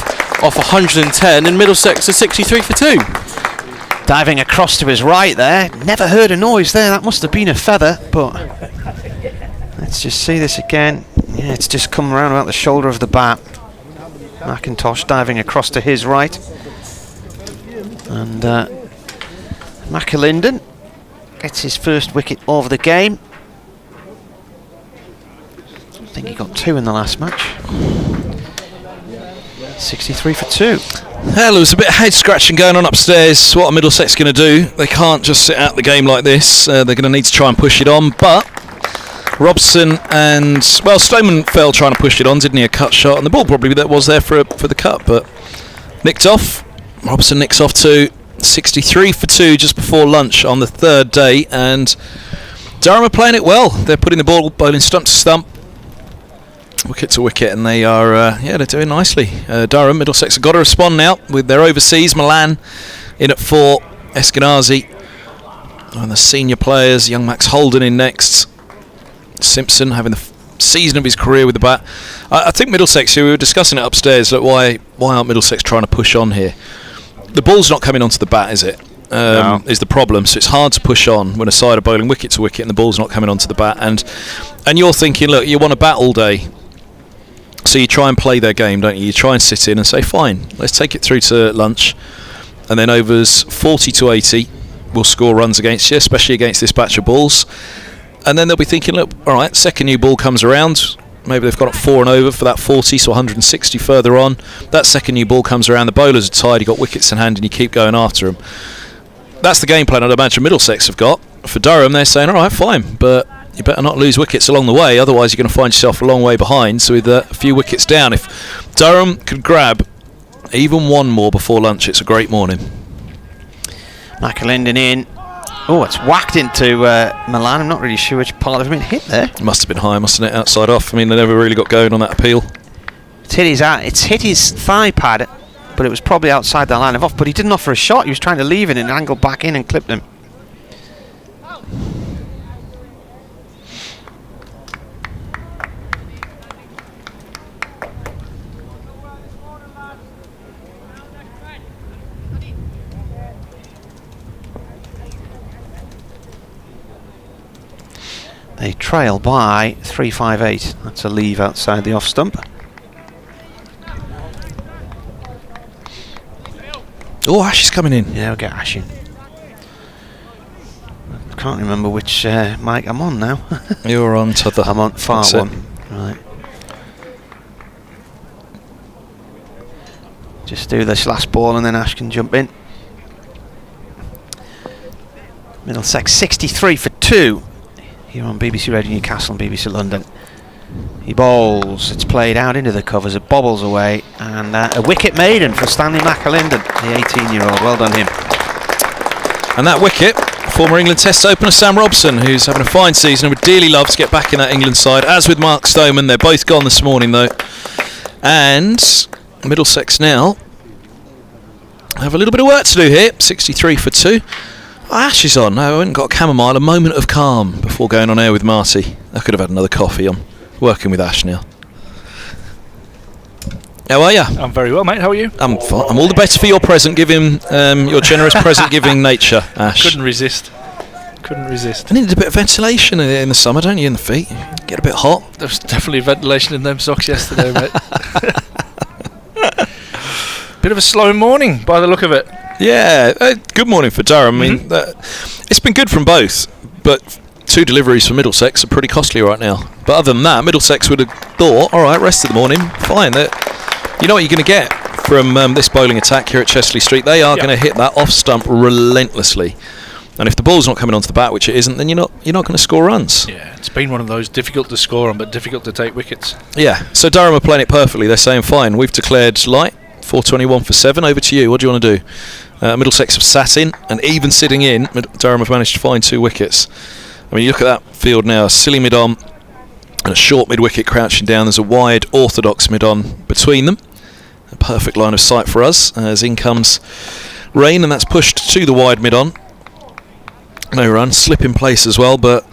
off 110, and Middlesex is 63 for 2. Diving across to his right there. Never heard a noise there. That must have been a feather, but let's just see this again. Yeah, it's just come around about the shoulder of the bat. McIntosh diving across to his right. And McAlinden gets his first wicket of the game. I think he got 2 in the last match. 63 for 2. Hell, there was a bit of head scratching going on upstairs. What are Middlesex going to do? They can't just sit out the game like this. They're going to need to try and push it on. But Robson and, well, Stoneman fell trying to push it on, didn't he? A cut shot, and the ball probably that was there for the cut, but nicked off. Robson nicks off to 63 for 2 just before lunch on the 3rd day, and Durham are playing it well. They're putting the ball bowling stump to stump, wicket to wicket, and they are they're doing nicely. Durham, Middlesex have got to respond now with their overseas. Milan in at 4, Eskenazi, and the senior players, young Max Holden in next. Simpson having the season of his career with the bat. I think Middlesex, we were discussing it upstairs, like why aren't Middlesex trying to push on here? The ball's not coming onto the bat, is it? No. Is the problem. So it's hard to push on when a side are bowling wicket to wicket and the ball's not coming onto the bat. And you're thinking, look, you want to bat all day, so you try and play their game, don't you? You try and sit in and say, fine, let's take it through to lunch, and then overs 40 to 80 will score runs against you, especially against this batch of balls. and then they'll be thinking, look, all right, second new ball comes around. Maybe they've got up 4 and over for that 40, so 160 further on. That second new ball comes around, the bowlers are tired, you've got wickets in hand, and you keep going after them. That's the game plan I'd imagine Middlesex have got. For Durham, they're saying, all right, fine, but you better not lose wickets along the way, otherwise you're going to find yourself a long way behind. So with a few wickets down, if Durham could grab even one more before lunch, it's a great morning. McAlinden in. Oh, it's whacked into Milan. I'm not really sure which part of him it hit there. It must have been high, mustn't it? Outside off. I mean, they never really got going on that appeal. It's hit his thigh pad, but it was probably outside the line of off. But he didn't offer a shot. He was trying to leave it and angled back in and clipped him. They trail by 358. That's a leave outside the off stump. Oh, Ash is coming in. Yeah, we'll get Ash in. I can't remember which mic I'm on now. You're on to the... I'm on far one. Right. Just do this last ball and then Ash can jump in. Middlesex 63 for 2. Here on BBC Radio Newcastle and BBC London. He bowls, it's played out into the covers, it bobbles away, and a wicket maiden for Stanley McAlinden, the 18-year-old. Well done him. And that wicket, former England Test opener Sam Robson, who's having a fine season and would dearly love to get back in that England side, as with Mark Stoneman. They're both gone this morning though. And Middlesex now have a little bit of work to do here. 63 for 2. Ash is on. No, I haven't got a chamomile. A moment of calm before going on air with Marty. I could have had another coffee. I'm working with Ash now. How are you? I'm very well, mate. How are you? I'm fine. I'm all the better for your present giving, your generous present giving nature, Ash. Couldn't resist. I needed a bit of ventilation in the summer, don't you, in the feet? Get a bit hot. There was definitely ventilation in them socks yesterday, mate. Bit of a slow morning by the look of it. Yeah, good morning for Durham. I mean, it's been good from both, but 2 deliveries for Middlesex are pretty costly right now. But other than that, Middlesex would have thought, all right, rest of the morning, fine. You know what you're going to get from this bowling attack here at Chesley Street. They are going to hit that off stump relentlessly. And if the ball's not coming onto the bat, which it isn't, then you're not going to score runs. Yeah, it's been one of those difficult to score on, but difficult to take wickets. Yeah, so Durham are playing it perfectly. They're saying, fine, we've declared light. 421 for 7. Over to you. What do you want to do? Middlesex have sat in, and even sitting in, Durham have managed to find 2 wickets. I mean, you look at that field now, a silly mid-on and a short mid-wicket crouching down. There's a wide orthodox mid-on between them. A perfect line of sight for us as in comes rain, and that's pushed to the wide mid-on. No run, slip in place as well, but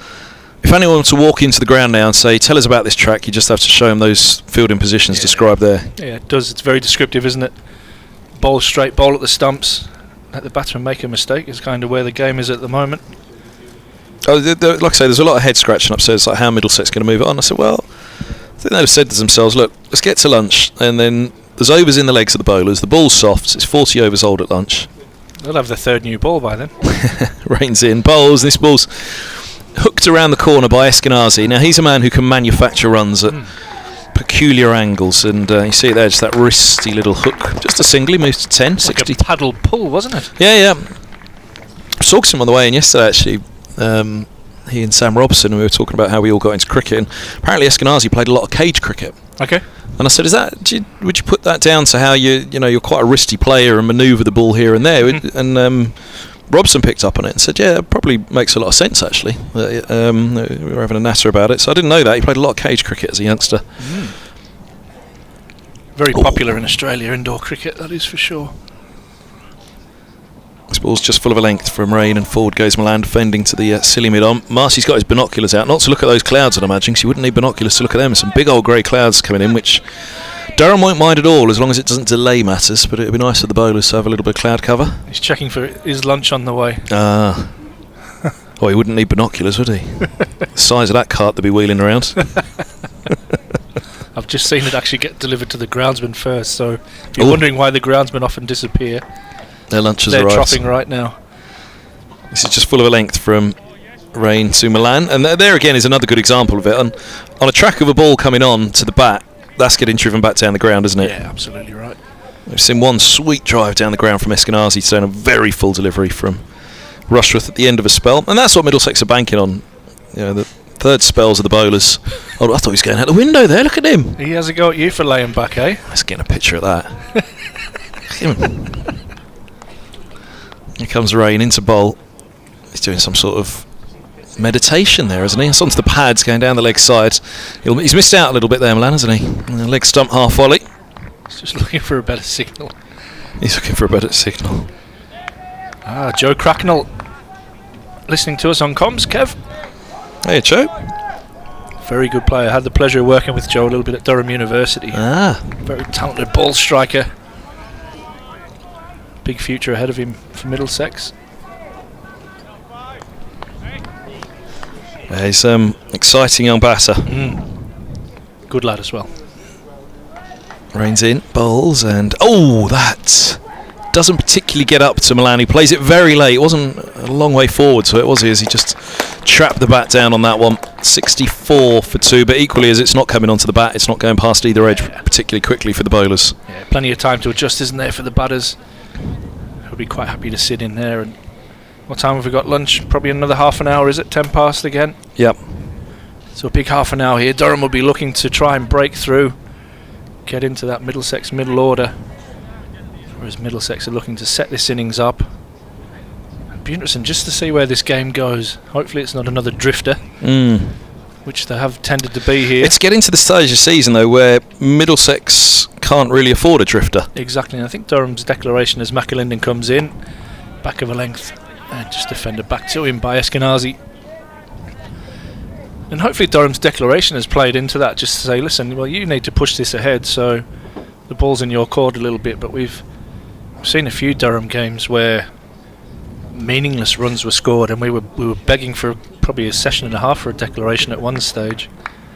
if anyone wants to walk into the ground now and say, tell us about this track, you just have to show them those fielding positions described there. Yeah, it does. It's very descriptive, isn't it? Bowl straight, bowl at the stumps, let the batsman make a mistake is kind of where the game is at the moment. Oh, like I say, there's a lot of head scratching upstairs, like how Middlesex going to move it on. I said, well, I think they've said to themselves, look, let's get to lunch, and then there's overs in the legs of the bowlers, the ball's soft, it's 40 overs old at lunch. They'll have the 3rd new ball by then. Rains in, bowls, this ball's hooked around the corner by Eskenazi. Now he's a man who can manufacture runs at peculiar angles, and you see it there, just that wristy little hook. Just a single, he moves to 10, like 60. A paddle pull, wasn't it? Yeah. I saw him on the way in yesterday, actually. He and Sam Robson, we were talking about how we all got into cricket, and apparently Eskenazi played a lot of cage cricket. Okay. And I said, would you put that down to how you're quite a wristy player and manoeuvre the ball here and there? And Robson picked up on it and said, yeah, that probably makes a lot of sense, actually. We were having a natter about it, so I didn't know that. He played a lot of cage cricket as a youngster. Very popular in Australia, indoor cricket, that is for sure. This ball's just full of a length from rain, and forward goes Milan defending to the silly mid-on. Marcy's got his binoculars out, not to look at those clouds, I'd imagine, because you wouldn't need binoculars to look at them. Some big old grey clouds coming in, which Durham won't mind at all, as long as it doesn't delay matters, but it would be nice for the bowlers to have a little bit of cloud cover. He's checking for his lunch on the way. Oh, he wouldn't need binoculars, would he? The size of that cart they'd be wheeling around. I've just seen it actually get delivered to the groundsman first, so if you're wondering why the groundsmen often disappear, their lunches they're arrived. troughing right now. This is just full of a length from Rain to Milan, and there again is another good example of it. On a track of a ball coming on to the bat, that's getting driven back down the ground, isn't it? Yeah, absolutely right. We've seen one sweet drive down the ground from Eskenazi, so a very full delivery from Rushworth at the end of a spell, and that's what Middlesex are banking on. You know, the third spells of the bowlers. Oh, I thought he was going out the window there. Look at him. He has a go at you for laying back, eh? Let's get a picture of that. Here comes Rain into bowl. He's doing some sort of meditation there, isn't he? It's onto the pads, going down the leg side. He's missed out a little bit there, Milan, hasn't he? Leg stump half volley. He's just looking for a better signal. He's looking for a better signal. Joe Cracknell listening to us on comms. Kev. Hey, Joe. Very good player. Had the pleasure of working with Joe a little bit at Durham University. Very talented ball striker. Big future ahead of him for Middlesex. He's exciting young batter. Good lad as well. Rains in, bowls, and that doesn't particularly get up to Milan. He plays it very late. It wasn't a long way forward to it, was he? As he just trapped the bat down on that one. 64 for 2, but equally as it's not coming onto the bat, it's not going past either edge particularly quickly for the bowlers. Yeah, plenty of time to adjust, isn't there, for the batters? I'll be quite happy to sit in there. And what time have we got lunch? Probably another half an hour, is it? 10 past again? Yep. So a big half an hour here. Durham will be looking to try and break through, get into that Middlesex middle order, whereas Middlesex are looking to set this innings up. It'd be interesting just to see where this game goes. Hopefully it's not another drifter, which they have tended to be here. It's getting to the stage of the season though where Middlesex can't really afford a drifter. Exactly, and I think Durham's declaration as McAlinden comes in, back of a length, and just defended back to him by Eskenazi. And hopefully Durham's declaration has played into that, just to say, listen, well, you need to push this ahead, so the ball's in your court a little bit. But we've seen a few Durham games where meaningless runs were scored, and we were begging for probably a session and a half for a declaration at one stage.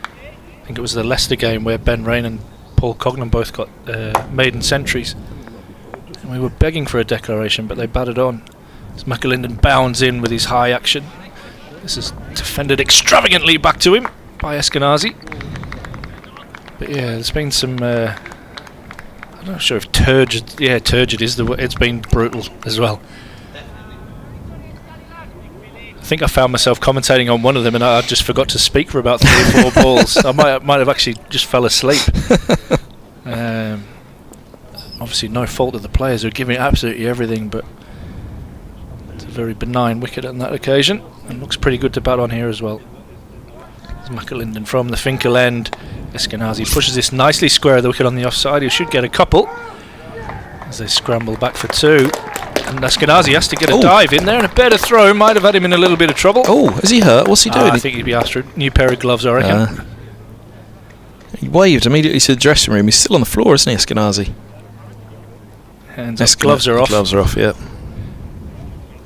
I think it was the Leicester game where Ben Rain and Paul Cognan both got maiden centuries, and we were begging for a declaration, but they batted on. As McAlinden bounds in with his high action. This is defended extravagantly back to him by Eskenazi. But yeah, there's been some I'm not sure if turgid is the word. It's been brutal as well. I think I found myself commentating on one of them and I just forgot to speak for about 3 or 4 balls. I might have actually just fell asleep. Obviously no fault of the players who are giving absolutely everything, but it's a very benign wicket on that occasion, and looks pretty good to bat on here as well. There's McAlinden from the Finkel end. Eskenazi pushes this nicely square of the wicket on the offside. He should get a couple as they scramble back for 2. And Eskenazi has to get a dive in there, and a better throw might have had him in a little bit of trouble. Oh, is he hurt? What's he doing? I think he'd be after a new pair of gloves, I reckon. He waved immediately to the dressing room. He's still on the floor, isn't he, Eskenazi? Hands up, gloves are off. Gloves are off, yeah.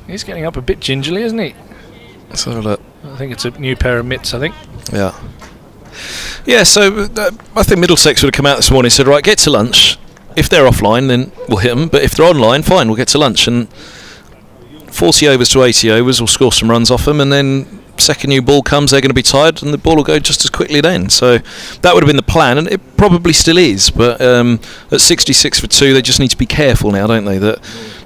He's getting up a bit gingerly, isn't he? Let's have a look. I think it's a new pair of mitts, I think. Yeah. Yeah, so I think Middlesex would have come out this morning and said, right, get to lunch. If they're offline, then we'll hit them. But if they're online, fine, we'll get to lunch. And 40 overs to 80 overs, we'll score some runs off them. And then second new ball comes, they're going to be tired, and the ball will go just as quickly then. So that would have been the plan, and it probably still is. But at 66 for 2, they just need to be careful now, don't they? That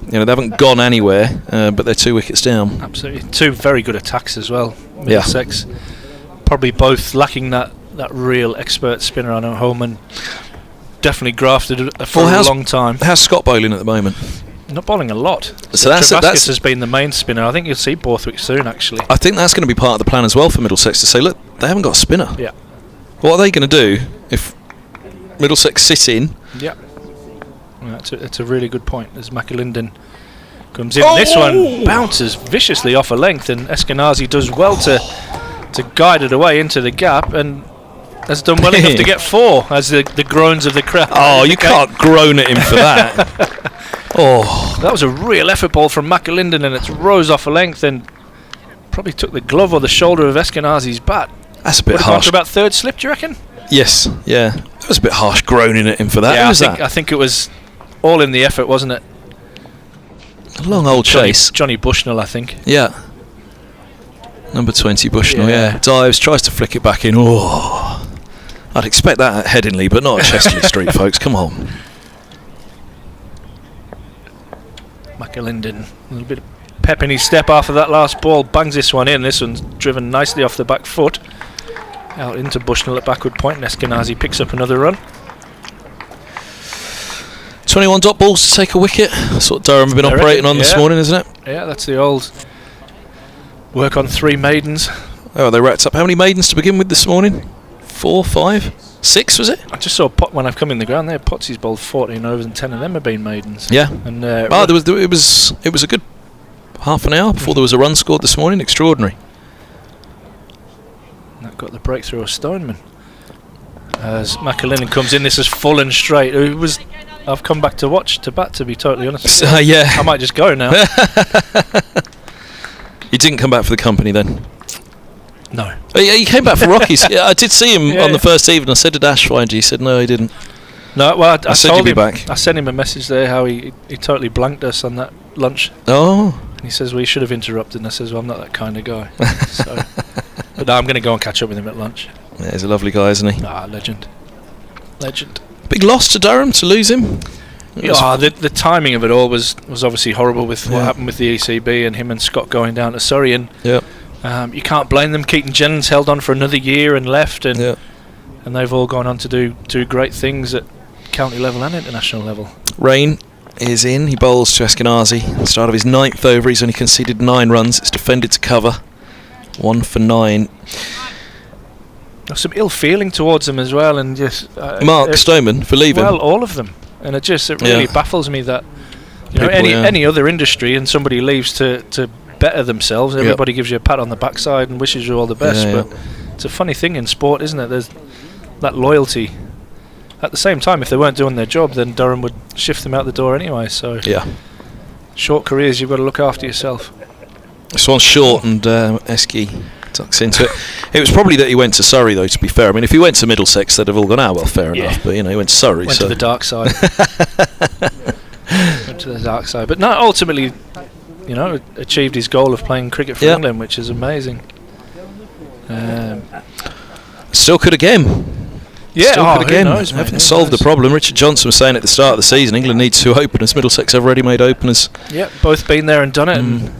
they haven't gone anywhere, but they're 2 wickets down. Absolutely, 2 very good attacks as well. Middlesex, probably both lacking that real expert spinner. I know Holman definitely grafted for a long time. How's Scott bowling at the moment? Not bowling a lot. So that's has been the main spinner. I think you'll see Borthwick soon, actually. I think that's going to be part of the plan as well for Middlesex, to say, look, they haven't got a spinner. Yeah. What are they going to do if Middlesex sit in? Yeah. That's a really good point. As McAlinden comes in, this one bounces viciously off a length, and Eskenazi does well to guide it away into the gap, and has done well enough to get 4 as the groans of the crowd. Oh, you can't groan at him for that. That was a real effort ball from McAlinden, and it rose off a length and probably took the glove or the shoulder of Eskenazi's bat. That's a bit harsh. About third slip, do you reckon? Yes, yeah. It was a bit harsh groaning at him for that. Yeah, I think it was all in the effort, wasn't it? A long old chase. Johnny Bushnell, I think. Yeah. Number 20, Bushnell, yeah. Dives, tries to flick it back in. Oh, I'd expect that at Headingley, but not at Chesley Street, folks. Come on. McAlinden, a little bit of pep in his step after that last ball. Bangs this one in. This one's driven nicely off the back foot. Out into Bushnell at backward point. And Eskenazi picks up another run. 21 dot balls to take a wicket. That's what Durham have been operating on this morning, isn't it? Yeah, that's the old work on 3 maidens. Oh, they racked up how many maidens to begin with this morning? 4, 5, 6 was it? I just saw when I've come in the ground there, Potsy's bowled 14 overs and 10 of them have been maidens. Yeah. And it was a good half an hour before there was a run scored this morning. Extraordinary. And that got the breakthrough of Stoneman. As McAlinden comes in, this is full and straight. I've come back to watch to bat, to be totally honest. Yeah. I might just go now. You didn't come back for the company then? No. Oh, yeah, he came back for Rockies. Yeah, I did see him on the first evening. I said, did Ash find you? He said, no, he didn't. No, well, I said told you'd be him, back. I sent him a message there how he totally blanked us on that lunch. Oh. And he says, well, you should have interrupted. And I says, well, I'm not that kind of guy. But no, I'm going to go and catch up with him at lunch. Yeah, he's a lovely guy, isn't he? Ah, legend. Big loss to Durham to lose him. The timing of it all was obviously horrible with what happened with the ECB and him and Scott going down to Surrey. And you can't blame them. Keaton Jennings held on for another year and left, and they've all gone on to do great things at county level and international level. Rain is in. He bowls to Eskenazi. Start of his 9th over. He's only conceded 9 runs. It's defended to cover. 1 for 9. There's some ill feeling towards them as well, and just Mark Stoneman for leaving. Well, all of them, and it really baffles me that any other industry and somebody leaves to better themselves. Everybody gives you a pat on the backside and wishes you all the best. But it's a funny thing in sport, isn't it? There's that loyalty. At the same time, if they weren't doing their job, then Durham would shift them out the door anyway. So short careers, you've got to look after yourself. This one's short, and Esky tucks into it. It was probably that he went to Surrey, though, to be fair. I mean, if he went to Middlesex, they'd have all gone, well, fair enough. But, he went to Surrey. Went to the dark side. Went to the dark side. But no, ultimately, achieved his goal of playing cricket for England, which is amazing. Still could again. Yeah, still could again. Knows, haven't solved the problem. Richard Johnson was saying at the start of the season, England needs 2 openers. Middlesex have ready-made openers. Yeah, both been there and done it, and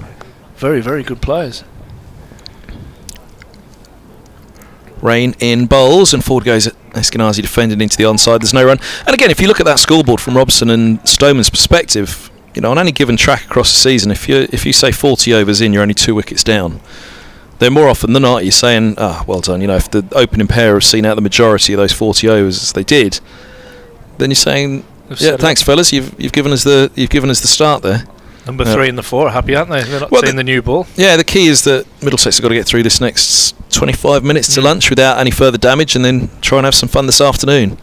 very, very good players. Rain in bowls, and forward goes Eskenazi defended into the onside. There's no run. And again, if you look at that scoreboard from Robson and Stoneman's perspective, on any given track across the season, if you say 40 overs in, you're only 2 wickets down. Then more often than not, you're saying, well done. If the opening pair have seen out the majority of those 40 overs as they did, then you're saying, thanks fellas, you've given us the start there. Number 3 and the 4 are happy, aren't they? They're not seeing the new ball. Yeah, the key is that Middlesex have got to get through this next 25 minutes to lunch without any further damage, and then try and have some fun this afternoon.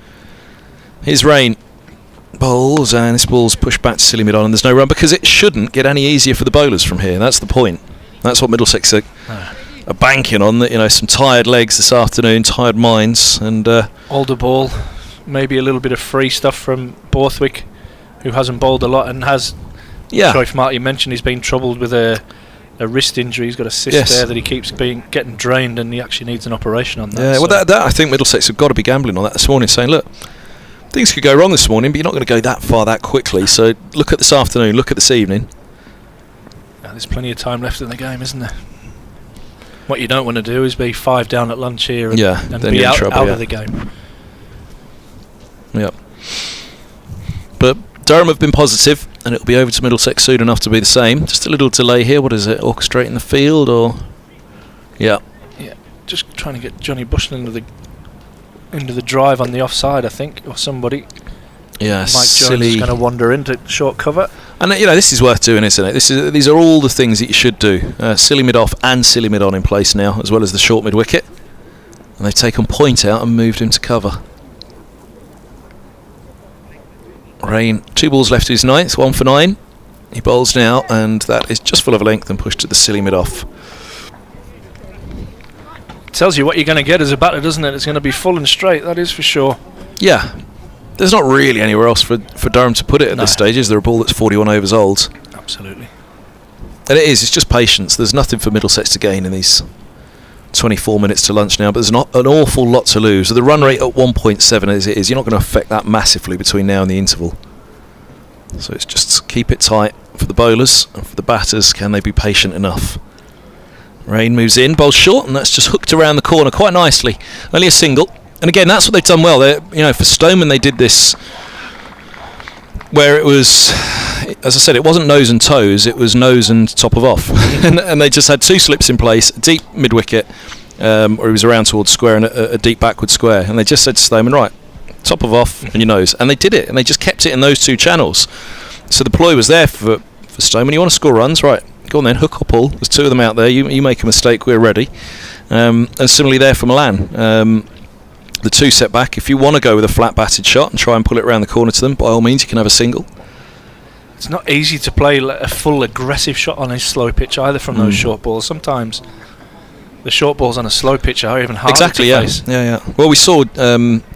Here's Rain. Bowls, and this ball's pushed back to silly mid-on, and there's no run, because it shouldn't get any easier for the bowlers from here. That's the point. That's what Middlesex are banking on, that some tired legs this afternoon, tired minds, and older ball, maybe a little bit of free stuff from Borthwick, who hasn't bowled a lot and has. Troy Marty mentioned he's been troubled with a wrist injury. He's got a cyst there that he keeps getting drained, and he actually needs an operation on that. Yeah, well, that I think Middlesex have got to be gambling on that this morning, saying, look, things could go wrong this morning, but you're not going to go that far that quickly. So look at this afternoon, look at this evening. Now, there's plenty of time left in the game, isn't there? What you don't want to do is be 5 down at lunch here and be out of the game. Yeah. But Durham have been positive, and it'll be over to Middlesex soon enough to be the same. Just a little delay here. What is it? Orchestrating the field, or just trying to get Johnny Bushnell into the drive on the offside, I think, or somebody. Yeah, Mike Jones is going to wander into short cover. And this is worth doing, isn't it? These are all the things that you should do. Silly mid off and silly mid on in place now, as well as the short mid wicket. And they've taken point out and moved him to cover. Rain, 2 balls left to his 9th, 1 for 9. He bowls now, and that is just full of length and pushed to the silly mid off. Tells you what you're going to get as a batter, doesn't it? It's going to be full and straight, that is for sure. Yeah. There's not really anywhere else for Durham to put it at this stage. Is there a ball that's 41 overs old? Absolutely. And it's just patience. There's nothing for Middlesex to gain in these 24 minutes to lunch now, but there's not an awful lot to lose. With the run rate at 1.7 as it is, you're not going to affect that massively between now and the interval. So it's just keep it tight for the bowlers, and for the batters, can they be patient enough? Rain moves in, bowls short, and that's just hooked around the corner quite nicely. Only a single. And again, that's what they've done well. For Stoneman, they did this where it was, as I said, it wasn't nose and toes, it was nose and top of off. and they just had 2 slips in place, a deep mid-wicket, or he was around towards square, and a deep backward square. And they just said to Stoneman, right, top of off and your nose. And they did it, and they just kept it in those 2 channels. So the ploy was there for Stoneman. You want to score runs? Right, go on then, hook or pull. There's 2 of them out there. You make a mistake, we're ready. And similarly there for Milan. The 2 set back, if you want to go with a flat batted shot and try and pull it around the corner to them, by all means you can have a single. It's not easy to play a full aggressive shot on a slow pitch either from those short balls. Sometimes the short balls on a slow pitch are even harder to place. Yeah. Well, we saw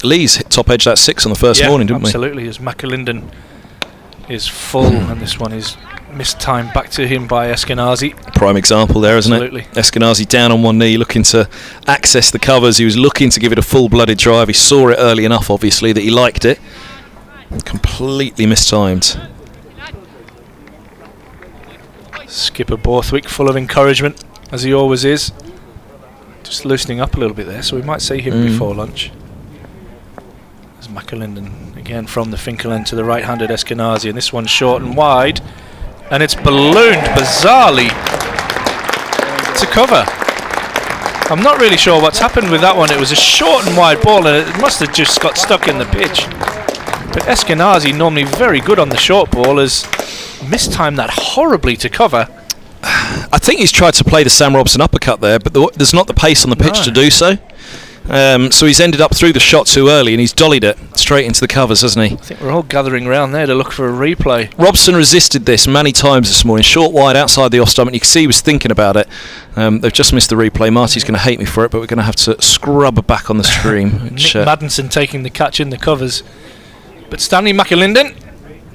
Lees hit top edge that 6 on the first morning, didn't absolutely, as McAlinden is full and this one is mistimed back to him by Eskenazi. Prime example there, isn't it? Eskenazi down on one knee looking to access the covers. He was looking to give it a full-blooded drive. He saw it early enough, obviously, that he liked it. Completely mistimed. Skipper Borthwick full of encouragement, as he always is. Just loosening up a little bit there, so we might see him before lunch. There's McAlinden again from the Finkel end to the right-handed Eskenazi, and this one's short and wide. And it's ballooned bizarrely to cover. I'm not really sure what's happened with that one. It was a short and wide ball, and it must have just got stuck in the pitch. But Eskenazi, normally very good on the short ball, has mistimed that horribly to cover. I think he's tried to play the Sam Robson uppercut there, but there's not the pace on the pitch to do so. So he's ended up through the shot too early, and he's dollied it straight into the covers, hasn't he? I think we're all gathering around there to look for a replay. Robson resisted this many times this morning, short wide outside the off stump, and you can see he was thinking about it. They've just missed the replay. Marty's going to hate me for it, but we're going to have to scrub back on the stream. Nick Maddinson taking the catch in the covers. But Stanley McAlinden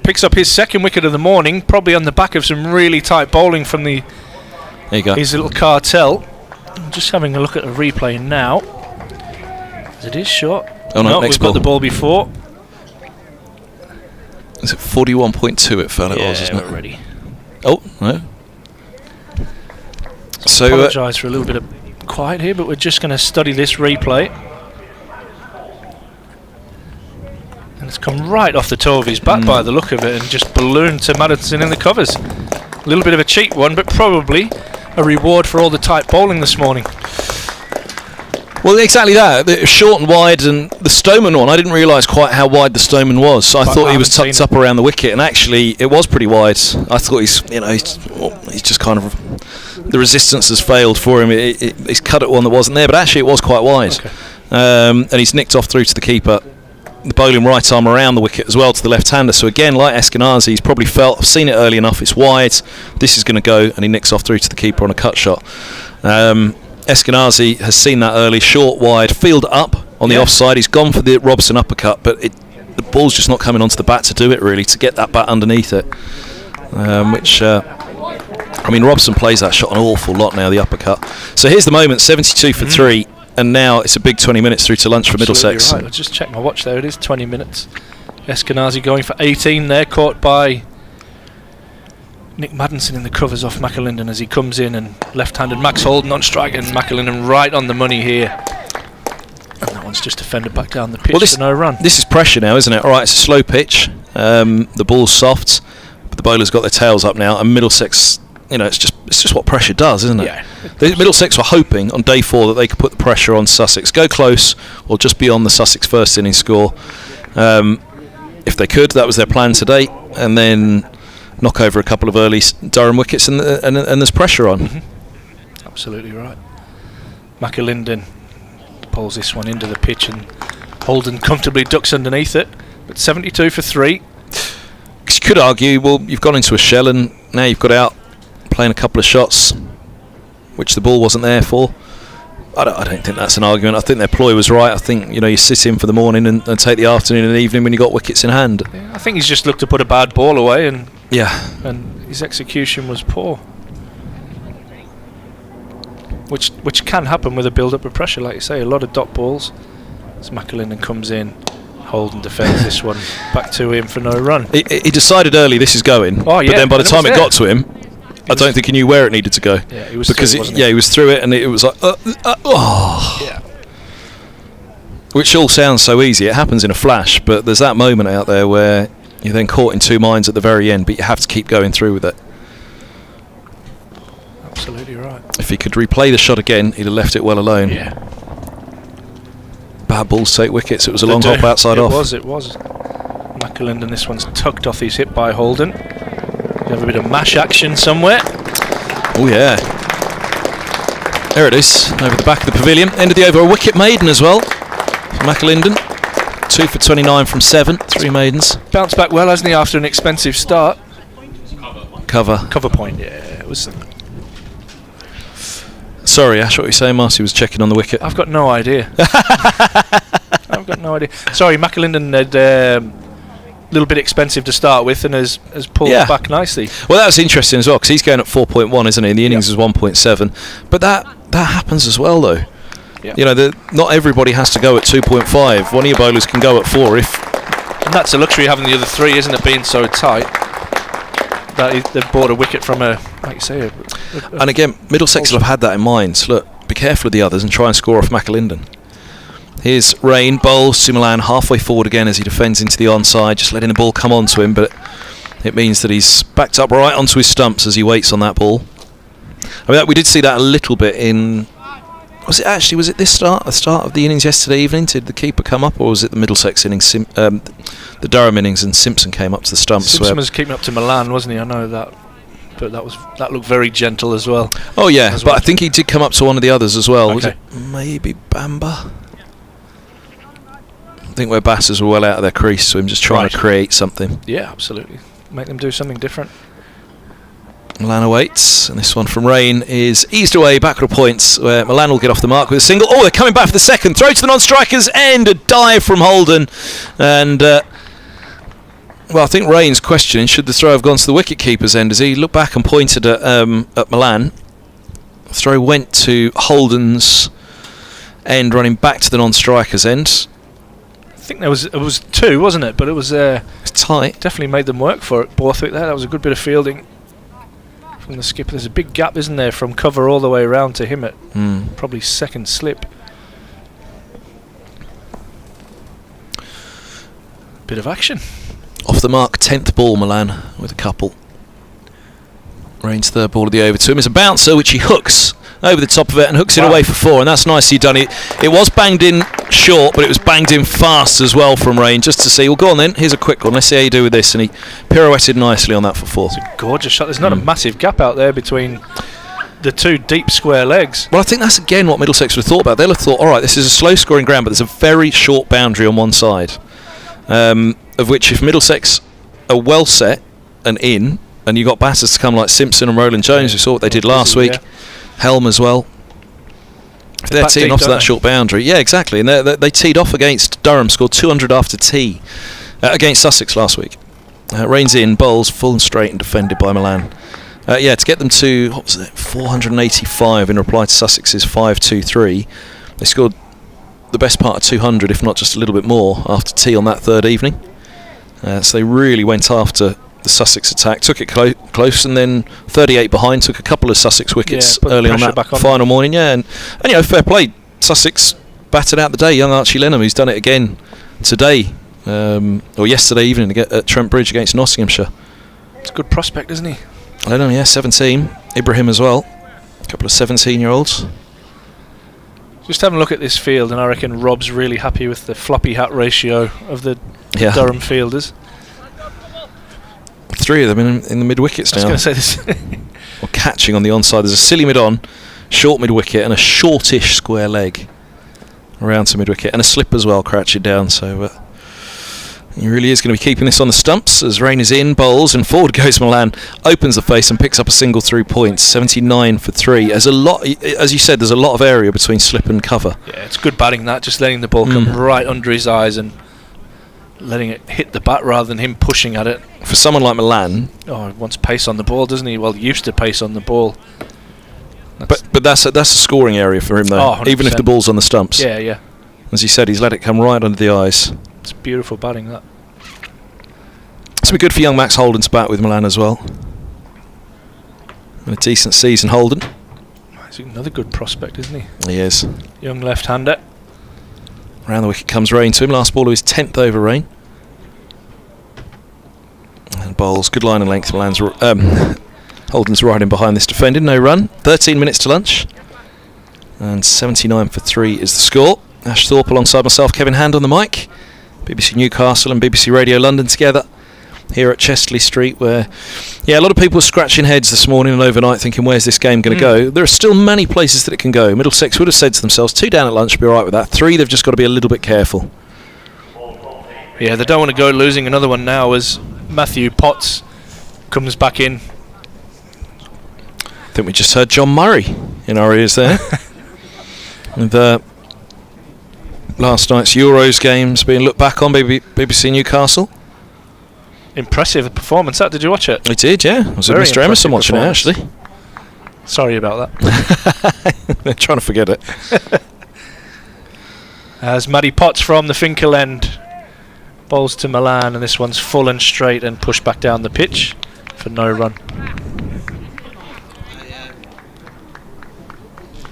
picks up his 2nd wicket of the morning, probably on the back of some really tight bowling from his little cartel. I'm just having a look at the replay now. It is short. Oh no, next we've got the ball before. Is it 41.2 it felt it was, isn't it? Ready. Oh, no. So apologise for a little bit of quiet here, but we're just going to study this replay. And it's come right off the toe of his bat by the look of it, and just ballooned to Maddinson in the covers. A little bit of a cheap one, but probably a reward for all the tight bowling this morning. Well, exactly that. The short and wide, and the Stoneman one, I didn't realise quite how wide the Stoneman was. So I thought he was tucked up around the wicket, and actually it was pretty wide. I thought he's just kind of, the resistance has failed for him. He's cut at one that wasn't there, but actually it was quite wide. Okay. And he's nicked off through to the keeper. The bowling right arm around the wicket as well to the left-hander. So again, like Eskenazi, he's probably felt, I've seen it early enough, it's wide, this is going to go, and he nicks off through to the keeper on a cut shot. Eskenazi has seen that early, short, wide, field up on the offside. He's gone for the Robson uppercut, but the ball's just not coming onto the bat to do it, really, to get that bat underneath it. Robson plays that shot an awful lot now, the uppercut. So here's the moment, 72 for 3, and now it's a big 20 minutes through to lunch for Middlesex. Right. I'll just check my watch there, it is 20 minutes. Eskenazi going for 18 there, caught by Nick Maddinson in the covers off McAlinden as he comes in, and left-handed Max Holden on strike, and McAlinden right on the money here. And that one's just defended back down the pitch for no run. This is pressure now, isn't it? All right, it's a slow pitch. The ball's soft, but the bowler's got their tails up now, and Middlesex, it's just what pressure does, isn't it? Yeah. Middlesex were hoping on day 4 that they could put the pressure on Sussex, go close or just beyond the Sussex first innings score. If they could, that was their plan today, and then knock over a couple of early Durham wickets, and there's pressure on. Absolutely right. McAlinden pulls this one into the pitch, and Holden comfortably ducks underneath it. But 72 for 3. You could argue, well, you've gone into a shell, and now you've got out playing a couple of shots, which the ball wasn't there for. I don't think that's an argument. I think their ploy was right. I think you sit in for the morning and take the afternoon and evening when you got wickets in hand. Yeah, I think he's just looked to put a bad ball away, and and his execution was poor. which can happen with a build-up of pressure, like you say. A lot of dot balls. As McAlinden comes in, Holden defends this one back to him for no run. He decided early this is going. Oh, yeah, but then by the time it got to him, I don't think he knew where it needed to go. Yeah, he was because through it, he was through it, and it was like, Yeah. Which all sounds so easy. It happens in a flash, but there's that moment out there where you're then caught in two minds at the very end, but you have to keep going through with it. Absolutely right. If he could replay the shot again, he'd have left it well alone. Yeah. Bad balls take wickets. It was a long hop outside off. It was. McAlinden, this one's tucked off his hip by Holden. Have a bit of mash action somewhere. Oh yeah. There it is, over the back of the pavilion. End of the over, a wicket maiden as well. McAlinden, 2 for 29 from 7, 3 maidens. Bounced back well, hasn't he, after an expensive start? Cover point, yeah. It was. Sorry, Ash, what were you saying? Marcy was checking on the wicket. I've got no idea. Sorry, McAlinden had a little bit expensive to start with and has pulled back nicely. Well, that was interesting as well, because he's going at 4.1, isn't he? And the innings is 1.7. But that happens as well, though. Yep. You know, not everybody has to go at 2.5. One of your bowlers can go at 4 if... And that's a luxury having the other 3, isn't it, being so tight that they've bought a wicket from a, like you say... And again, Middlesex will have had that in mind. So look, be careful of the others and try and score off McAlinden. Here's Rain, bowls to Milan, halfway forward again as he defends into the onside, just letting the ball come onto him, but it means that he's backed up right onto his stumps as he waits on that ball. I mean, we did see that a little bit in... Was it the start of the innings yesterday evening? Did the keeper come up, or was it the Middlesex innings, the Durham innings, and Simpson came up to the stumps? Simpson was keeping up to Milan, wasn't he? I know that, but that looked very gentle as well. Oh yeah, but I think he did come up to one of the others as well. Okay. Was it maybe Bamba? I think where Bassers were well out of their crease, so him just trying to create something. Yeah, absolutely. Make them do something different. Milan awaits, and this one from Rain is eased away backward points, where Milan will get off the mark with a single. Oh, they're coming back for the second. Throw to the non-striker's end, a dive from Holden. And, well, I think Rain's questioning, should the throw have gone to the wicket-keeper's end, as he looked back and pointed at Milan. The throw went to Holden's end, running back to the non-striker's end. I think it was 2, wasn't it? But it was it's tight. Definitely made them work for it. Borthwick there. That was a good bit of fielding from the skipper. There's a big gap, isn't there, from cover all the way around to him at probably second slip. Bit of action. Off the mark, 10th ball, Milan with a couple. Rain's third ball of the over to him is a bouncer, which he hooks over the top of it and hooks it away for 4, and that's nicely done. It was banged in short, but it was banged in fast as well from Rain, just to see. Well, go on then, here's a quick one, let's see how you do with this. And he pirouetted nicely on that for 4. It's a gorgeous shot. There's not a massive gap out there between the 2 deep square legs. Well, I think that's again what Middlesex would have thought about. They'll have thought, alright, this is a slow scoring ground, but there's a very short boundary on one side, of which if Middlesex are well set and in, and you got batters to come like Simpson and Roland Jones, we saw what they did last week. Helm as well. They're teeing off to that short boundary. Yeah, exactly. And they teed off against Durham, scored 200 after tee against Sussex last week. Rains in, bowls full and straight and defended by Milan. To get them to, 485 in reply to Sussex's 523. They scored the best part of 200, if not just a little bit more, after tee on that third evening. So they really went after the Sussex attack, took it close, and then 38 behind, took a couple of Sussex wickets early on that final morning. And fair play. Sussex battered out the day. Young Archie Lenham, who's done it again today, or yesterday evening at Trent Bridge against Nottinghamshire. It's a good prospect, isn't he? Lenham, 17. Ibrahim as well. A couple of 17-year-olds. Just having a look at this field, and I reckon Rob's really happy with the floppy hat ratio of the Durham fielders. 3 of them in the mid-wickets now. I was going to say this. Or catching on the onside. There's a silly mid-on, short mid-wicket, and a shortish square leg around to mid-wicket, and a slip as well, crouching down. So he really is going to be keeping this on the stumps as Rain is in, bowls, and forward goes Milan, opens the face and picks up a single through points, 79 for 3. There's a lot, as you said, there's a lot of area between slip and cover. Yeah, it's good batting that, just letting the ball come right under his eyes and letting it hit the bat rather than him pushing at it. For someone like Milan... he wants pace on the ball, doesn't he? Well, used to pace on the ball. But that's a scoring area for him, though, even if the ball's on the stumps. Yeah, yeah. As he said, he's let it come right under the eyes. It's beautiful batting, that. It's been good for young Max Holden to bat with Milan as well. And a decent season, Holden. He's another good prospect, isn't he? He is. Young left-hander. Around the wicket comes Rain to him. Last ball of his 10th over Rain. And bowls. Good line and length. Milan's Holden's riding behind this defender. No run. 13 minutes to lunch. And 79 for 3 is the score. Ash Thorpe alongside myself, Kevin Hand on the mic. BBC Newcastle and BBC Radio London together here at Chesley Street, where a lot of people were scratching heads this morning and overnight thinking, where's this game going to go? There are still many places that it can go. Middlesex would have said to themselves, 2 down at lunch, be alright with that. 3, they've just got to be a little bit careful. Yeah, they don't want to go losing another one now as Matthew Potts comes back in. I think we just heard John Murray in our ears there. With last night's Euros games being looked back on BBC Newcastle. Impressive performance, that. Did you watch it? I did, yeah. I was with Mr. Emerson watching it, actually. Sorry about that. They're trying to forget it. As Matty Potts from the Finkel end bowls to Milan, and this one's full and straight and pushed back down the pitch for no run.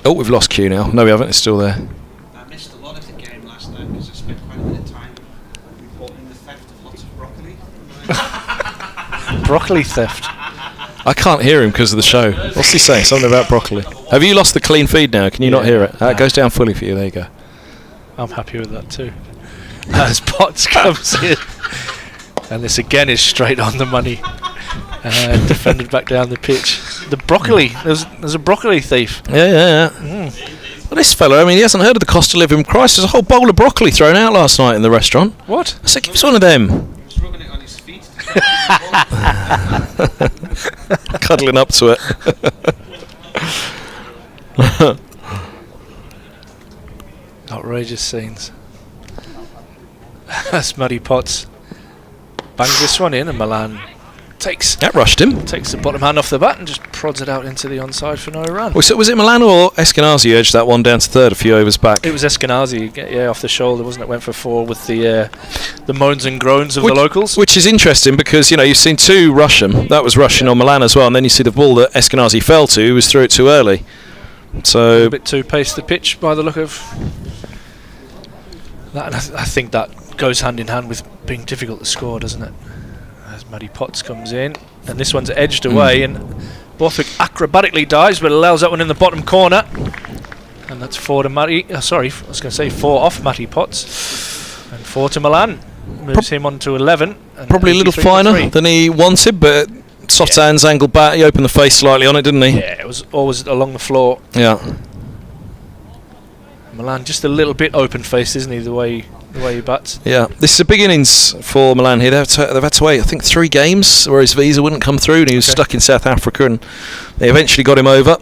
Oh, we've lost Q now. No, we haven't. It's still there. I missed a lot of the game last night because I spent quite a bit of time reporting the theft of lots of broccoli. Broccoli theft? I can't hear him because of the show. What's he saying? Something about broccoli. Have you lost the clean feed now? Can you not hear it? It goes down fully for you. There you go. I'm happy with that too. As Potts comes in, and this again is straight on the money. Defended back down the pitch. The broccoli. There's a broccoli thief. Yeah. Well, this fella, I mean, he hasn't heard of the cost of living crisis. There's a whole bowl of broccoli thrown out last night in the restaurant. What? I said, give us one of them. He's rubbing it on his feet. Cuddling up to it. Outrageous scenes. That's Muddy Potts. Bangs this one in, and Milan that rushed him. Takes the bottom hand off the bat and just prods it out into the onside for no run. Was it Milan or Eskenazi who edged that one down to third a few overs back? It was Eskenazi, off the shoulder, wasn't it? Went for 4 with the moans and groans of the locals. Which is interesting because, you've seen 2 rush him. That was rushing on Milan as well, and then you see the ball that Eskenazi fell to, was threw it too early. So a bit too paced the pitch by the look of that, and I think that goes hand in hand with being difficult to score, doesn't it? As Matty Potts comes in, and this one's edged away, and Borthwick acrobatically dives, but allows that one in the bottom corner, and that's 4 to Matty. 4 off Matty Potts, and 4 to Milan. Moves him on to 11. Probably a little finer than he wanted, but soft hands, angled bat. He opened the face slightly on it, didn't he? Yeah, it was always along the floor. Yeah. Milan just a little bit open-faced, isn't he? The way he bats. Yeah, this is a big innings for Milan here. They've had to wait, I think, 3 games where his visa wouldn't come through, and he was stuck in South Africa, and they eventually got him over.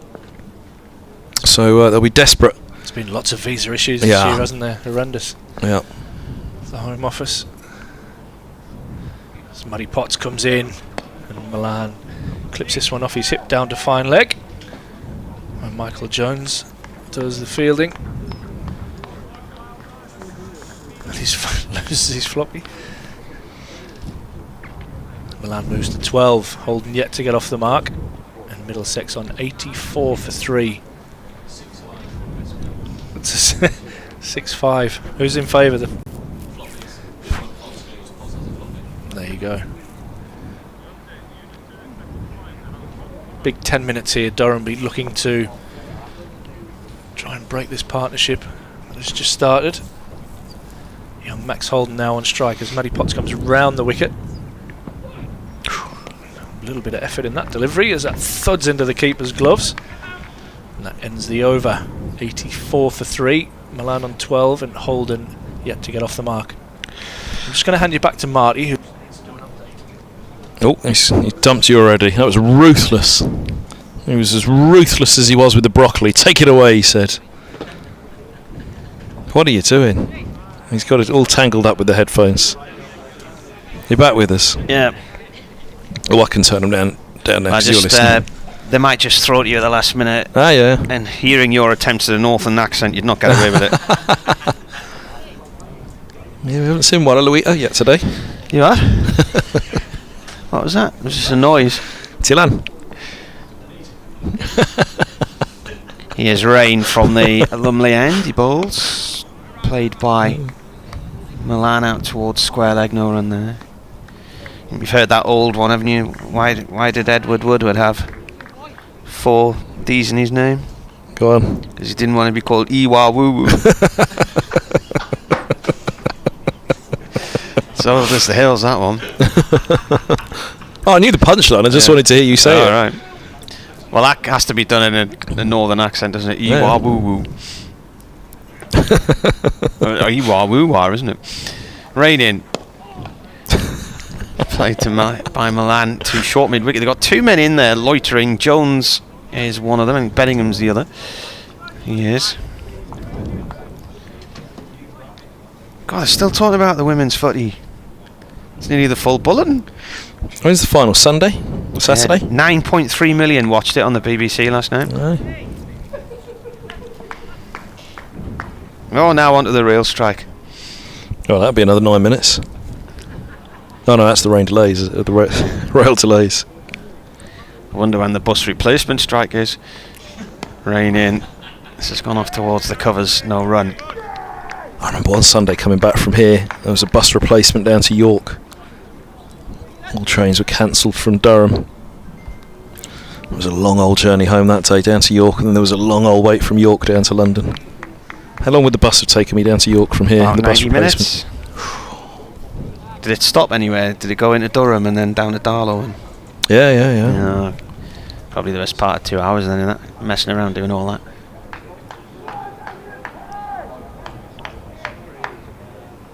So they'll be desperate. There's been lots of visa issues this year, hasn't there? Horrendous. Yeah. The Home Office. As Matty Potts comes in, and Milan clips this one off his hip down to fine leg. And Michael Jones does the fielding. And he loses his floppy. Milan moves to 12. Holden yet to get off the mark. And Middlesex on 84 for 3. It's a 6-5. Who's in favour? There you go. Big 10 minutes here. Durham be looking to try and break this partnership that has just started. Young Max Holden now on strike as Matty Potts comes round the wicket. A little bit of effort in that delivery as that thuds into the keeper's gloves. And that ends the over. 84 for 3. Milan on 12 and Holden yet to get off the mark. I'm just going to hand you back to Marty. He dumped you already. That was ruthless. He was as ruthless as he was with the broccoli. Take it away, he said. What are you doing? He's got it all tangled up with the headphones. You're back with us? Yeah. Oh, I can turn them down now because you're listening. they might just throw it to you at the last minute. Ah, yeah. And hearing your attempts at a northern accent, you'd not get away with it. Yeah, we haven't seen Wadaluita yet today. You are? What was that? It was just a noise. Tilan. Here's Rain from the Lumley end. He bowls. Played by Milan out towards square leg, no run there. You've heard that old one, haven't you? Why did Edward Woodward have 4 D's in his name? Go on. Because he didn't want to be called Iwa Woo Woo. So there's the hills, that one. Oh, I knew the punchline. I just wanted to hear you say it. Right. Well, that has to be done in a northern accent, doesn't it? Iwa Woo Woo. Iwa Woo Woo, isn't it? Rain in. Played by Milan to short mid wicket. They've got 2 men in there loitering. Jones is one of them, and Benningham's the other. He is. God, they're still talking about the women's footy. It's nearly the full bulletin. When's the final? Sunday? Saturday? 9.3 million watched it on the BBC last night. Aye. Oh, now on to the rail strike. Oh, that'll be another 9 minutes. Oh no, that's the rain delays, the rail delays. I wonder when the bus replacement strike is. Rain in. This has gone off towards the covers, no run. I remember on Sunday coming back from here, there was a bus replacement down to York. All trains were cancelled from Durham. It was a long old journey home that day down to York, and then there was a long old wait from York down to London. How long would the bus have taken me down to York from here? About The bus 90 replacement. minutes. Did it stop anywhere? Did it go into Durham and then down to Darlow? And Yeah. probably the best part of 2 hours then in that, messing around doing all that.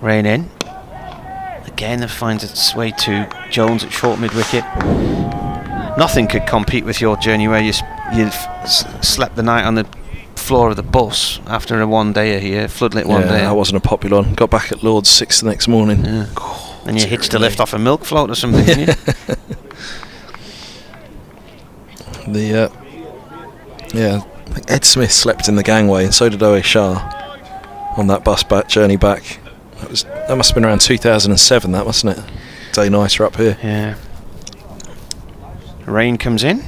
Rain in. Again, it finds its way to Jones at short mid-wicket. Nothing could compete with your journey where you've slept the night on the floor of the bus after a one-dayer here, floodlit one-dayer. That wasn't a popular one. Got back at Lord's 6 the next morning. Yeah. And you hitched a lift off a milk float or something, didn't you? I think Ed Smith slept in the gangway, and so did Owe Shah on that bus journey back. That must have been around 2007, that, mustn't it? Day nighter up here. Yeah. Rain comes in.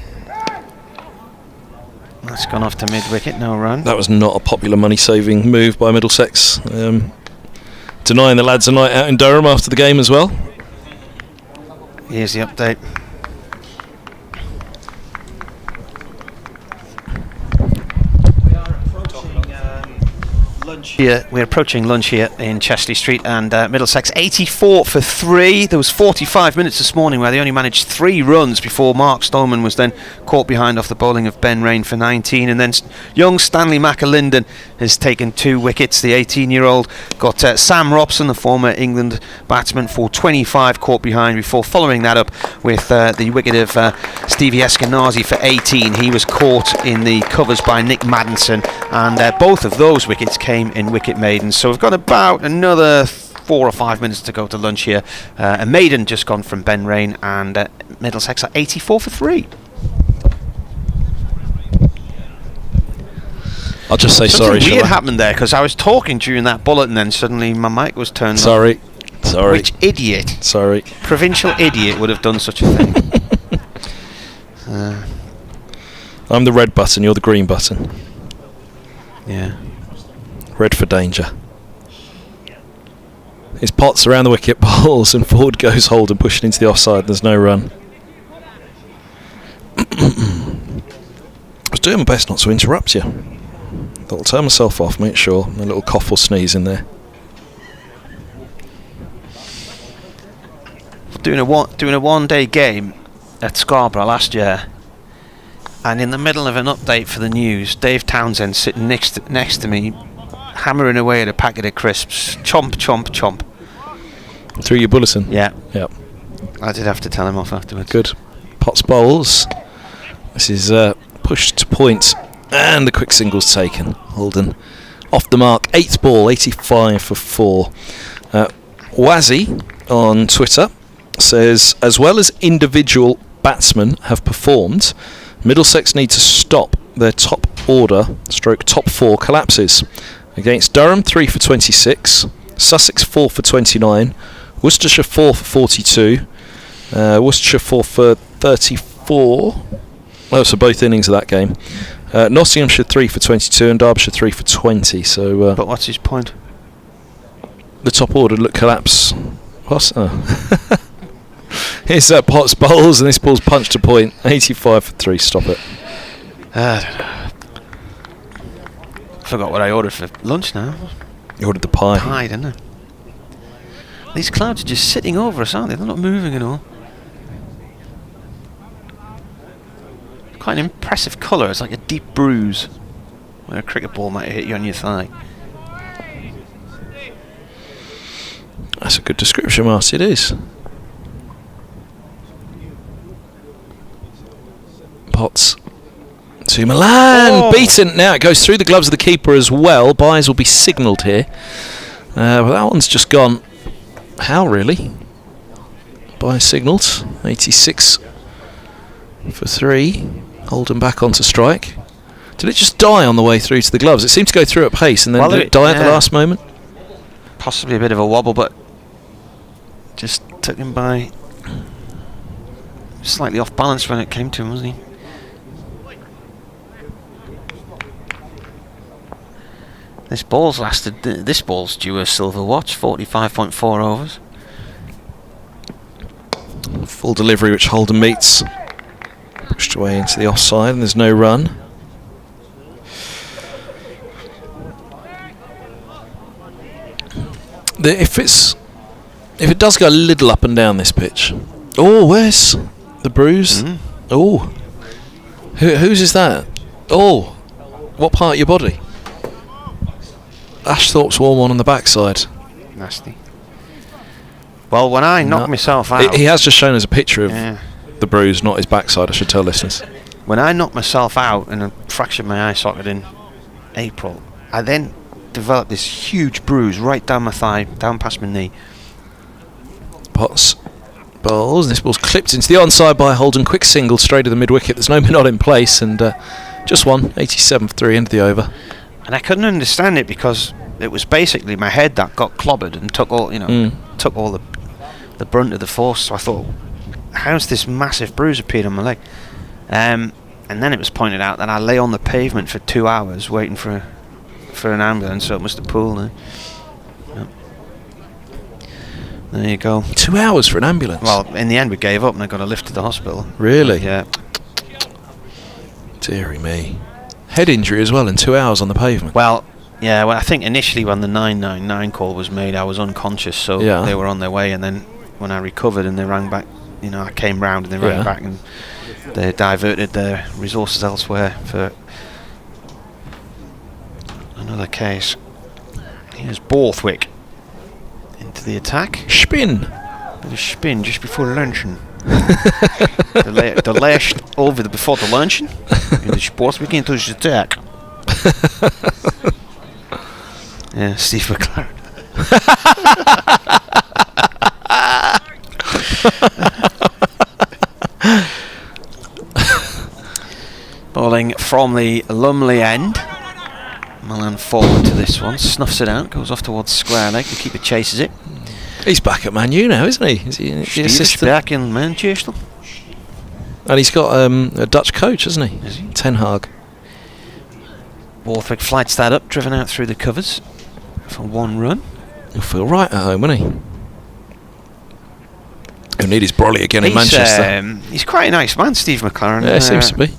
That's gone off to mid-wicket, no run. That was not a popular money-saving move by Middlesex. Denying the lads a night out in Durham after the game as well. Here's the update. We're approaching lunch here in Chesley Street, and Middlesex 84 for 3. There was 45 minutes this morning where they only managed 3 runs before Mark Stoneman was then caught behind off the bowling of Ben Rain for 19, and then young Stanley McAlinden has taken 2 wickets. The 18-year-old got Sam Robson, the former England batsman, for 25, caught behind before following that up with the wicket of Stevie Eskenazi for 18. He was caught in the covers by Nick Maddinson, and both of those wickets came in wicket maidens. So we've got about another 4 or 5 minutes to go to lunch here. A maiden just gone from Ben Rain, and Middlesex are 84 for 3. I'll just say sorry. Something weird happened there, because I was talking during that bulletin, then suddenly my mic was turned Sorry. on. Sorry. Which idiot? Sorry. Provincial idiot would have done such a thing. I'm the red button, you're the green button. Yeah. Red for danger. His Potts around the wicket, bowls, and forward goes Holden, pushing into the offside. There's no run. I was doing my best not to interrupt you. I'll turn myself off, make sure. A little cough or sneeze in there. Doing a one-day game at Scarborough last year, and in the middle of an update for the news, Dave Townsend sitting next to me, hammering away at a packet of crisps, chomp, chomp, chomp. Through your bulletin? Yeah. Yep. I did have to tell him off afterwards. Good. Potts bowls. This is pushed to point, and the quick single's taken. Holden off the mark. 8th ball, 85 for 4. Wazzy on Twitter says, as well as individual batsmen have performed, Middlesex need to stop their top order, top 4 collapses. Against Durham, 3 for 26, Sussex 4 for 29, Worcestershire 4 for 42, Worcestershire 4 for 34. Those are both innings of that game. Nottinghamshire 3 for 22 and Derbyshire 3 for 20. So, but what's his point? The top order collapse. What's Here's Potts bowls, and this ball's punched to point. 85 for 3. Stop it. I forgot what I ordered for lunch now. You ordered the pie. Pie, didn't I? These clouds are just sitting over us, aren't they? They're not moving at all. Quite an impressive colour. It's like a deep bruise where a cricket ball might hit you on your thigh. That's a good description, Marty. It is. Potts to Milan. Beaten. Now it goes through the gloves of the keeper as well. Byes will be signalled here. Well, that one's just gone. How, really? Byes signalled. 86 for 3. Holden back onto strike. Did it just die on the way through to the gloves? It seemed to go through at pace and then did it die at the last moment? Possibly a bit of a wobble, but just took him by slightly off balance when it came to him, wasn't he? This ball's lasted. This ball's due a silver watch. 45.4 overs. Full delivery, which Holden meets. Pushed away into the offside, and there's no run. If it does go a little up and down this pitch. Oh, where's the bruise? Oh, whose is that? Oh, what part of your body? Ashthorpe's worn one on the backside. Nasty. Well, when I knocked myself out... He has just shown us a picture of the bruise, not his backside, I should tell listeners. When I knocked myself out and I fractured my eye socket in April, I then developed this huge bruise right down my thigh, down past my knee. Potts bowls, and this ball's clipped into the onside by Holden. Quick single straight to the mid-wicket. There's no minute in place, and just one. 87 for 3, end of the over. And I couldn't understand it because it was basically my head that got clobbered and took all, took all the brunt of the force. So I thought, how's this massive bruise appeared on my leg? And then it was pointed out that I lay on the pavement for 2 hours waiting for an ambulance, so it must have pulled. Yep. There you go. 2 hours for an ambulance? Well, in the end we gave up and I got a lift to the hospital. Really? Yeah. Deary me. Head injury as well in 2 hours on the pavement. Well, yeah, I think initially when the 999 call was made I was unconscious, so they were on their way, and then when I recovered and they rang back, I came round and they rang back and they diverted their resources elsewhere for another case. Here's Borthwick into the attack. Spin. Bit of spin just before luncheon. the last over before the luncheon. And the Borthwick into his attack. Yeah, Steve McLaren. Bowling from the Lumley end. Milan forward to this one, snuffs it out, goes off towards square leg. The keeper chases it. He's back at Man U now, isn't he? Is he Steve's back in Manchester. And he's got a Dutch coach, hasn't he? Is he? Ten Hag. Borthwick flights that up, driven out through the covers for 1 run. He'll feel right at home, won't he? He'll need his brolly again in Manchester. He's quite a nice man, Steve McLaren. Yeah, seems to be.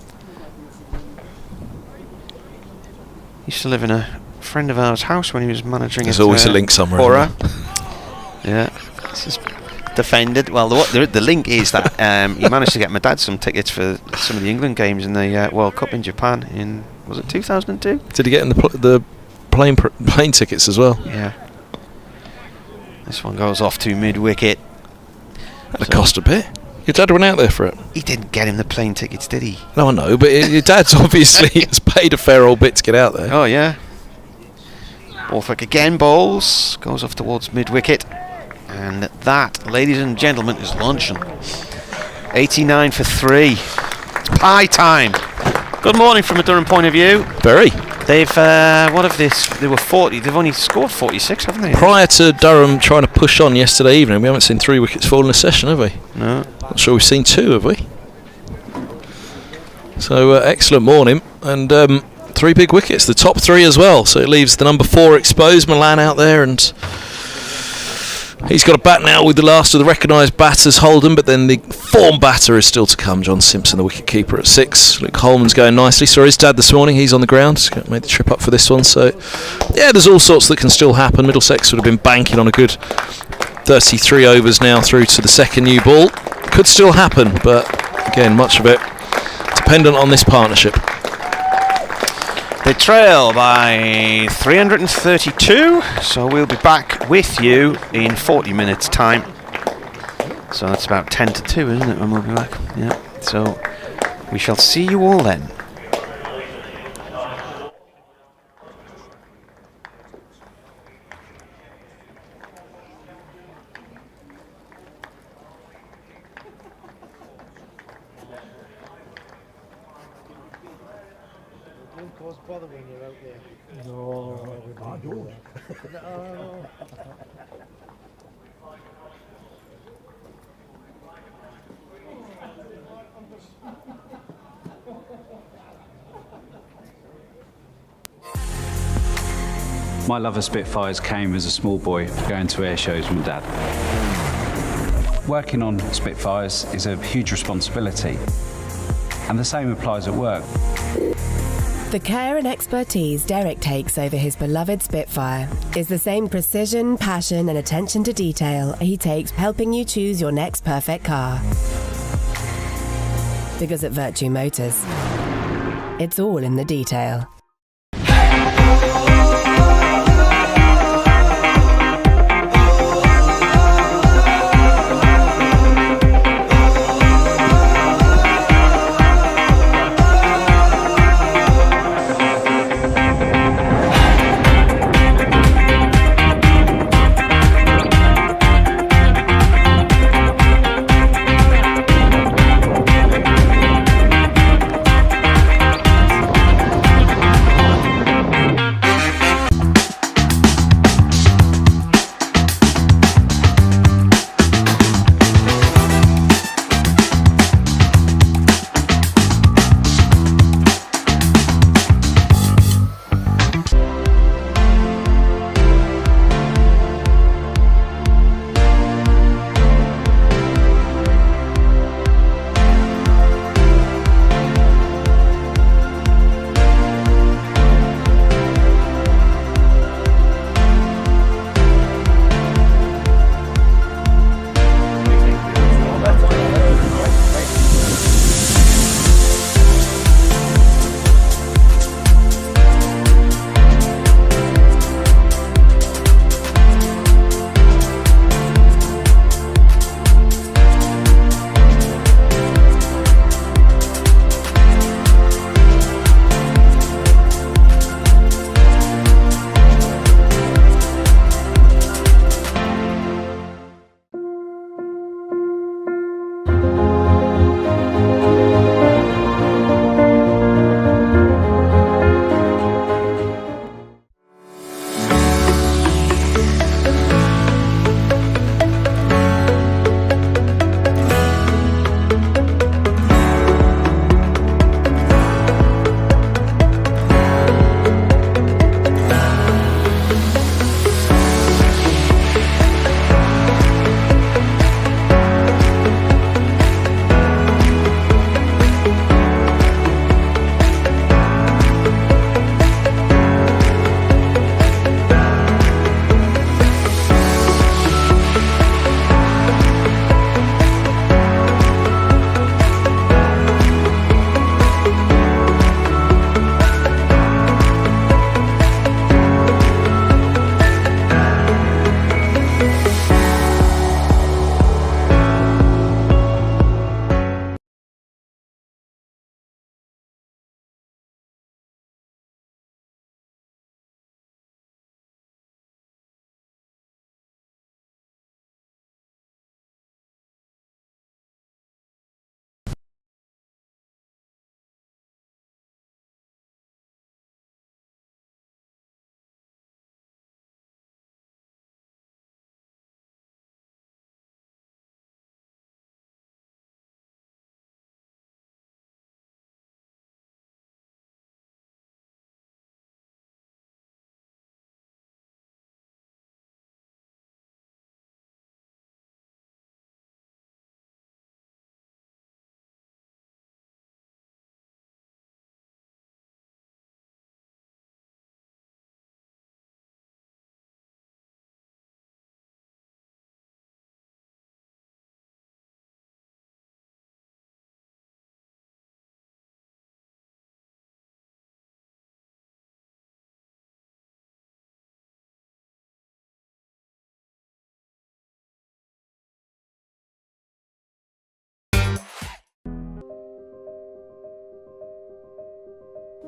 Used to live in a friend of ours' house when he was managing. There's always a link somewhere. Borough. Yeah, this is defended. Well, the link is that he managed to get my dad some tickets for some of the England games in the World Cup in Japan in, was it 2002? Did he get in the plane tickets as well? Yeah. This one goes off to mid-wicket. That'd cost a bit. Your dad went out there for it. He didn't get him the plane tickets, did he? No, I know, but your dad's obviously has paid a fair old bit to get out there. Oh, yeah. Borthwick again bowls. Goes off towards mid-wicket. And that, ladies and gentlemen, is luncheon. 89 for 3. pie time. Good morning from a Durham point of view. Very. They've they were 40. They've only scored 46, haven't they? Prior to Durham trying to push on yesterday evening, we haven't seen 3 wickets fall in a session, have we? No. Not sure we've seen 2, have we? So excellent morning, and 3 big wickets, the top 3 as well. So it leaves the number 4 exposed, Milan out there, and he's got a bat now with the last of the recognised batters, Holden, but then the form batter is still to come. John Simpson, the wicket keeper, at 6. Luke Holman's going nicely. Saw his dad this morning. He's on the ground. Made the trip up for this one. So, yeah, there's all sorts that can still happen. Middlesex would have been banking on a good 33 overs now through to the second new ball. Could still happen, but again, much of it dependent on this partnership. They trail by 332, so we'll be back with you in 40 minutes' time. So that's about 10 to 2, isn't it, when we'll be back? Yeah, so we shall see you all then. My love of Spitfires came as a small boy going to air shows with Dad. Working on Spitfires is a huge responsibility, and the same applies at work. The care and expertise Derek takes over his beloved Spitfire is the same precision, passion and attention to detail he takes helping you choose your next perfect car. Because at Virtue Motors, it's all in the detail.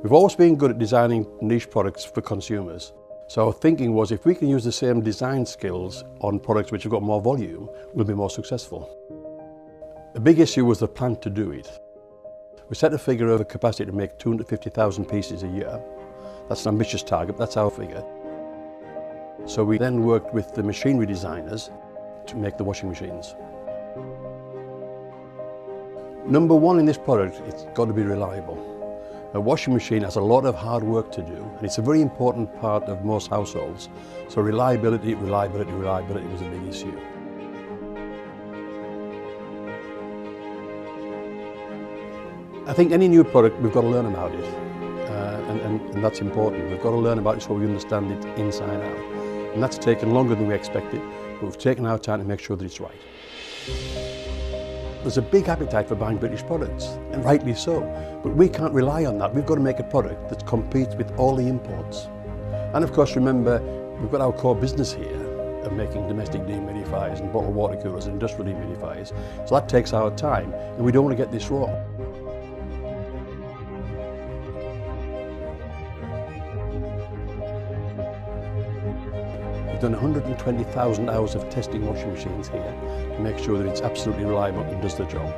We've always been good at designing niche products for consumers. So our thinking was if we can use the same design skills on products which have got more volume, we'll be more successful. The big issue was the plan to do it. We set a figure of a capacity to make 250,000 pieces a year. That's an ambitious target, that's our figure. So we then worked with the machinery designers to make the washing machines. Number one in this product, it's got to be reliable. A washing machine has a lot of hard work to do, and it's a very important part of most households. So reliability was a big issue. I think any new product, we've got to learn about it, and that's important. We've got to learn about it so we understand it inside out. And that's taken longer than we expected, but we've taken our time to make sure that it's right. There's a big appetite for buying British products, and rightly so, but we can't rely on that. We've got to make a product that competes with all the imports. And of course, remember, we've got our core business here of making domestic dehumidifiers and bottled water coolers and industrial dehumidifiers, so that takes our time, and we don't want to get this wrong. We've done 120,000 hours of testing washing machines here to make sure that it's absolutely reliable and does the job.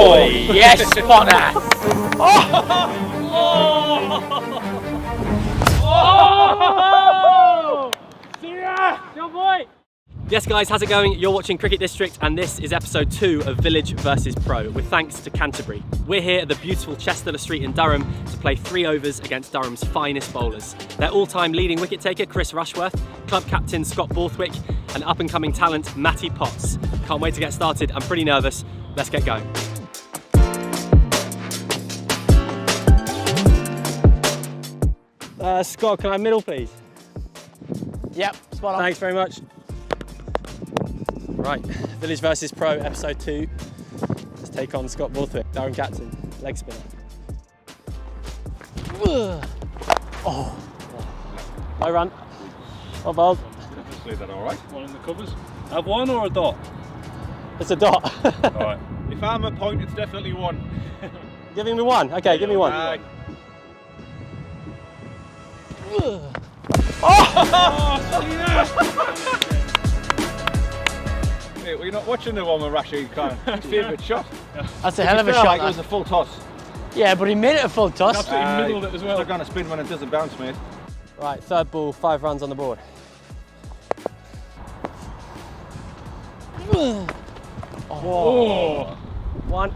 Oh, yes, Potter! See ya! Your boy! Yes guys, how's it going? You're watching Cricket District and this is episode 2 of Village vs Pro with thanks to Canterbury. We're here at the beautiful Chester Street in Durham to play 3 overs against Durham's finest bowlers. Their all-time leading wicket taker Chris Rushworth, club captain Scott Borthwick and up-and-coming talent Matty Potts. Can't wait to get started, I'm pretty nervous. Let's get going. Scott, can I middle please? Yep, spot on. Thanks very much. Right, Village vs Pro, episode 2. Let's take on Scott Borthwick, Durham captain, leg spinner. Oh, I run. Oh, bowled. Obviously then alright, one in the covers. Have one or a dot? It's a dot. Alright, if I'm a point, it's definitely one. Giving me one? Okay, give me one. Hey, were you not watching the one with Rashid Khan? Favourite shot? That's a hell of a shot. Like it was a full toss. Yeah, but he made it a full toss. Absolutely middled it as well. It's not going to spin when it doesn't bounce, mate. Right, third ball, 5 runs on the board. Oh. 1.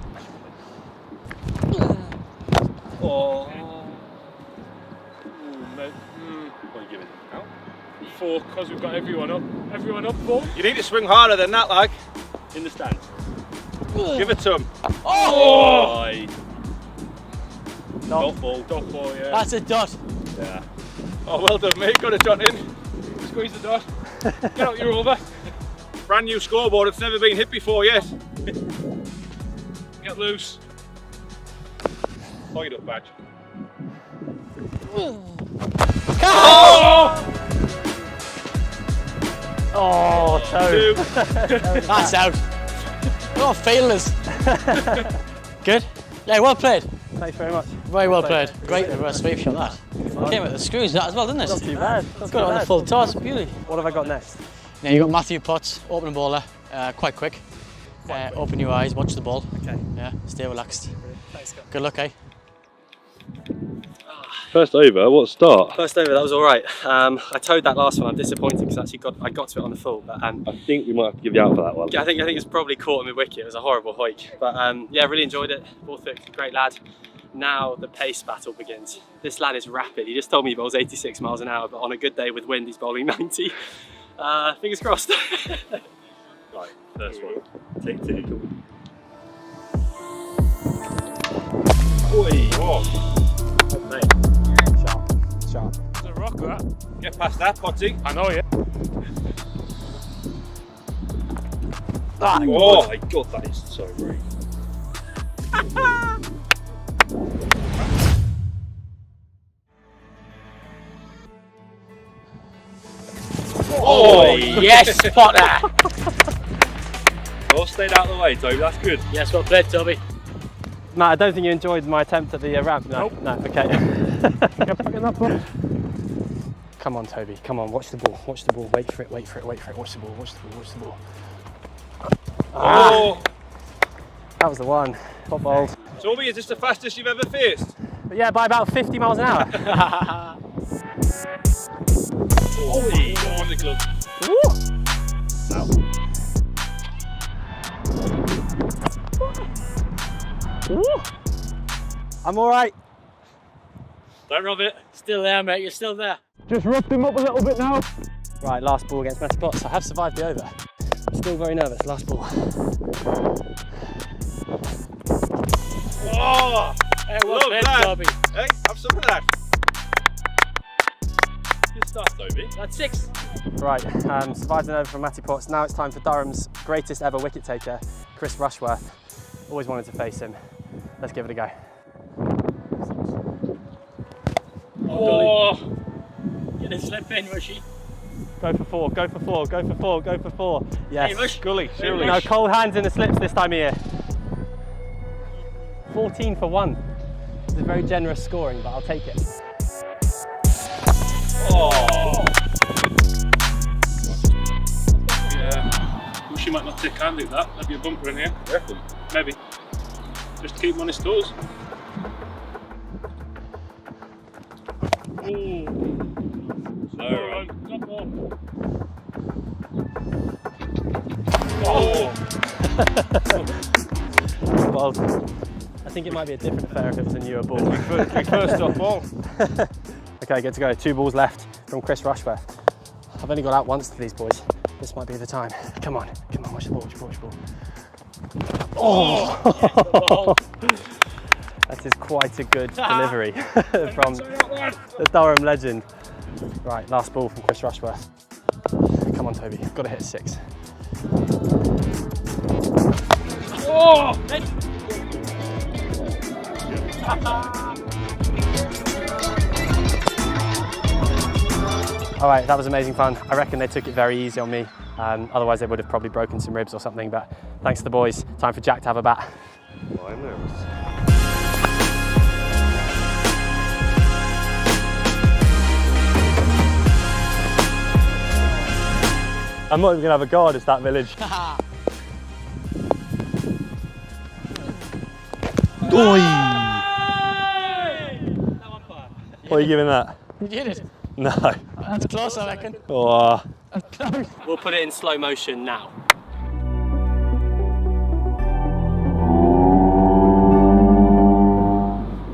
Oh. Mate. What are you giving now? 4, because we've got everyone up. Everyone up, 4. You need to swing harder than that, like. In the stands. Give it to him. Oh! Dot ball. Dot ball, yeah. That's a dot. Yeah. Oh, well done, mate. Got a shot in. Squeeze the dot. Get out your over. Brand new scoreboard. It's never been hit before yet. Get loose. Point up, badge. Oh! Oh, toe. That's out. Oh, failures. Good. Yeah, well played. Thanks very much. Very well played. Great reverse sweep shot that. Came with the screws that as well, didn't it? Not too bad. Got it on the full toss, beauty. What have I got next? Now you got Matthew Potts, opening bowler, quite quick. Open your eyes, watch the ball. Okay. Yeah, stay relaxed. Thanks, Scott. Good luck, eh? First over, what start? First over, that was all right. I towed that last one. I'm disappointed because actually I got to it on the full. But I think we might have to give you out for that one. yeah, I think it's probably caught him in wicket. It was a horrible hoik. But yeah, really enjoyed it. Borthwick, great lad. Now the pace battle begins. This lad is rapid. He just told me he bowls 86 miles an hour, but on a good day with wind, he's bowling 90. Fingers crossed. Right, first one. Take 2. Oi! Oh, mate. Sharp. It's a rock, that. get past that, Potty. I know, yeah. Oh my god, that is so great. Oh, yes, Potter! All stayed out of the way, Toby, that's good. Yes, well played, Toby. Matt, I don't think you enjoyed my attempt at the ramp. No, nope. No, okay. Come on, Toby, come on, watch the ball, watch the ball, wait for it, wait for it, wait for it, watch the ball, watch the ball, watch the ball. Oh! That was the one, top bowled. Toby, is this the fastest you've ever faced? But yeah, by about 50 miles an hour. Oh, on the glove. I'm all right. Don't rub it. Still there, mate, you're still there. Just roughed him up a little bit now. Right, last ball against Matty Potts. I have survived the over. I'm still very nervous, last ball. Oh! Hey, well Love played, that. Toby. Hey, have some of that. Good start, Toby. That's 6. Right, survived an over from Matty Potts. Now it's time for Durham's greatest ever wicket taker, Chris Rushworth. Always wanted to face him. Let's give it a go. Oh! Get a slip in, Rushy. Go for 4, go for 4, go for 4, go for 4. Yes. Hey, Rush. Gully, surely. No, cold hands in the slips this time of year. 14 for 1. It's a very generous scoring, but I'll take it. Oh! Yeah. Wish you might not take hand at that. There'd be a bumper in here. Reckon? Maybe. Just keep him on his toes. Ooh. Alright. Oh! Well, I think it might be a different affair if it was a newer ball. Quick first stop ball. Okay, good to go. 2 balls left from Chris Rushworth. I've only got out once to these boys. This might be the time. Come on, watch the ball, watch the ball. Oh! That is quite a good delivery from the Durham legend. Right, last ball from Chris Rushworth. Come on, Toby, got to hit a 6. Oh! All right, that was amazing fun. I reckon they took it very easy on me. Otherwise they would have probably broken some ribs or something, but thanks to the boys. Time for Jack to have a bat. Oh, I'm nervous. I'm not even gonna have a guard, it's that village. Oi! What are you giving that? You did it. No. That's close, I reckon. Oh. That's close. We'll put it in slow motion now.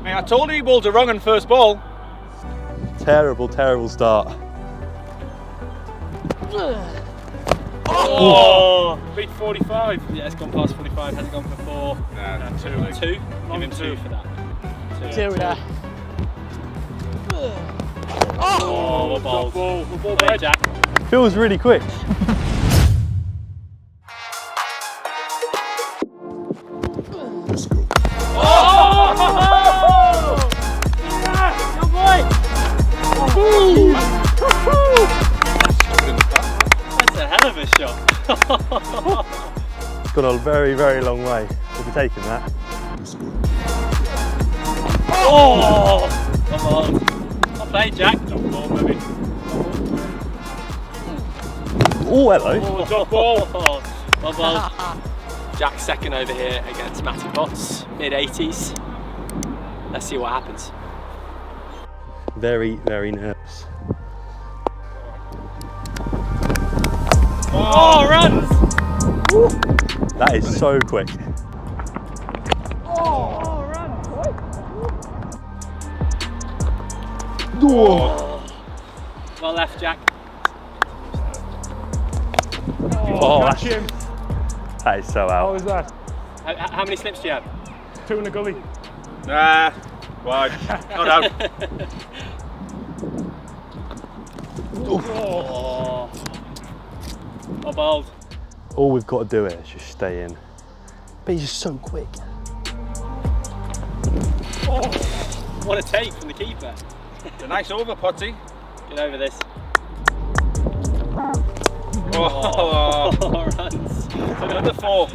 Mate, I told you he bowled a wrong on first ball. Terrible, terrible start. Oh! Beat 45. Yeah, it's gone past 45. Has it gone for 4? Nah, 2. 2? Give him 2 for that. 2, yeah. Oh, what balls. What ball, Play, Jack. Feels really quick. Let's go. Oh! Yeah! Go boy! That's a hell of a shot. It's gone a very, very long way. We'll be taking that. Oh! Come on. Well played, Jack. Top ball, maybe. Oh, hello. Oh, top ball. Well bowled. Jack's second over here against Matty Potts, mid-80s. Let's see what happens. Very, very nervous. Oh, runs! That is so quick. Oh, runs! Oh. Well left, Jack. Oh, Catch him. that is so How out. was that? How many slips do you have? 2 in the gully. Nah, wide. Not out. Oh. Well bowled. All we've got to do is just stay in. But he's just so quick. Oh. What a take from the keeper. It's a nice over, Potty. Get over this. Oh, Runs. another 4.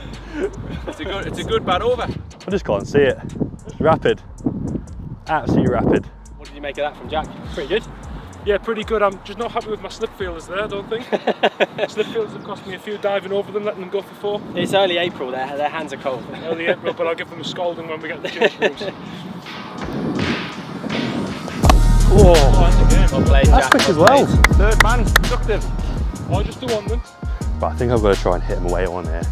It's a good bat over. I just can't see it. It's rapid. Absolutely rapid. What did you make of that from Jack? Pretty good. Yeah, pretty good. I'm just not happy with my slip fielders there, I don't think. Slip fielders have cost me a few diving over them, letting them go for 4. It's early April, their hands are cold. Early April, but I'll give them a scolding when we get the change rooms. Oh, That's a game. Well played, that's Jack. quick as well. Third man, productive. I just do one then. But I think I've got to try and hit him away on here.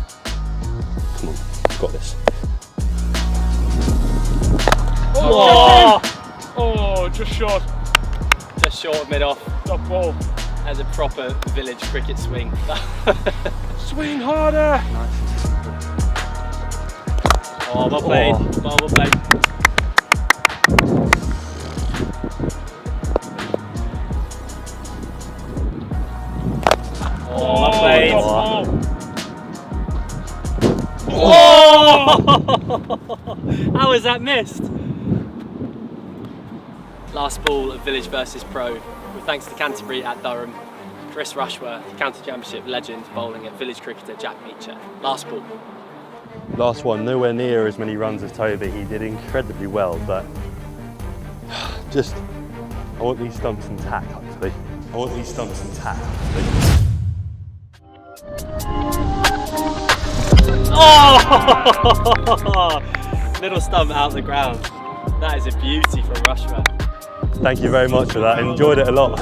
Come on, got this. Oh! Oh, just short. Just short of mid-off. Top ball. As a proper village cricket swing. Swing harder! Oh, well played. Well played. Oh, well played. Oh! How was that missed? Last ball of Village versus Pro, with thanks to Canterbury at Durham. Chris Rushworth, County Championship legend, bowling at village cricketer Jack Meacher. Last ball. Last one, nowhere near as many runs as Toby. He did incredibly well, but just, I want these stumps intact, actually. I want these stumps intact, actually. Oh! Middle stump out the ground. That is a beauty from Rushworth. Thank you very much for that. I enjoyed it a lot.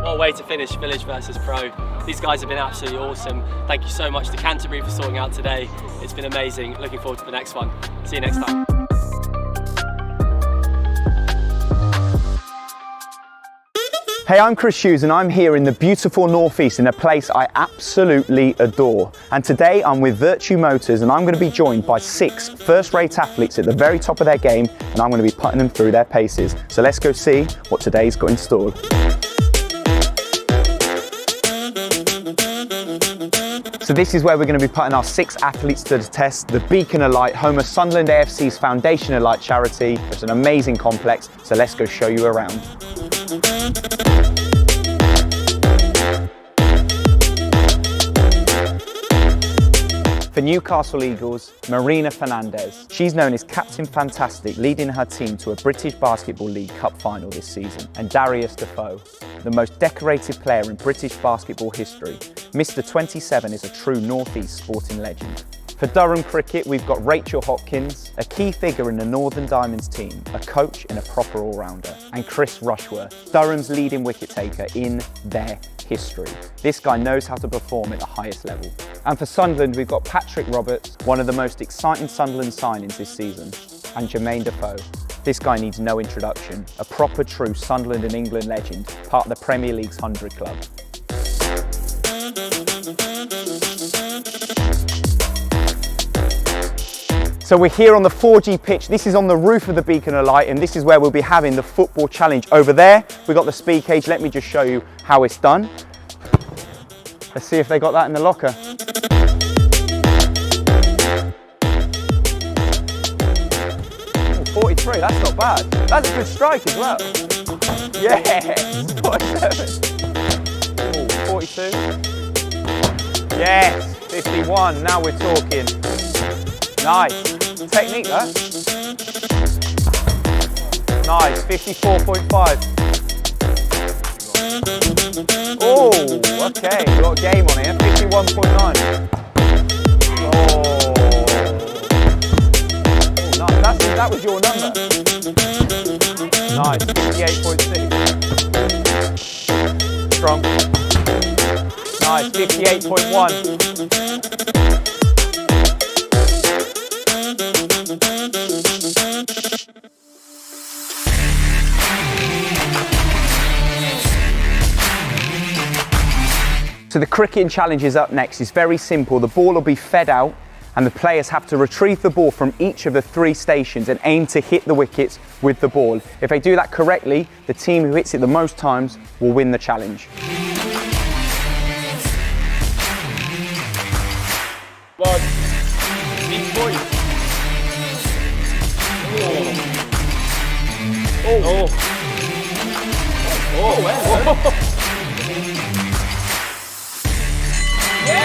What a way to finish Village versus Pro. These guys have been absolutely awesome. Thank you so much to Canterbury for sorting out today. It's been amazing. Looking forward to the next one. See you next time. Hey, I'm Chris Hughes and I'm here in the beautiful Northeast in a place I absolutely adore. And today I'm with Virtue Motors and I'm going to be joined by 6 first-rate athletes at the very top of their game, and I'm going to be putting them through their paces. So let's go see what today's got in store. So this is where we're going to be putting our 6 athletes to the test. The Beacon Elite, home of Sunderland AFC's Foundation Elite charity. It's an amazing complex, so let's go show you around. For Newcastle Eagles, Marina Fernandez. She's known as Captain Fantastic, leading her team to a British Basketball League Cup final this season. And Darius Defoe, the most decorated player in British basketball history. Mr. 27 is a true North East sporting legend. For Durham Cricket, we've got Rachel Hopkins, a key figure in the Northern Diamonds team, a coach and a proper all-rounder, and Chris Rushworth, Durham's leading wicket taker in their history. This guy knows how to perform at the highest level. And for Sunderland, we've got Patrick Roberts, one of the most exciting Sunderland signings this season, and Jermaine Defoe. This guy needs no introduction, a proper true Sunderland and England legend, part of the Premier League's 100 Club. So we're here on the 4G pitch. This is on the roof of the Beacon Elite, and this is where we'll be having the football challenge. Over there, we've got the speed cage. Let me just show you how it's done. Let's see if they got that in the locker. Ooh, 43, that's not bad. That's a good strike as well. Yes, 47. Ooh, 42. Yes, 51, now we're talking. Nice. Technique, that. Nice, 54.5. Oh, okay, got a game on here, 51.9. Oh, nice, that was your number. Nice, 58.6. Strong. Nice, 58.1. So the cricketing challenge is up next. It's very simple. The ball will be fed out and the players have to retrieve the ball from each of the 3 stations and aim to hit the wickets with the ball. If they do that correctly, the team who hits it the most times will win the challenge. One. Big boy. Oh. Oh. Yeah!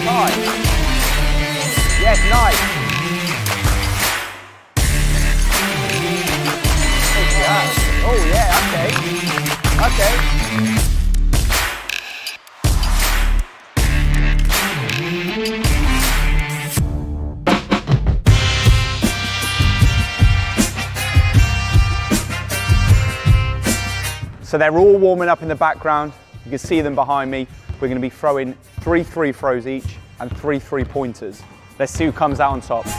Nice! Yes, nice. Oh yeah, okay. Okay. So they're all warming up in the background. You can see them behind me. We're going to be throwing 3 free throws each and 3 3-pointers. Let's see who comes out on top. Oh,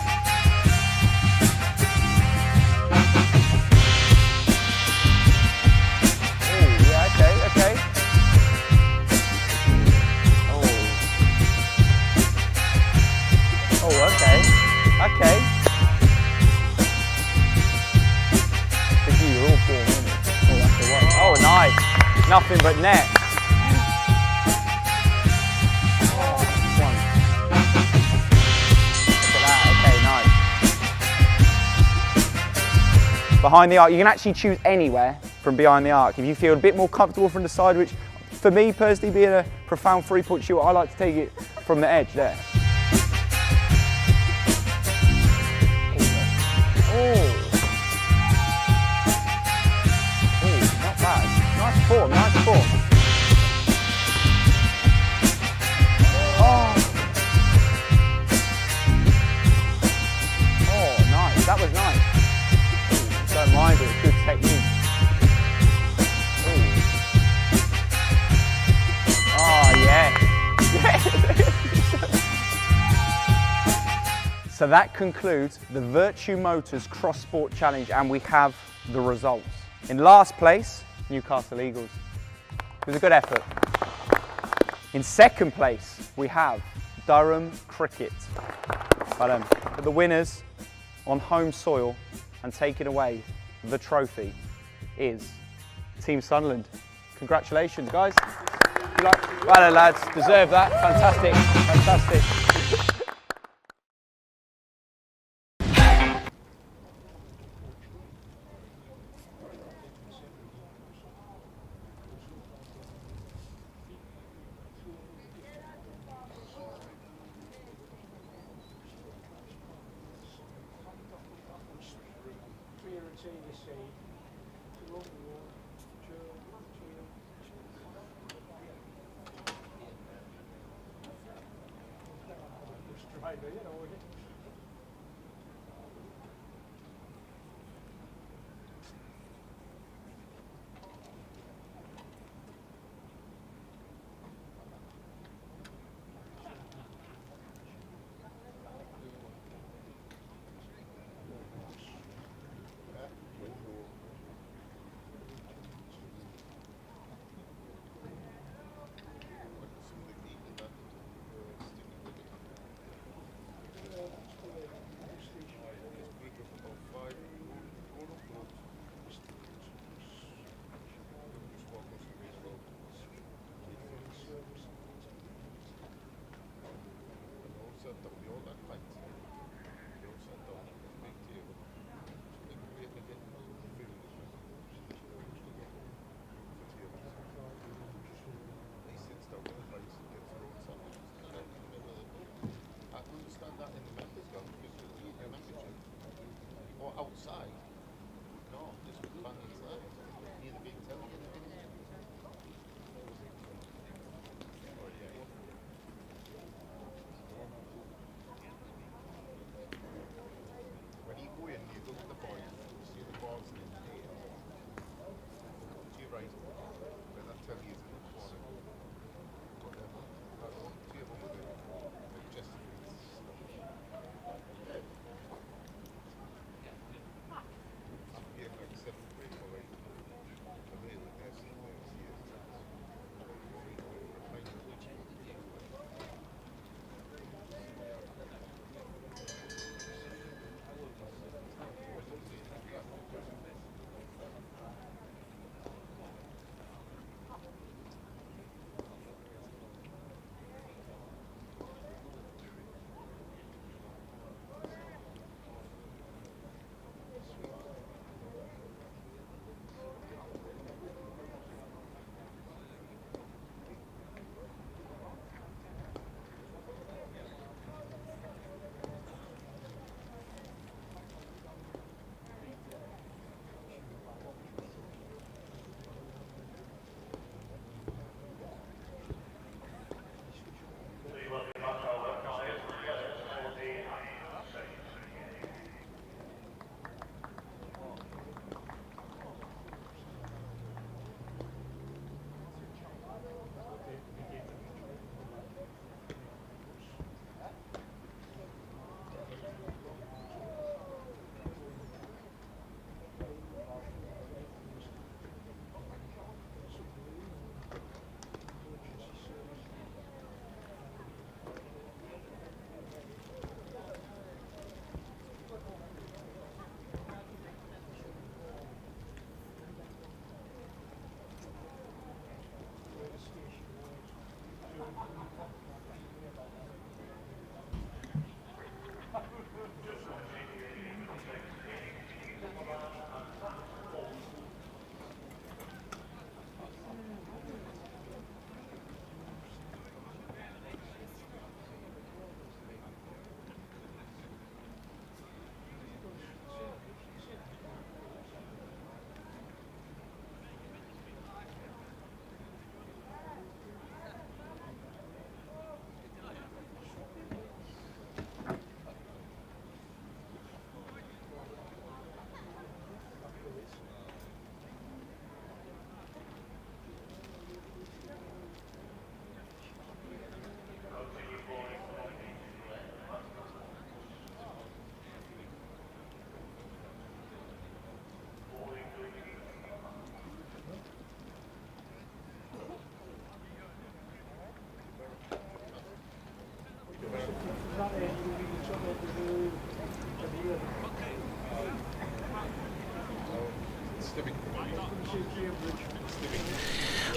yeah, okay. Oh, okay. You're all warm, aren't you? Oh, that's the one. Oh, nice. Nothing but net. Behind the arc, you can actually choose anywhere from behind the arc. If you feel a bit more comfortable from the side, which for me personally, being a profound 3-point shooter, I like to take it from the edge there. Oh, not bad. Nice form, nice form. Oh, nice, that was nice. Don't mind it, good technique. Oh, yeah. So that concludes the Virtue Motors Cross Sport Challenge, and we have the results. In last place, Newcastle Eagles. It was a good effort. In second place, we have Durham Cricket. But the winners on home soil and taking away the trophy is Team Sunderland. Congratulations, guys. Well done, lads. Deserve that. Fantastic. Fantastic.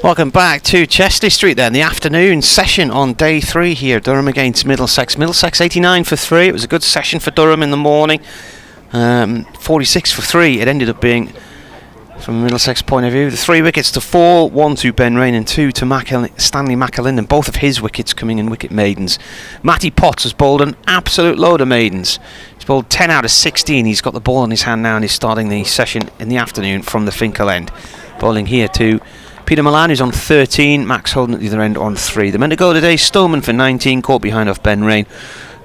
Welcome back to Chesley Street then, the afternoon session on day 3 here, Durham against Middlesex. Middlesex 89 for 3, it was a good session for Durham in the morning. 46 for 3 it ended up being from a Middlesex point of view. The 3 wickets to fall, 1 to Ben Rain and 2 to Stanley McAlinden, both of his wickets coming in wicket maidens. Matty Potts has bowled an absolute load of maidens. He's bowled 10 out of 16, he's got the ball in his hand now and he's starting the session in the afternoon from the Finkel end. Bowling here to Peter Milan, who's on 13, Max Holden at the other end on 3. The men to go today, Stoneman for 19, caught behind off Ben Rain.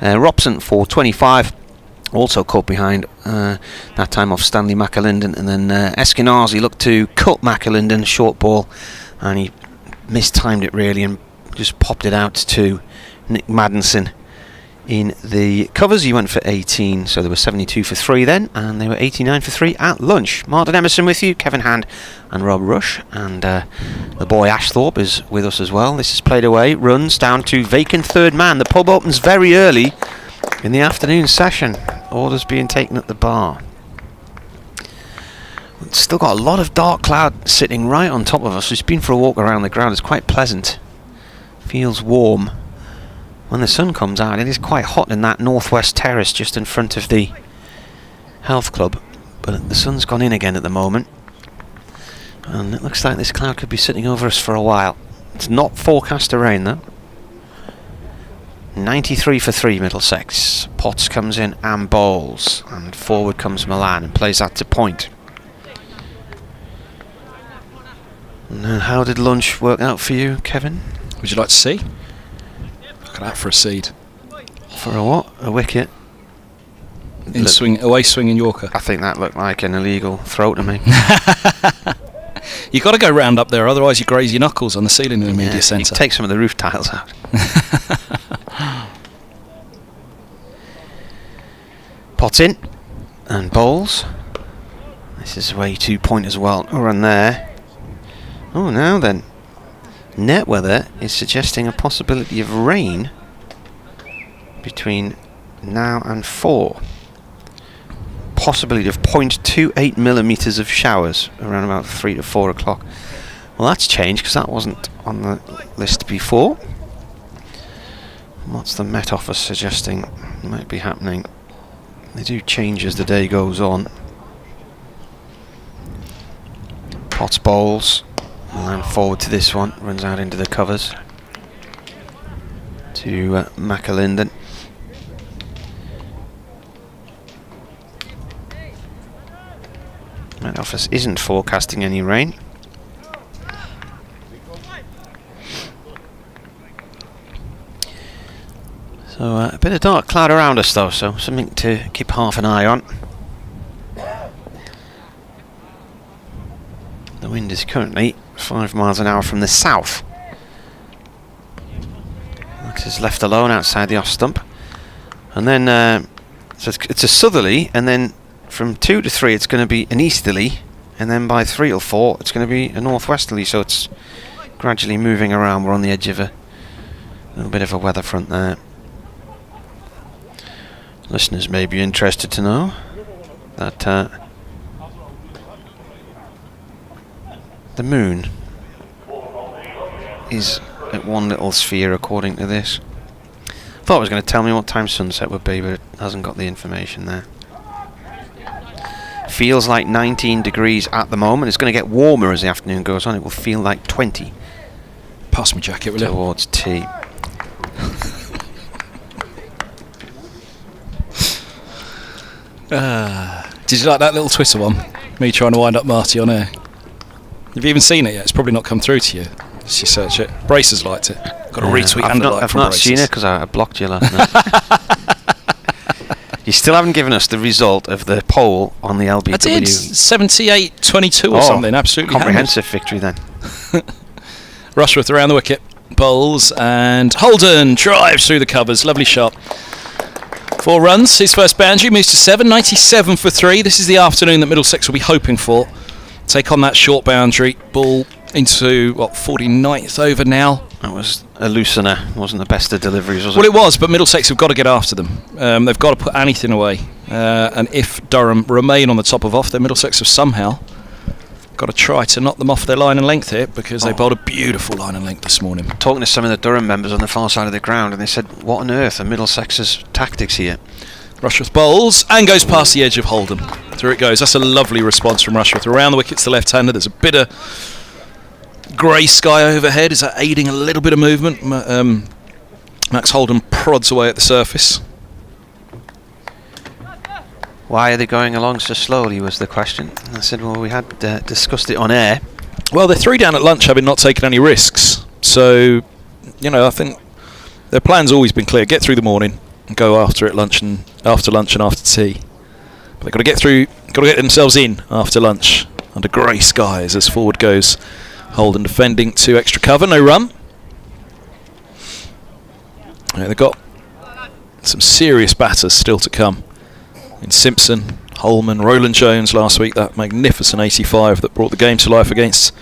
Robson for 25, also caught behind, that time off Stanley McAlinden. And then Eskenazi looked to cut McAlinden, short ball, and he mistimed it really and just popped it out to Nick Maddinson in the covers. He went for 18, so they were 72 for 3 then, and they were 89 for 3 at lunch. Martin Emerson with you, Kevin Hand and Rob Rush, and the boy Ashthorpe is with us as well. This is played away, runs down to vacant third man. The pub opens very early in the afternoon session. Orders being taken at the bar. It's still got a lot of dark cloud sitting right on top of us. We've been for a walk around the ground. It's quite pleasant. Feels warm. When the sun comes out, it is quite hot in that northwest terrace just in front of the health club, but the sun's gone in again at the moment and it looks like this cloud could be sitting over us for a while. It's not forecast to rain though. 93 for 3 Middlesex. Potts comes in and bowls, and forward comes Milan and plays that to point. And how did lunch work out for you, Kevin? Would you like to see? Look at that for a seed. For a what? A wicket? Away swinging Yorker. I think that looked like an illegal throw to me. You've got to go round up there, otherwise you graze your knuckles on the ceiling in the media centre. Take some of the roof tiles out. Potts in and bowls. This is way to point as well. Run there. Oh, now then. Net weather is suggesting a possibility of rain between now and 4. Possibility of 0.28 millimetres of showers around about 3 to 4 o'clock. Well, that's changed because that wasn't on the list before. What's the Met Office suggesting might be happening? They do change as the day goes on. Potts bowls. And forward to this one, runs out into the covers to McAlinden. Met Office isn't forecasting any rain. So a bit of dark cloud around us though, so something to keep half an eye on. The wind is currently 5 miles an hour from the south. Max is left alone outside the off stump. And then so it's a southerly, and then from 2 to 3 it's going to be an easterly, and then by 3 or 4 it's going to be a northwesterly, so it's gradually moving around. We're on the edge of a little bit of a weather front there. Listeners may be interested to know that the moon is at one little sphere according to this. Thought it was going to tell me what time sunset would be, but it hasn't got the information there. Feels like 19 degrees at the moment. It's going to get warmer as the afternoon goes on. It will feel like 20. Pass my jacket, will you? Towards tea. Did you like that little Twitter one? Me trying to wind up Marty on air. Have you even seen it yet? It's probably not come through to you. If you search it. Bracers liked it. Got a retweet and a like I've from not Bracers. seen it because I blocked you last night. You still haven't given us the result of the poll on the LBW. I did. 78-22 or something. Absolutely comprehensive victory then. Rushworth around the wicket. Bowls and Holden drives through the covers. Lovely shot. 4 runs. His first boundary moves to 7. 97 for 3. This is the afternoon that Middlesex will be hoping for. Take on that short boundary. Ball into, 49th over now. That was a loosener. Wasn't the best of deliveries, was it? Well, it was, but Middlesex have got to get after them. They've got to put anything away. And if Durham remain on the top of off, then Middlesex have somehow got to try to knock them off their line and length here, because they bowled a beautiful line and length this morning. Talking to some of the Durham members on the far side of the ground, and they said, what on earth are Middlesex's tactics here? Rushworth bowls and goes past the edge of Holden. Through it goes. That's a lovely response from Rushworth. Around the wicket to the left-hander. There's a bit of grey sky overhead. Is that aiding a little bit of movement? Max Holden prods away at the surface. Why are they going along so slowly was the question. And I said, well, we had discussed it on air. Well, they're 3 down at lunch, having not taken any risks. So, you know, I think their plan's always been clear. Get through the morning and go after lunch and after tea. But they've got to get through, got to get themselves in after lunch under grey skies as forward goes Holden, defending to extra cover, no run. Yeah, they've got some serious batters still to come. In Simpson, Holman, Roland Jones last week, that magnificent 85 that brought the game to life against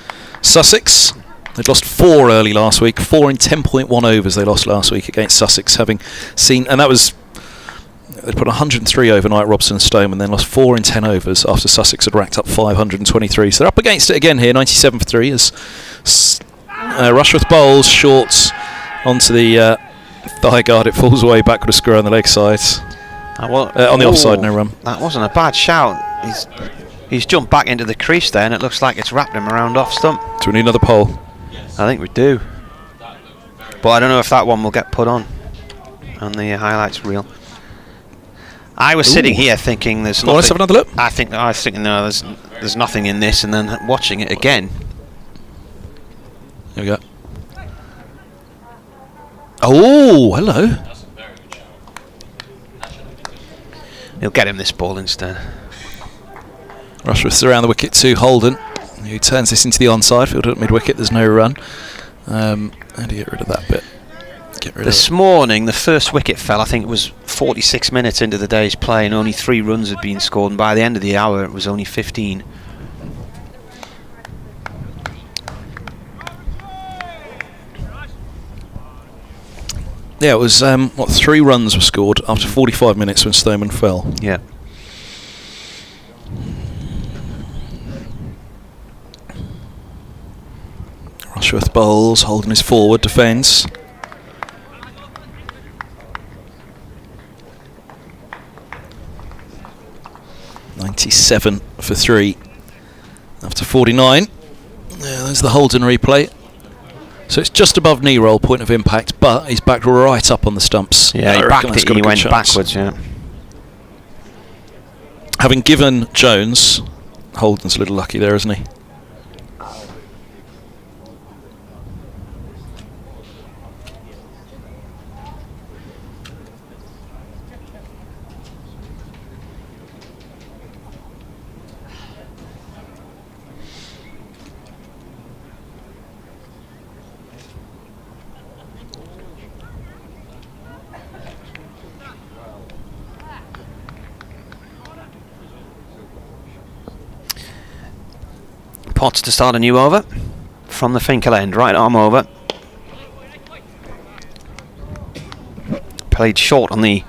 Sussex. They'd lost 4 early last week, 4 in 10.1 overs they lost last week against Sussex, having seen, and that was, they put 103 overnight, Robson and Stoneman, then lost 4 in 10 overs after Sussex had racked up 523. So they're up against it again here, 97 for 3, as Rushworth bowls short onto the thigh guard. It falls away backward a square on the leg side. On the offside, no run. That wasn't a bad shout. He's jumped back into the crease there, and it looks like it's wrapped him around off stump. Do we need another pole? I think we do. But I don't know if that one will get put on the highlights reel. I was sitting here thinking there's nothing. Let's have another look. I was thinking no, there's nothing in this, and then watching it again. Here we go. Oh, hello. He'll get him this ball instead. Rushworth's around the wicket to Holden, who turns this into the onside, fielded at mid-wicket, there's no run. How do you get rid of that bit? This morning, the first wicket fell, I think it was 46 minutes into the day's play, and only 3 runs had been scored, and by the end of the hour it was only 15. Yeah, it was, 3 runs were scored after 45 minutes when Stoneman fell. Yeah. Rushworth bowls, Holden is forward, defends. .97 for 3 after 49. Yeah, there's the Holden replay. So it's just above knee roll, point of impact, but he's backed right up on the stumps. Yeah, he backed it, he went backwards, yeah. Having given Jones, Holden's a little lucky there, isn't he? Potts to start a new over from the Finkel end, right arm over. Played short on the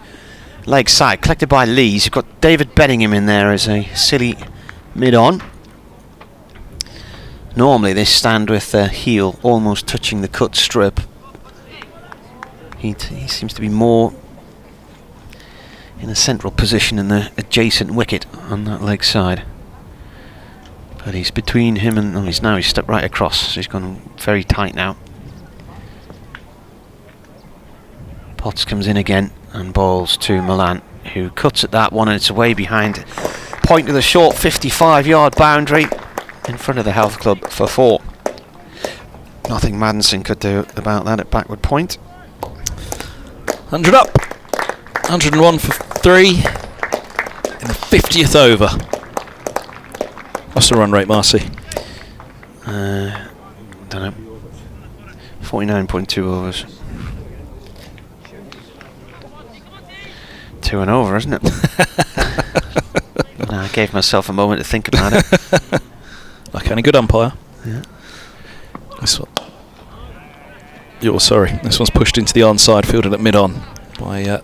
leg side, collected by Lees. You've got David Bedingham in there as a silly mid-on. Normally they stand with their heel almost touching the cut strip. He seems to be more in a central position in the adjacent wicket on that leg side. But he's between him and... he's stepped right across, so he's gone very tight now. Potts comes in again and bowls to Milan, who cuts at that one, and it's away behind point of the short 55-yard boundary in front of the Health Club for 4. Nothing Madison could do about that at backward point. 100 up. 101 for 3 in the 50th over. What's the run rate, Marcy? Don't know. 49.2 overs. 2 and over, isn't it? I gave myself a moment to think about it. Like any good umpire. Yeah. This one. This one's pushed into the onside, fielded at mid-on by...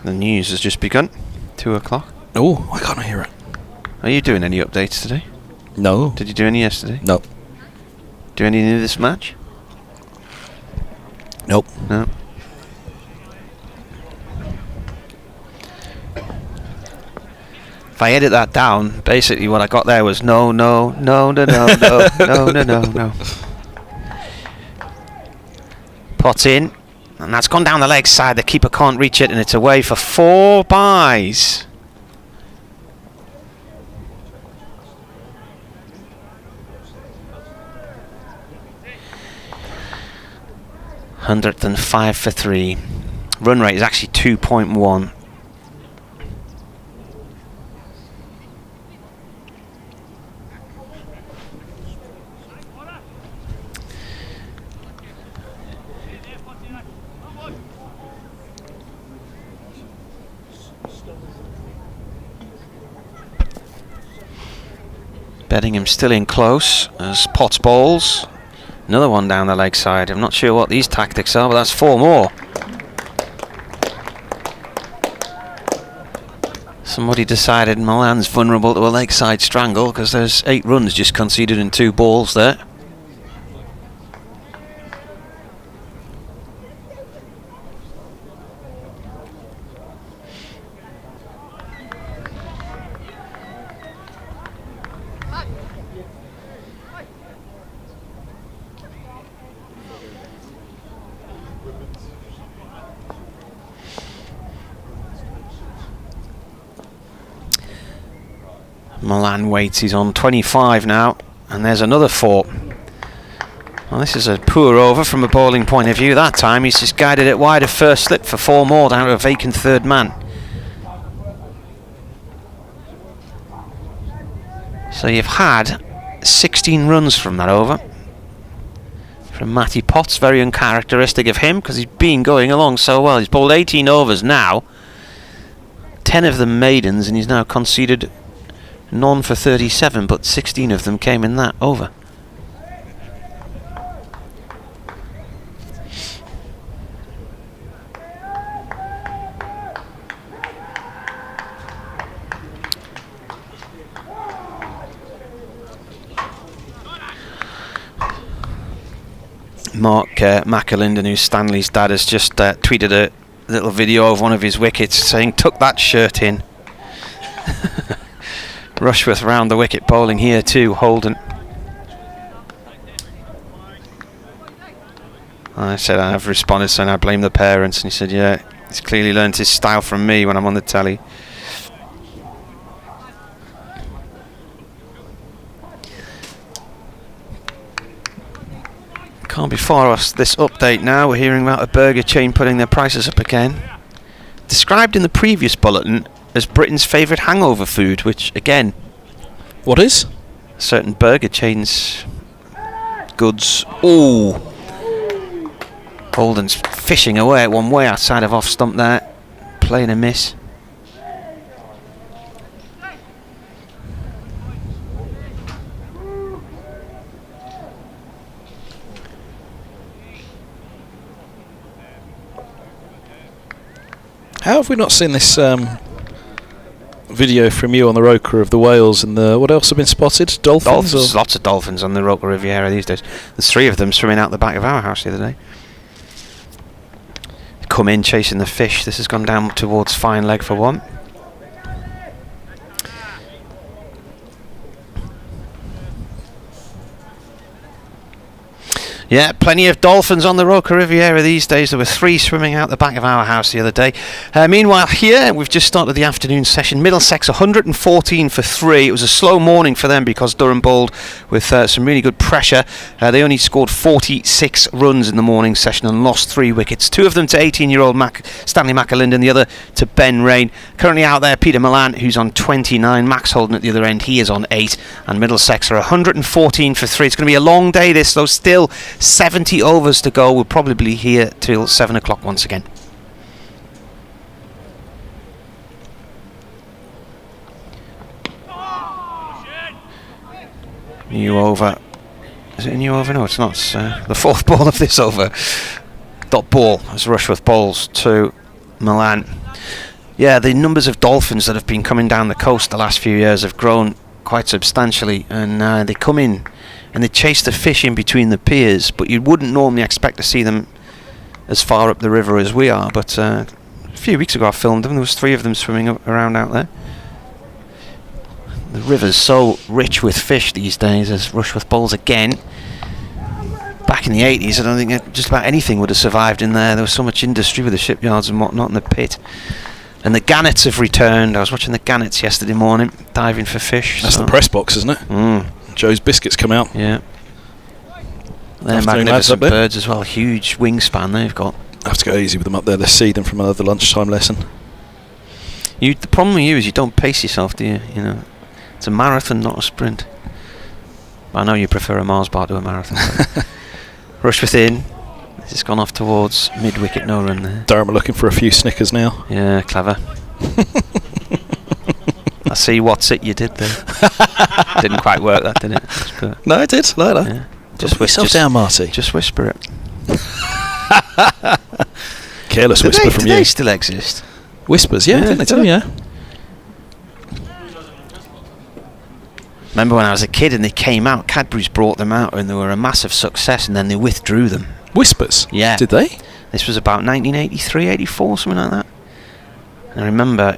The news has just begun. 2 o'clock. Oh, why can't I hear it? Are you doing any updates today? No. Did you do any yesterday? No. Do anything in this match? Nope. No. If I edit that down, basically what I got there was no. Pot in, and that's gone down the leg side. The keeper can't reach it, and it's away for 4 byes. $105 for 3. Run rate is actually 2.1. Beddingham still in close as Potts bowls. Another one down the leg side. I'm not sure what these tactics are, but that's 4 more. Somebody decided Milan's vulnerable to a leg side strangle because there's 8 runs just conceded in 2 balls there. Milan waits, he's on 25 now, and there's another 4. Well, this is a poor over from a bowling point of view. That time he's just guided it wide of first slip for 4 more down to a vacant 3rd man. So you've had 16 runs from that over. From Matty Potts, very uncharacteristic of him because he's been going along so well. He's bowled 18 overs now, 10 of them maidens, and he's now conceded none for 37, but 16 of them came in that over. Mark McAlinden, who's Stanley's dad, has just tweeted a little video of one of his wickets saying, "Tuck that shirt in." Rushworth round the wicket bowling here too, Holden. I said I've responded saying I blame the parents, and he said yeah, he's clearly learned his style from me when I'm on the telly. Can't be far off this update now. We're hearing about a burger chain putting their prices up again. Described in the previous bulletin as Britain's favourite hangover food, which again, what is? Certain burger chains goods. Ooh, Holden's fishing away at one way outside of off stump there, playing a miss. How have we not seen this video from you on the Roker of the whales and the what else have been spotted? Dolphins? Lots of dolphins on the Roker Riviera these days. There's 3 of them swimming out the back of our house the other day. Come in chasing the fish. This has gone down towards fine leg for 1. Yeah, plenty of dolphins on the Roker Riviera these days. There were 3 swimming out the back of our house the other day. Meanwhile, here we've just started the afternoon session. Middlesex 114 for 3. It was a slow morning for them because Durham bowled with some really good pressure. They only scored 46 runs in the morning session and lost 3 wickets. 2 of them to 18-year-old Stanley McAlinden, the other to Ben Rain. Currently out there, Peter Milan, who's on 29. Max Holden at the other end, he is on 8. And Middlesex are 114 for 3. It's going to be a long day this, though. Still 70 overs to go. We'll probably be here till 7 o'clock once again. New over. Is it a new over? No, it's not. It's the 4th ball of this over. Dot ball as Rushworth bowls to Milan. Yeah, the numbers of dolphins that have been coming down the coast the last few years have grown quite substantially, and they come in and they chase the fish in between the piers, but you wouldn't normally expect to see them as far up the river as we are. But a few weeks ago I filmed them. There was 3 of them swimming around out there. The river's so rich with fish these days. There's Rushworth Bowls again. Back in the 80s, I don't think just about anything would have survived in there. There was so much industry with the shipyards and whatnot in the pit. And the gannets have returned. I was watching the gannets yesterday morning, diving for fish. That's the press box, isn't it? Joe's biscuits come out. Yeah. They're magnificent birds as well. Huge wingspan they've got. I have to go easy with them up there. They're seething from another lunchtime lesson. The problem with you is you don't pace yourself, do you? You know, it's a marathon, not a sprint. I know you prefer a Mars bar to a marathon. Rushworth in. This has gone off towards mid-wicket, no run there. Durham are looking for a few Snickers now. Yeah, clever. I see what's it you did there. Didn't quite work, that, did it? No, it did. Like that. Yeah. Just whisper yourself down, Marty. Just whisper it. Careless whisper from you. Do they still exist? Whispers, yeah, I think they do, yeah. Remember when I was a kid and they came out, Cadbury's brought them out and they were a massive success, and then they withdrew them. Whispers? Yeah. Did they? This was about 1983, 84, something like that. And I remember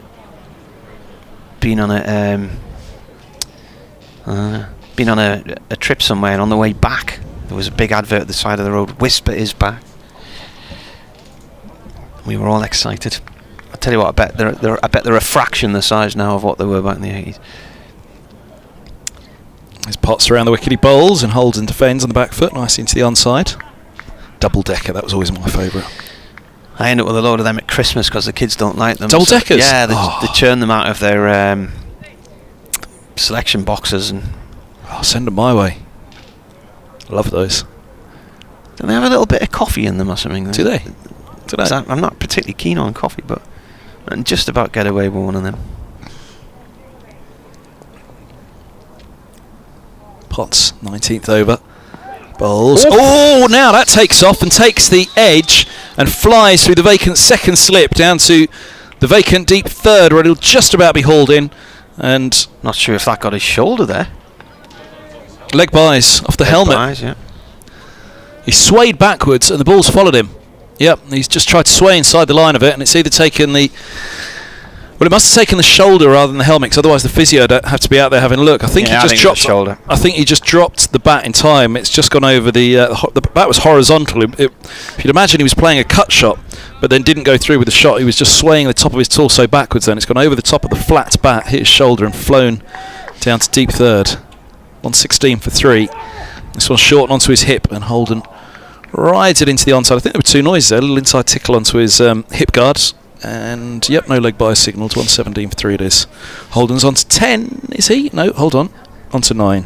being on a trip somewhere, and on the way back there was a big advert at the side of the road, Whisper is back. We were all excited. I tell you what, I bet they're a fraction the size now of what they were back in the 80s. There's Potts around the wickety bowls and holds and defends on the back foot, nice into the onside. Double decker, that was always my favourite. I end up with a load of them at Christmas because the kids don't like them. Double deckers? Yeah, they churn them out of their selection boxes and. Oh, send them my way. I love those. Do they have a little bit of coffee in them or something? Do they? I'm not particularly keen on coffee, but I can just about get away with one of them. Potts, 19th over. Bowls. Oh, now that takes off and takes the edge and flies through the vacant second slip down to the vacant deep third, where it'll just about be hauled in. And not sure if that got his shoulder there. Leg buys off the helmet. Buys, yeah. He swayed backwards and the ball's followed him. Yep, he's just tried to sway inside the line of it, and it's either taken the... Well, it must have taken the shoulder rather than the helmet, because otherwise the physio would have to be out there having a look. I think he just dropped the shoulder. I think he just dropped the bat in time. It's just gone over the bat was horizontal. If you'd imagine he was playing a cut shot, but then didn't go through with the shot. He was just swaying the top of his torso backwards. Then it's gone over the top of the flat bat, hit his shoulder, and flown down to deep third. 116 for 3. This one's short onto his hip, and Holden rides it into the onside. I think there were 2 noises there. A little inside tickle onto his hip guards. And yep, no leg by signal to 117 for 3 it is. Holden's on to 10, is he? No, hold on. On to 9.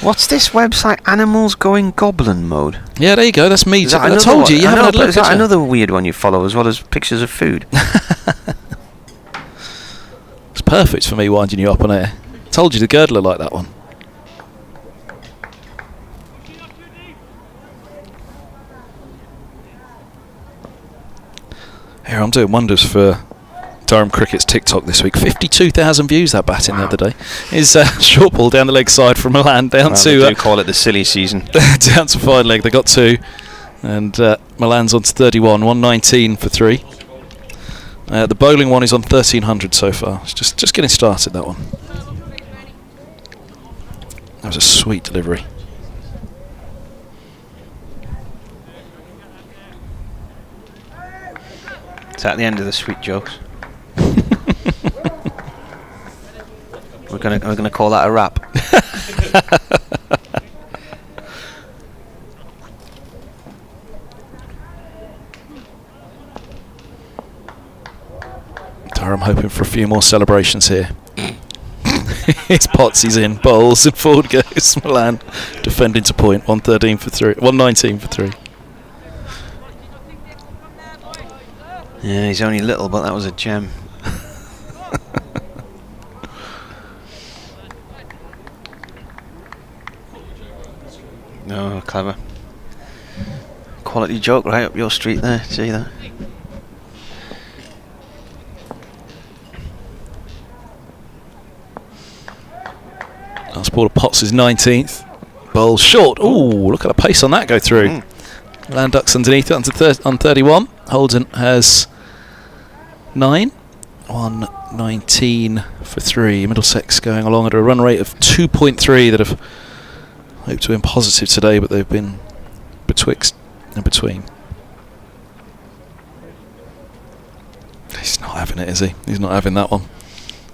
What's this website? Animals Going Goblin Mode? Yeah, there you go. That's me. I told you. You haven't had a look. Is that another weird one you follow, as well as pictures of food? It's perfect for me winding you up on air. Told you the girdler like that one. Here, I'm doing wonders for Durham Cricket's TikTok this week. 52,000 views that batting the other day. Is short ball down the leg side from Milan down to... They do call it the silly season. Down to fine leg. They got 2. And Milan's on to 31. 119 for 3. The bowling one is on 1,300 so far. It's just getting started, that one. That was a sweet delivery. Is that the end of the sweet jokes? We're gonna call that a wrap. Durham hoping for a few more celebrations here. It's Potts, he's in. Bowls and forward goes Milan. Defending to point. 113 for 3. 119 for 3. Yeah, he's only little, but that was a gem. Oh, clever. Quality joke right up your street there, see that? Last ball of Potts is 19th. Bowl short. Ooh, look at the pace on that go through. Land ducks underneath it on 31. Holden has 9. 119 for 3. Middlesex going along at a run rate of 2.3 that have hoped to be positive today, but they've been betwixt and between. He's not having it, is he? He's not having that one.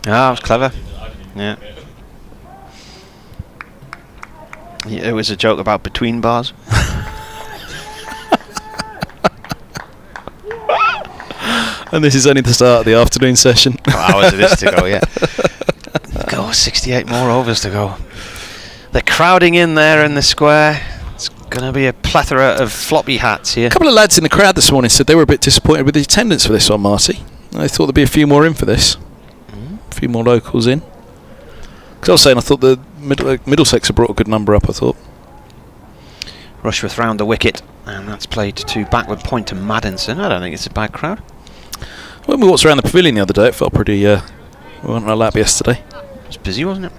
Ah, that was clever. Yeah. It was a joke about between bars. And this is only the start of the afternoon session. Hours it is to go, yeah. Go, 68 more overs to go. They're crowding in there in the square. It's going to be a plethora of floppy hats here. A couple of lads in the crowd this morning said they were a bit disappointed with the attendance for this one, Marty. They thought there'd be a few more in for this. A few more locals in. Because I was saying I thought the Middlesex had brought a good number up, I thought. Rushworth round the wicket, and that's played to backward point to Maddinson. I don't think it's a bad crowd. When we walked around the pavilion the other day, it felt pretty... we went on a lap yesterday. It was busy, wasn't it?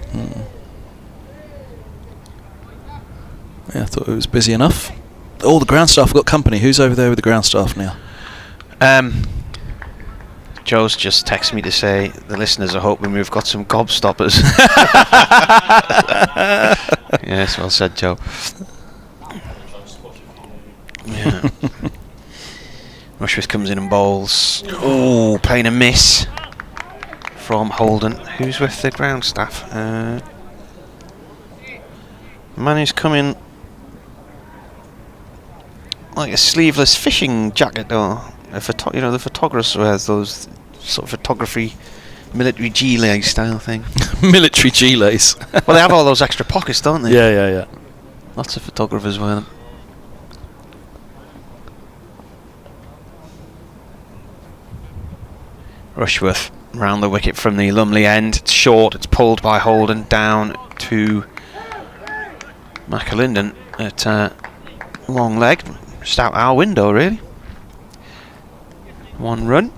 Yeah, I thought it was busy enough. All the ground staff have got company. Who's over there with the ground staff now? Joe's just texted me to say the listeners are hoping we've got some gobstoppers. Yes, well said, Joe. Yeah. Rushworth comes in and bowls. Oh, playing a miss from Holden. Who's with the ground staff? Man who's coming like a sleeveless fishing jacket, or a the photographers wears those sort of photography, military gilet style thing. Military gilets. Well, they have all those extra pockets, don't they? Yeah. Lots of photographers wear them. Rushworth round the wicket from the Lumley end. It's short, it's pulled by Holden down to McAlinden at long leg. Just out our window, really. 1 run.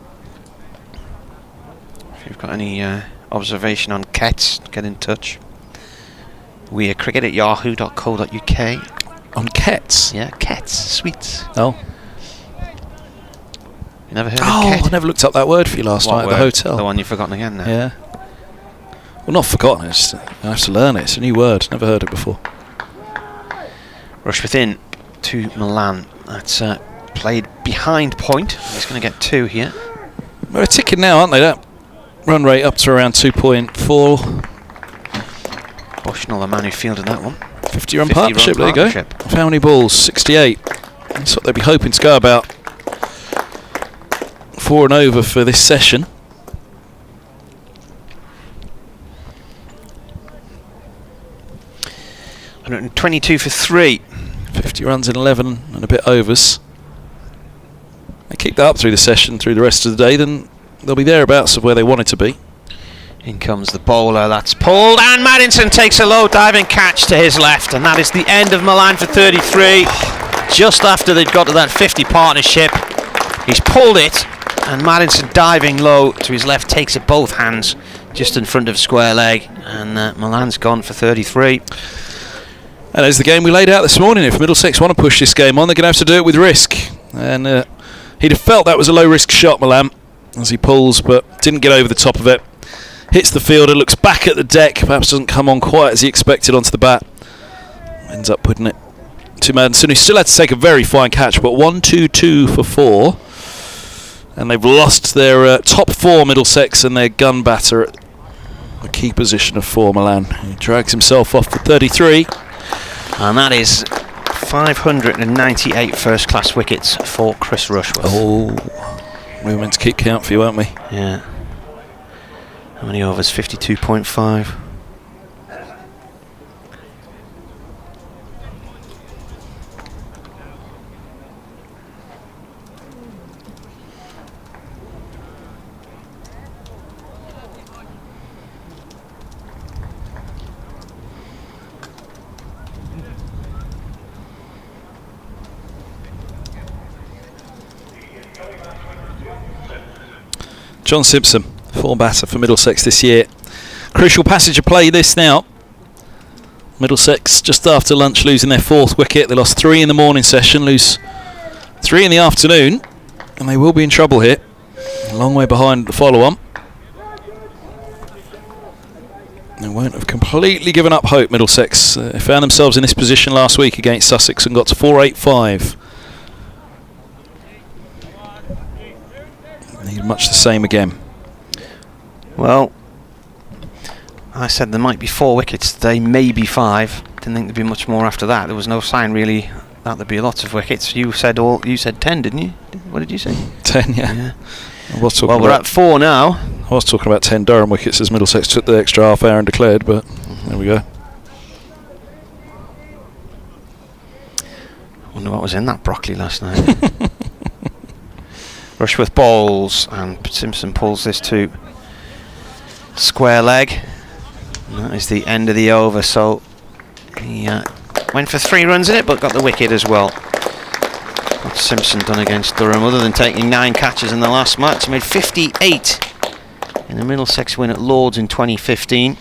If you've got any observation on Kets, get in touch. We're cricket@yahoo.co.uk. On Kets? Yeah, Kets, sweets. Oh. You never heard of I Ket? never looked up that word for you last night at the hotel. The one you've forgotten again now. Yeah. Well, not forgotten, it's just, I have to learn it. It's a new word, never heard it before. Rushworth in to Milan. That's played behind point. He's going to get 2 here. They're ticking now, aren't they? That run rate up to around 2.4. Bushnell, the man who fielded that one. 50-run partnership, there you go. partnership. How many balls? 68. That's what they'd be hoping to go about. 4 and over for this session. $122 for 3. 50 runs in 11 and a bit overs. They keep that up through the session, through the rest of the day, then they'll be thereabouts of where they wanted to be. In comes the bowler, that's pulled, and Maddinson takes a low diving catch to his left, and that is the end of Milan for 33. Just after they'd got to that 50 partnership, he's pulled it, and Maddinson diving low to his left takes it both hands just in front of square leg, and Milan's gone for 33. And as the game we laid out this morning, if Middlesex want to push this game on, they're going to have to do it with risk. And he'd have felt that was a low-risk shot, Milan, as he pulls, but didn't get over the top of it. Hits the fielder, looks back at the deck, perhaps doesn't come on quite as he expected onto the bat. Ends up putting it to Maddinson, who still had to take a very fine catch, but 1-2-2 for 4. And they've lost their top 4, Middlesex, and their gun batter at the key position of 4, Milan. He drags himself off for 33. And that is 598 first-class wickets for Chris Rushworth. Oh, we were meant to keep count for you, weren't we? Yeah. How many overs? 52.5. John Simpson, 4 batter for Middlesex this year. Crucial passage of play this now. Middlesex just after lunch losing their 4th wicket. They lost 3 in the morning session, lose 3 in the afternoon, and they will be in trouble here. A long way behind the follow-on. They won't have completely given up hope, Middlesex. They found themselves in this position last week against Sussex and got to 485. Need much the same again. Well, I said there might be 4 wickets today, maybe 5. Didn't think there'd be much more after that. There was no sign really that there'd be lots of wickets. You said 10, didn't you? What did you say? 10, yeah. Well, we're at 4 now. I was talking about 10 Durham wickets as Middlesex took the extra half hour and declared, but there we go. I wonder what was in that broccoli last night. Rushworth bowls and Simpson pulls this to square leg. And that is the end of the over, so he went for 3 runs in it but got the wicket as well. What's Simpson done against Durham other than taking 9 catches in the last match? He made 58 in the Middlesex win at Lords in 2015.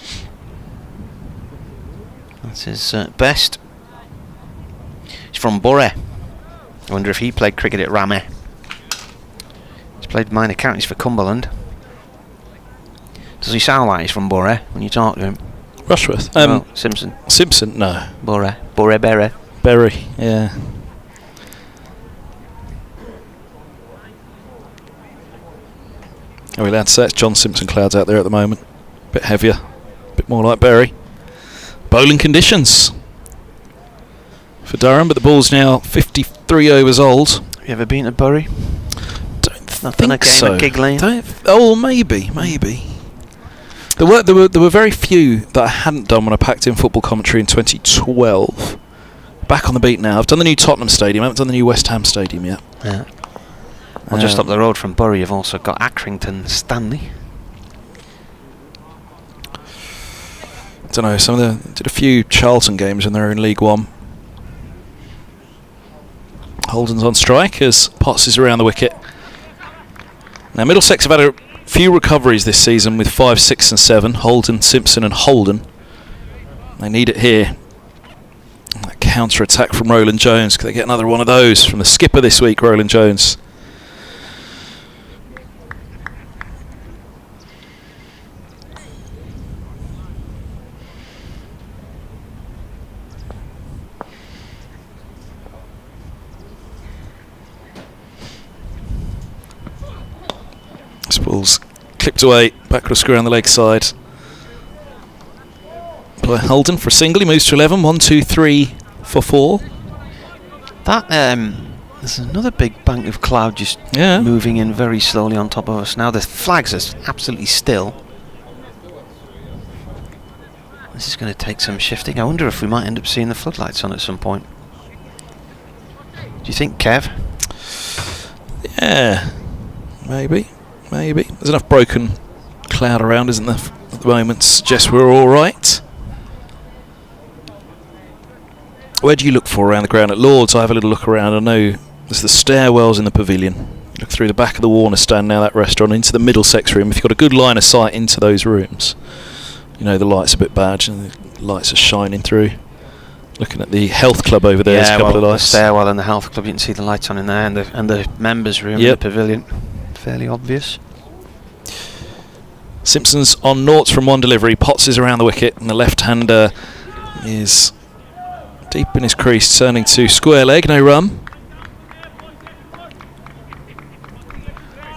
That's his best. He's from Borough. I wonder if he played cricket at Rameh. He's played minor counties for Cumberland. Does he sound like he's from Borough when you talk to him? Rushworth? Well, Simpson. Simpson? No. Borough. Berry. Berry, yeah. Are we allowed to say it's John Simpson clouds out there at the moment? A bit heavier, a bit more like Berry. Bowling conditions for Durham, but the ball's now 53 overs old. Have you ever been to Bury? Don't think so. At Gig Lane? Oh, maybe. There were very few that I hadn't done when I packed in football commentary in 2012. Back on the beat now. I've done the new Tottenham Stadium. I haven't done the new West Ham Stadium yet. Yeah. Well, just up the road from Bury, you've also got Accrington Stanley. I don't know. Did a few Charlton games when they were in League One. Holden's on strike as Potts is around the wicket. Now Middlesex have had a few recoveries this season with 5, 6 and 7. Holden, Simpson and Holden. They need it here. That counter attack from Roland Jones. Could they get another one of those from the skipper this week, Roland Jones? This ball's clipped away, backward square on the leg side. By Holden for a single, he moves to 11. 1, 2, 3 for 4. That there's another big bank of cloud just moving in very slowly on top of us now. The flags are absolutely still. This is going to take some shifting. I wonder if we might end up seeing the floodlights on at some point. Do you think, Kev? Yeah, maybe. There's enough broken cloud around, isn't there, at the moment, to suggest we're all right. Where do you look for around the ground at Lords? I have a little look around. I know there's the stairwells in the pavilion. Look through the back of the Warner stand now, that restaurant, into the Middlesex room. If you've got a good line of sight into those rooms, you know the light's a bit bad and the lights are shining through. Looking at the health club over there, there's a couple of lights. The stairwell and the health club, you can see the lights on in there, and the members' room in the pavilion. Fairly obvious. Simpson's on noughts from 1 delivery. Potts is around the wicket, and the left-hander is deep in his crease, turning to square leg, no run.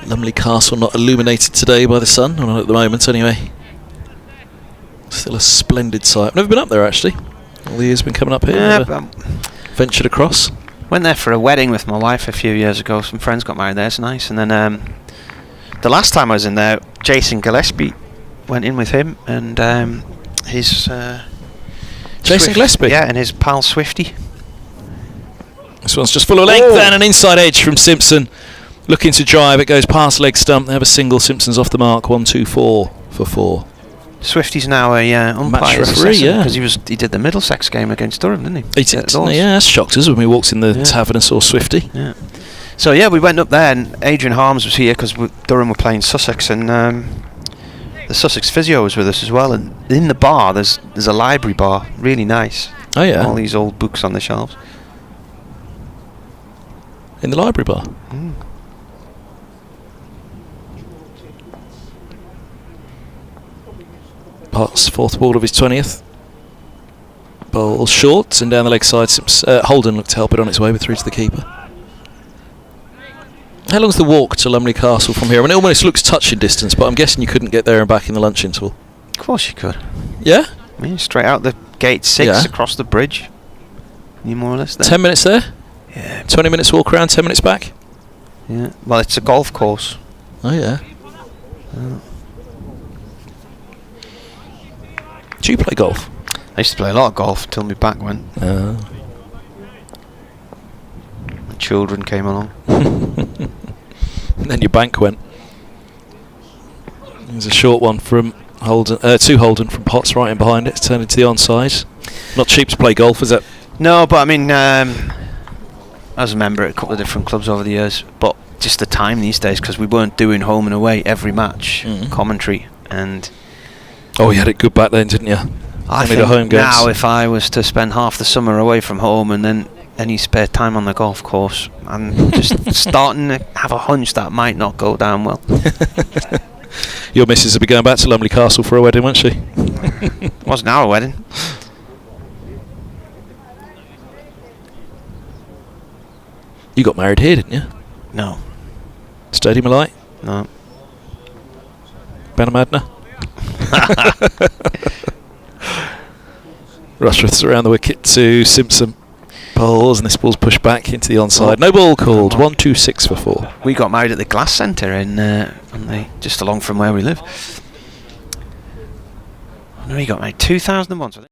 Lumley Castle not illuminated today by the sun, or not at the moment anyway. Still a splendid sight. I've never been up there actually. All the years been coming up here. Ventured across. Went there for a wedding with my wife a few years ago. Some friends got married there. It's nice. And then the last time I was in there, Jason Gillespie went in with him and his Jason Gillespie? Yeah, and his pal Swifty. This one's just full of length and an inside edge from Simpson. Looking to drive, it goes past leg stump. They have a single. Simpson's off the mark. 1, 2, 4 for 4. Swifty's now a umpire referee, because he did the Middlesex game against Durham, didn't he? He did, didn't he? Yeah, that shocked us when we walked in the tavern and saw Swifty. Yeah. So we went up there, and Adrian Harms was here because Durham were playing Sussex, and the the Sussex physio was with us as well, and in the bar there's a library bar, really nice. Oh yeah. All these old books on the shelves. In the library bar. Mm. Potts, fourth ball of his 20th. Ball short and down the leg side. Holden looked to help it on its way, but through to the keeper. How long's the walk to Lumley Castle from here? I mean, it almost looks touching distance, but I'm guessing you couldn't get there and back in the lunch interval. Of course you could. Yeah? I mean, straight out the gate 6, Yeah. across the bridge. You more or less there. 10 minutes there? Yeah. 20 minutes walk around, 10 minutes back? Yeah. Well, it's a golf course. Oh, yeah. Do you play golf? I used to play a lot of golf till my back went. The children came along. And then your bank went. There's a short one from Holden, to Holden from Potts right in behind it. It's turned into the onside. Not cheap to play golf, is it? No, but I mean, I was a member at a couple of different clubs over the years, but just the time these days, because we weren't doing home and away every match, commentary, and... Oh, you had it good back then, didn't you? I Only think the home games. now if I was to spend half the summer away from home and then any spare time on the golf course, I'm just starting to have a hunch that might not go down well. Your missus will be going back to Lumley Castle for a wedding, won't she? Wasn't our wedding. You got married here, didn't you? No. Stadium of Light? No. Benamadna? Rushworth's around the wicket to Simpson. Bowls, and this ball's pushed back into the onside. No ball called. 1-2-6 for 4. We got married at the Glass Centre in just along from where we live. No, we got married 2001, I think.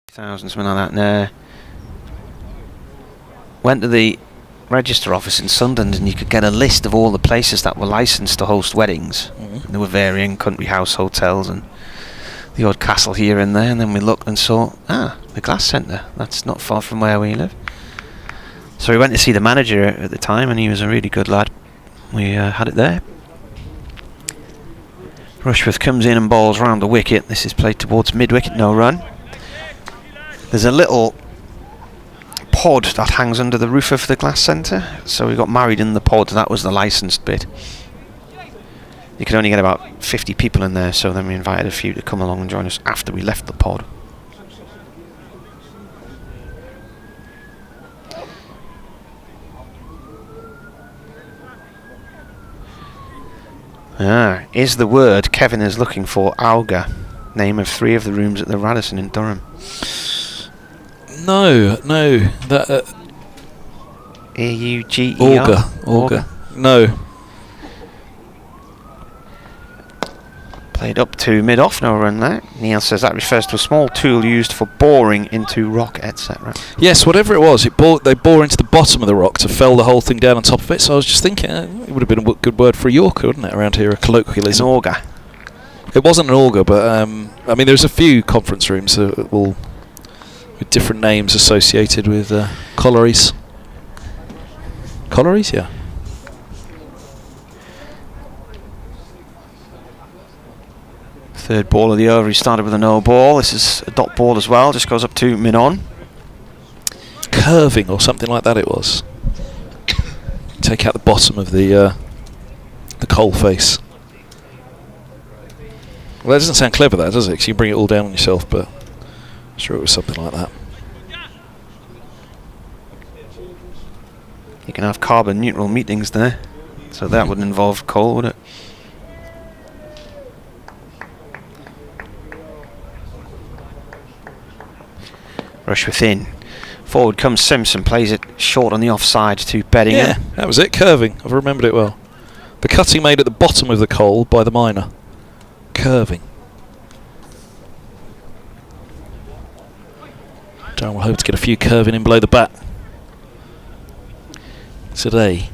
2000, something like that. No. Went to the register office in Sunderland, and you could get a list of all the places that were licensed to host weddings. There were varying country house hotels and the odd castle here and there, and then we looked and saw, the Glass Centre, that's not far from where we live. So we went to see the manager at the time, and he was a really good lad. We had it there. Rushworth comes in and bowls round the wicket. This is played towards mid-wicket, no run. There's a little pod that hangs under the roof of the Glass Centre, so we got married in the pod. That was the licensed bit. You could only get about 50 people in there, so then we invited a few to come along and join us after we left the pod. Is the word Kevin is looking for Auga, name of 3 of the rooms at the Radisson in Durham? No. That A-U-G-E-R? Auga. No. Played up to mid-off, no run there. Neil says that refers to a small tool used for boring into rock, etc. Yes, whatever it was, they bore into the bottom of the rock to fell the whole thing down on top of it. So I was just thinking, it would have been a good word for a Yorker, wouldn't it, around here, a colloquialism. An auger. It wasn't an auger, but I mean, there's a few conference rooms that will with different names associated with collieries. Collieries, yeah. Third ball of the over, he started with a no ball. This is a dot ball as well, just goes up to mid-on. Curving or something like that it was. Take out the bottom of the coal face. Well, that doesn't sound clever, that, does it? 'Cause you bring it all down on yourself, but I'm sure it was something like that. You can have carbon neutral meetings there, so that wouldn't involve coal, would it? Rushworth in. Forward comes Simpson, plays it short on the offside to Beddingham. Yeah, that was it, curving. I've remembered it well. The cutting made at the bottom of the coal by the miner. Curving. Darren will hope to get a few curving in below the bat today.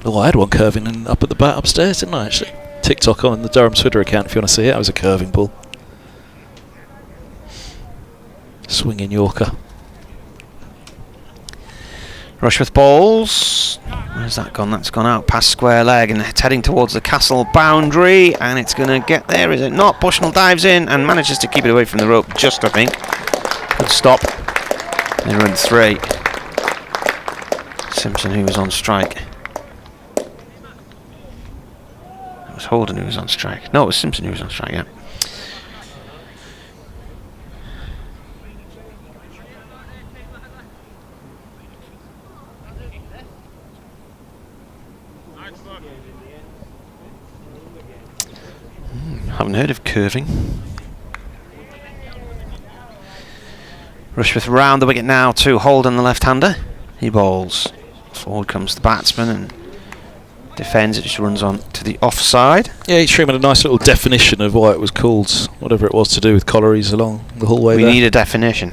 Oh, I had one curving in up at the bat upstairs, didn't I, actually? TikTok on the Durham Twitter account if you want to see it. That was a curving ball. Swinging Yorker. Rushworth balls. Where's that gone? That's gone out past square leg and it's heading towards the castle boundary, and it's going to get there, is it not? Bushnell dives in and manages to keep it away from the rope just, I think. Good stop. They run 3. Simpson, who was on strike. It was Holden who was on strike. No, it was Simpson who was on strike, yeah. Haven't heard of curving. Rushworth round the wicket now to Holden, the left-hander. He bowls. Forward comes the batsman and defends. It just runs on to the offside. Yeah, each room had a nice little definition of why it was called whatever it was to do with collieries along the whole way We there. need a definition.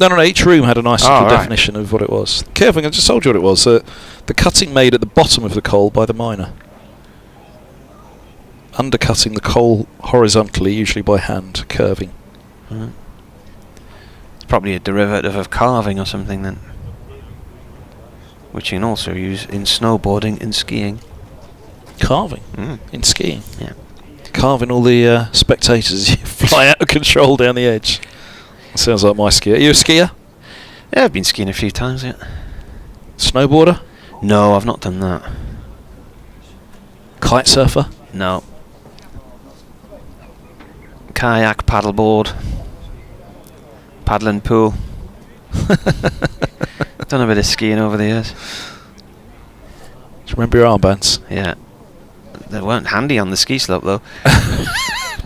No, each room had a nice little definition of what it was. Curving, I just told you what it was. The cutting made at the bottom of the coal by the miner. Undercutting the coal horizontally, usually by hand, curving. It's probably a derivative of carving or something then, which you can also use in snowboarding and skiing. Carving? In skiing? Yeah. Carving all the spectators as you fly out of control down the edge. Sounds like my skier. Are you a skier? Yeah, I've been skiing a few times, yeah. Snowboarder? No, I've not done that. Kite surfer? No. Kayak, paddleboard, paddling pool. Done a bit of skiing over the years. Do you remember your armbands? Yeah. They weren't handy on the ski slope though.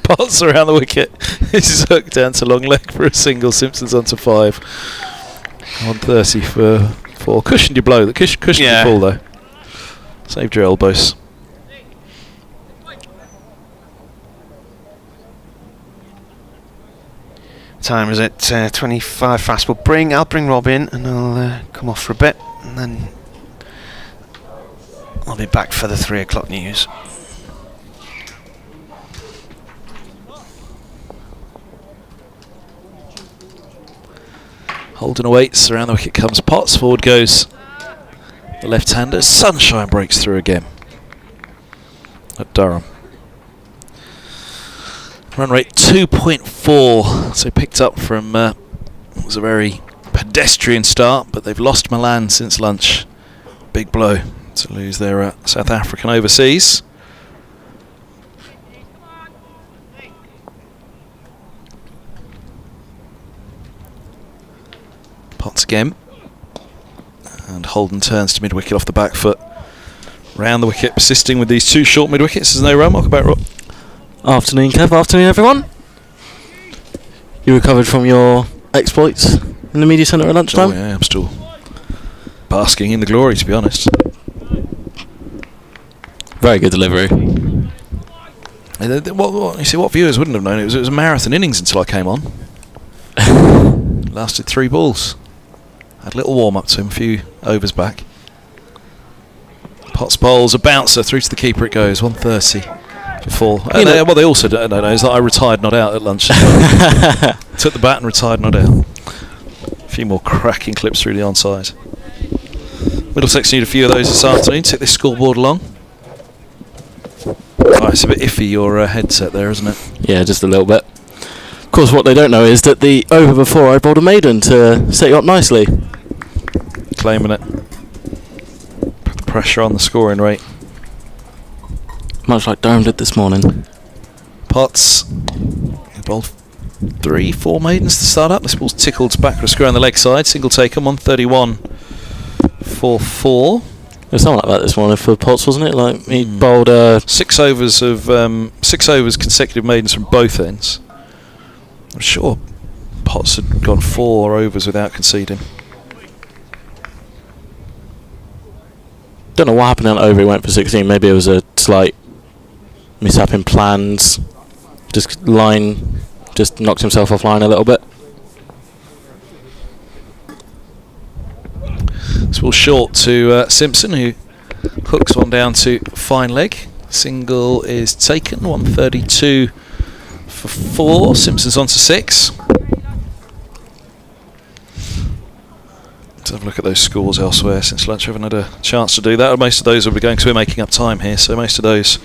Potts around the wicket. This is hooked down to long leg for a single. Simpson's onto 5. 130 for 4. Cushioned your blow. Cushioned your ball though. Saved your elbows. Time is at 25 fast. I'll bring Rob in and I'll come off for a bit and then I'll be back for the 3 o'clock news. Holden awaits. Around the wicket comes Potts. Forward goes the left-hander. Sunshine breaks through again at Durham. Run rate 2.4, so picked up from it was a very pedestrian start, but they've lost Milan since lunch. Big blow to lose their South African overseas. Potts again, and Holden turns to mid-wicket off the back foot. Round the wicket, persisting with these 2 short mid-wickets. There's no run. Welcome back, Rob. Afternoon, Kev. Afternoon, everyone. You recovered from your exploits in the media centre at lunchtime? Oh, yeah, I'm still basking in the glory, to be honest. Very good delivery. You see, what viewers wouldn't have known, it was a marathon innings until I came on. Lasted 3 balls. Had a little warm-up to him, a few overs back. Potts bowls, a bouncer, through to the keeper it goes, 130. What they also don't know is that I retired not out at lunch. Took the bat and retired not out. A few more cracking clips through the onside. Middlesex need a few of those this afternoon. Take this scoreboard along. Oh, it's a bit iffy, your headset there, isn't it? Yeah, just a little bit. Of course, what they don't know is that the over before I bowled a maiden to set you up nicely. Claiming it. Put the pressure on the scoring rate. Much like Durham did this morning. Potts. He bowled 3-4 maidens to start up. This ball's tickled back for a square on the leg side. Single taken, 131 for 4. It was something like that this morning for Potts, wasn't it? Like he bowled 6 overs consecutive maidens from both ends. I'm sure Potts had gone 4 overs without conceding. Don't know what happened on over. He went for 16. Maybe it was a slight mishap in plans. Just knocked himself offline a little bit. This ball short to Simpson, who hooks one down to fine leg. Single is taken, 132 for 4. Simpson's on to 6. have a look at those scores elsewhere since lunch. We haven't had a chance to do that. Most of those will be going because we're making up time here, so most of those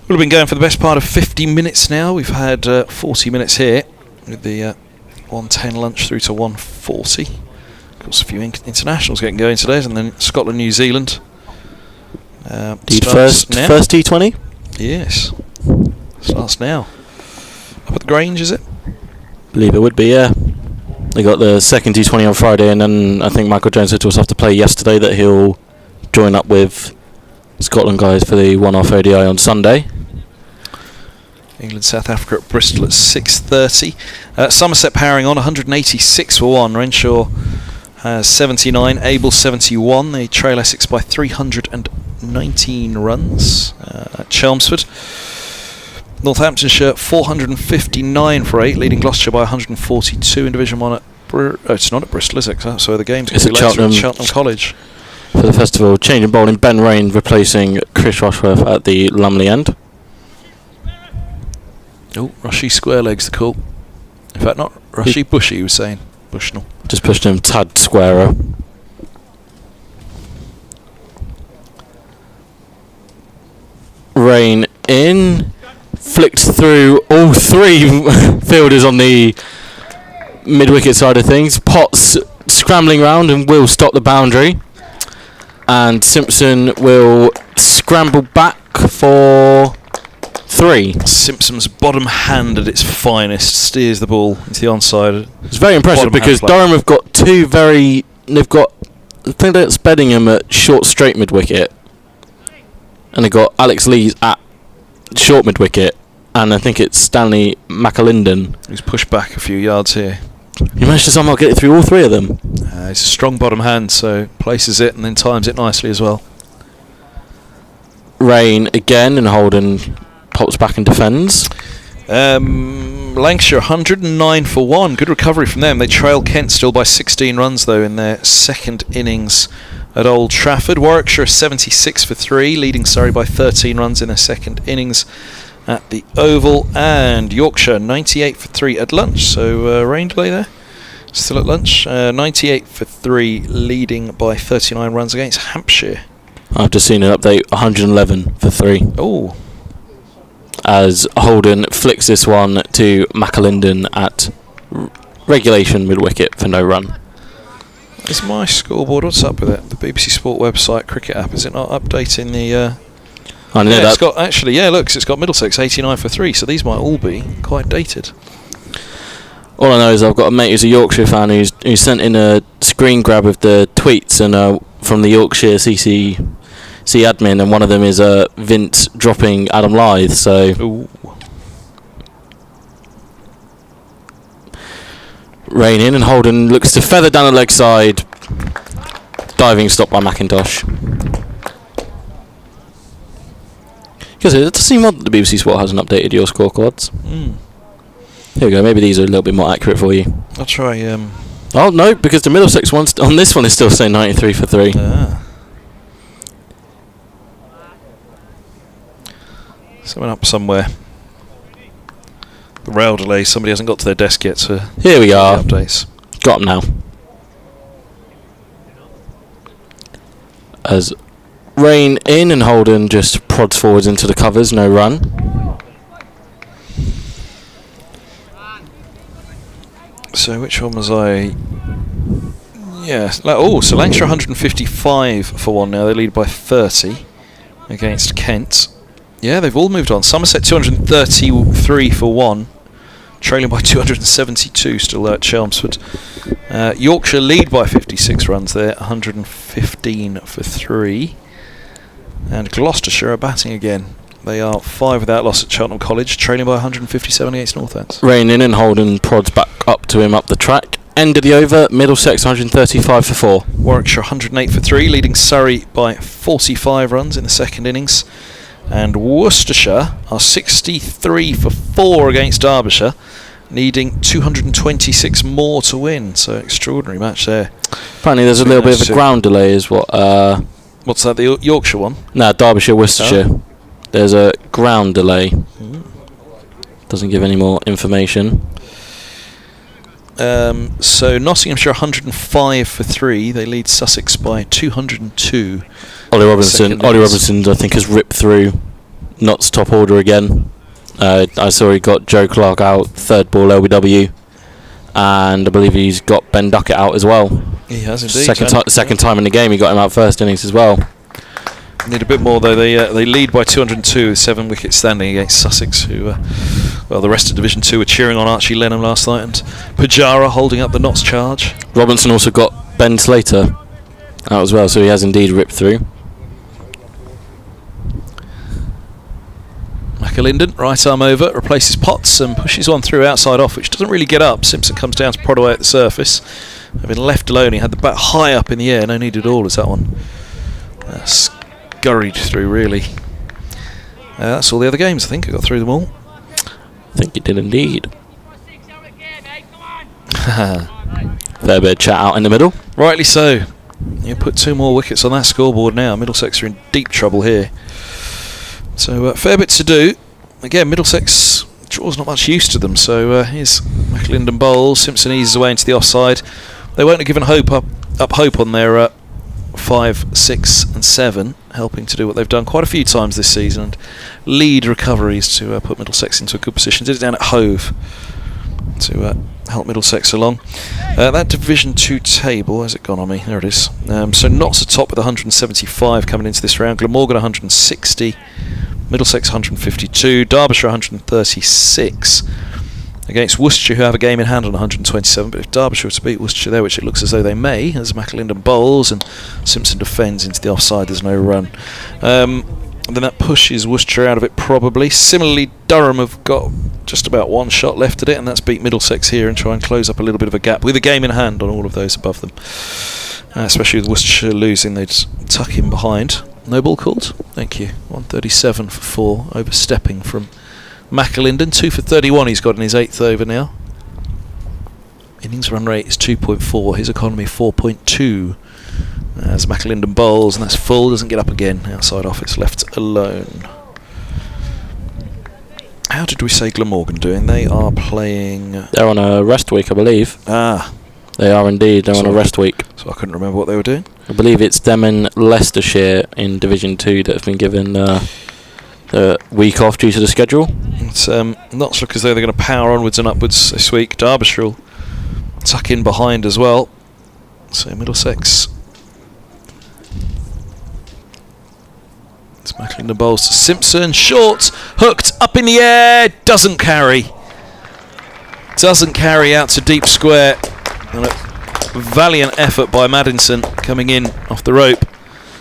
will have been going for the best part of 50 minutes now. We've had 40 minutes here with the 1:10 lunch through to 1:40. Of course, a few internationals getting going today, and then Scotland, New Zealand. First T20? Yes. Starts now. Up at the Grange, is it? Believe it would be, yeah. They got the second T20 on Friday, and then I think Michael Jones said to us after play yesterday that he'll join up with Scotland guys for the one-off ODI on Sunday. England, South Africa at Bristol at 6:30. Somerset powering on, 186 for 1. Renshaw has 79, Abel 71. They trail Essex by 319 runs at Chelmsford. Northamptonshire 459 for 8, leading Gloucestershire by 142 in Division 1 at it's not at Bristol, is it? So the game's it's going to be later Cheltenham, at Cheltenham College. For the festival, change in bowling, Ben Rain replacing Chris Rushworth at the Lumley end. Oh, Rushy square legs the call. In fact, not Rushy, Bushy, he was saying. Bushnell. Just pushed him tad squarer. Rain in. Flicked through all three fielders on the mid-wicket side of things. Potts scrambling round and will stop the boundary. And Simpson will scramble back for 3. Simpson's bottom hand at its finest steers the ball into the onside. It's very impressive because Durham have got two very... They've got... I think that's Beddingham at short straight mid-wicket. And they've got Alex Lees at short mid-wicket, and I think it's Stanley McAlinden who's pushed back a few yards here. He managed to somehow get it through all 3 of them. It's a strong bottom hand, so places it and then times it nicely as well. Rain again, and Holden pops back and defends. Lancashire 109 for 1. Good recovery from them. They trail Kent still by 16 runs though in their second innings at Old Trafford. Warwickshire 76 for 3, leading Surrey by 13 runs in their second innings at the Oval. And Yorkshire 98 for 3 at lunch. So rain delay there. Still at lunch. 98 for 3, leading by 39 runs against Hampshire. I've just seen an update. 111 for 3. Oh. As Holden flicks this one to McAlinden at regulation mid-wicket for no run. Is my scoreboard, what's up with it? The BBC Sport website cricket app, is it not updating the... I know that. It's got, actually, yeah, look, it's got Middlesex 89 for 3, so these might all be quite dated. All I know is I've got a mate who's a Yorkshire fan who sent in a screen grab of the tweets and from the Yorkshire CC admin, and one of them is Vince dropping Adam Lyth, so... Ooh. Rain in, and Holden looks to feather down the leg side. Diving stop by McIntosh. Because it does seem odd that the BBC Sport hasn't updated your scorecards. Here we go, maybe these are a little bit more accurate for you. I'll try... Oh no, because the Middlesex one on this one is still saying 93 for 3. Someone up somewhere. The rail delay, somebody hasn't got to their desk yet to... Here we are. Updates. Got them now. As Rain in, and Holden just prods forwards into the covers, no run. So which one was I... Yeah, so Lancashire 155 for 1 now. They lead by 30 against Kent. Yeah, they've all moved on. Somerset 233 for 1, trailing by 272 still at Chelmsford. Yorkshire lead by 56 runs there, 115 for 3. And Gloucestershire are batting again. They are 5 without loss at Cheltenham College, trailing by 157 against Northants. Rain in, and Holden prods back up to him up the track. End of the over, Middlesex 135 for 4. Warwickshire 108 for 3, leading Surrey by 45 runs in the second innings. And Worcestershire are 63 for 4 against Derbyshire, needing 226 more to win. So extraordinary match there. Apparently there's a little bit of a ground delay is what... What's that, the Yorkshire one? No, Derbyshire, Worcestershire. Oh. There's a ground delay. Doesn't give any more information. So Nottinghamshire 105 for 3. They lead Sussex by 202. Ollie Robinson, I think, has ripped through Nott's top order again. I saw he got Joe Clark out, third ball LBW, and I believe he's got Ben Duckett out as well. He has indeed. Second time in the game, he got him out first innings as well. Need a bit more though. They lead by 202 with 7 wickets standing against Sussex, who, the rest of Division 2 were cheering on Archie Lenham last night, and Pujara holding up the Notts charge. Robinson also got Ben Slater out as well, so he has indeed ripped through. McAlinden, right arm over, replaces Potts and pushes one through outside off, which doesn't really get up. Simpson comes down to prod away at the surface. Having left alone, he had the bat high up in the air, no need at all as that one scurried through, really. That's all the other games, I think. I got through them all. I think you did indeed. Fair bit of chat out in the middle. Rightly so. You put 2 more wickets on that scoreboard now. Middlesex are in deep trouble here. So fair bit to do. Again, Middlesex draws not much use to them. So here's McAlinden bowls. Simpson eases away into the offside. They won't have given hope on their 5, 6 and 7, helping to do what they've done quite a few times this season and lead recoveries to put Middlesex into a good position. Did it down at Hove to help Middlesex along. That Division 2 table, has it gone on me? There it is. So Notts atop with 175 coming into this round. Glamorgan 160, Middlesex 152, Derbyshire 136 against Worcestershire, who have a game in hand on 127. But if Derbyshire were to beat Worcestershire there, which it looks as though they may, as McAlinden bowls and Simpson defends into the offside, there's no run. And then that pushes Worcestershire out of it probably. Similarly, Durham have got just about 1 shot left at it, and that's beat Middlesex here and try and close up a little bit of a gap with a game in hand on all of those above them. Especially with Worcestershire losing, they'd tuck in behind. No ball called? Thank you. 137 for 4, overstepping from McAlinden. 2 for 31 he's got in his 8th over now. Innings run rate is 2.4, his economy 4.2. As McAlinden bowls, and that's full, doesn't get up again. Outside off, it's left alone. How did we say Glamorgan doing? They are playing... They're on a rest week, I believe. They are indeed. They're on a rest week. So I couldn't remember what they were doing. I believe it's them and Leicestershire in Division 2 that have been given the week off due to the schedule. It's not look as though they're going to power onwards and upwards this week. Derbyshire will tuck in behind as well. So Middlesex... It's McAlinden bowls to Simpson. Short, hooked, up in the air, doesn't carry. Doesn't carry out to deep square. And a valiant effort by Maddinson coming in off the rope.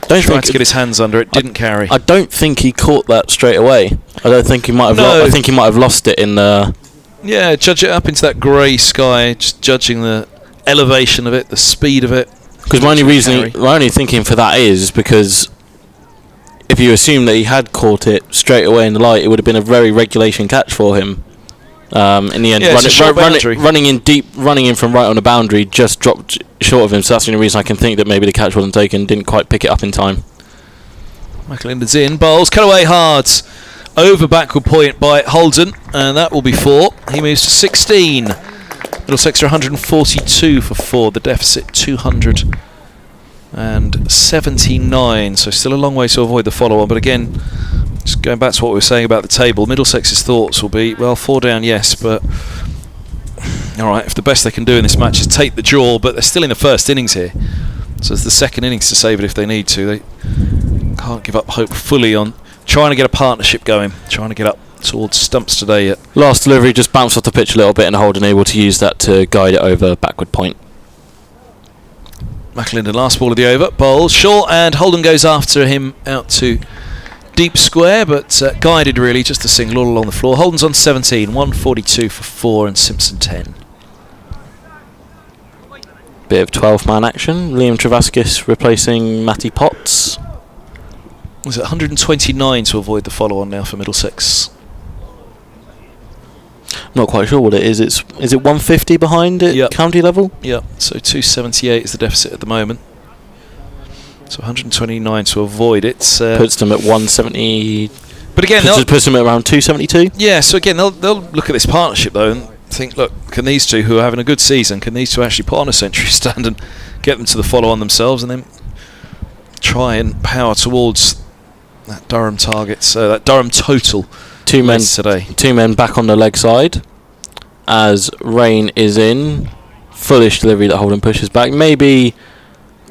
Tried to get his hands under it, didn't carry. I don't think he caught that straight away. I don't think he might have. I think he might have lost it in the. Yeah, judge it up into that grey sky, just judging the elevation of it, the speed of it. Because my only thinking for that is because if you assume that he had caught it straight away in the light, it would have been a very regulation catch for him. In the end, running in deep, running in from right on the boundary, just dropped short of him. So that's the only reason I can think that maybe the catch wasn't taken, didn't quite pick it up in time. McAlinden's in, bowls, cut away hard, over backward point by Holden, and that will be 4. He moves to 16. Middlesex are 142 for 4. The deficit 279. So still a long way to avoid the follow-on. But again, just going back to what we were saying about the table, Middlesex's thoughts will be, well, 4 down, yes, but alright, if the best they can do in this match is take the draw, but they're still in the first innings here, so it's the second innings to save it if they need to. They can't give up hope fully on trying to get a partnership going, trying to get up towards stumps today yet. Last delivery just bounced off the pitch a little bit and Holden able to use that to guide it over backward point. McAlinden, last ball of the over, bowls short, and Holden goes after him out to deep square, but guided really, just a single all along the floor. Holden's on 17, 142 for 4, and Simpson 10. Bit of 12-man action. Liam Travaskis replacing Matty Potts. Was it 129 to avoid the follow-on now for Middlesex? Not quite sure what it is. Is it 150 behind at county level? Yep, so 278 is the deficit at the moment. So 129 to avoid it. Puts them at 170. But again, puts them at around 272. Yeah, so again, they'll look at this partnership though, and think, look, can these two, who are having a good season, can these two actually put on a century stand and get them to the follow-on themselves, and then try and power towards that Durham target, so that Durham total. Two men today. 2 men back on the leg side as rain is in. Foolish delivery that Holden pushes back. Maybe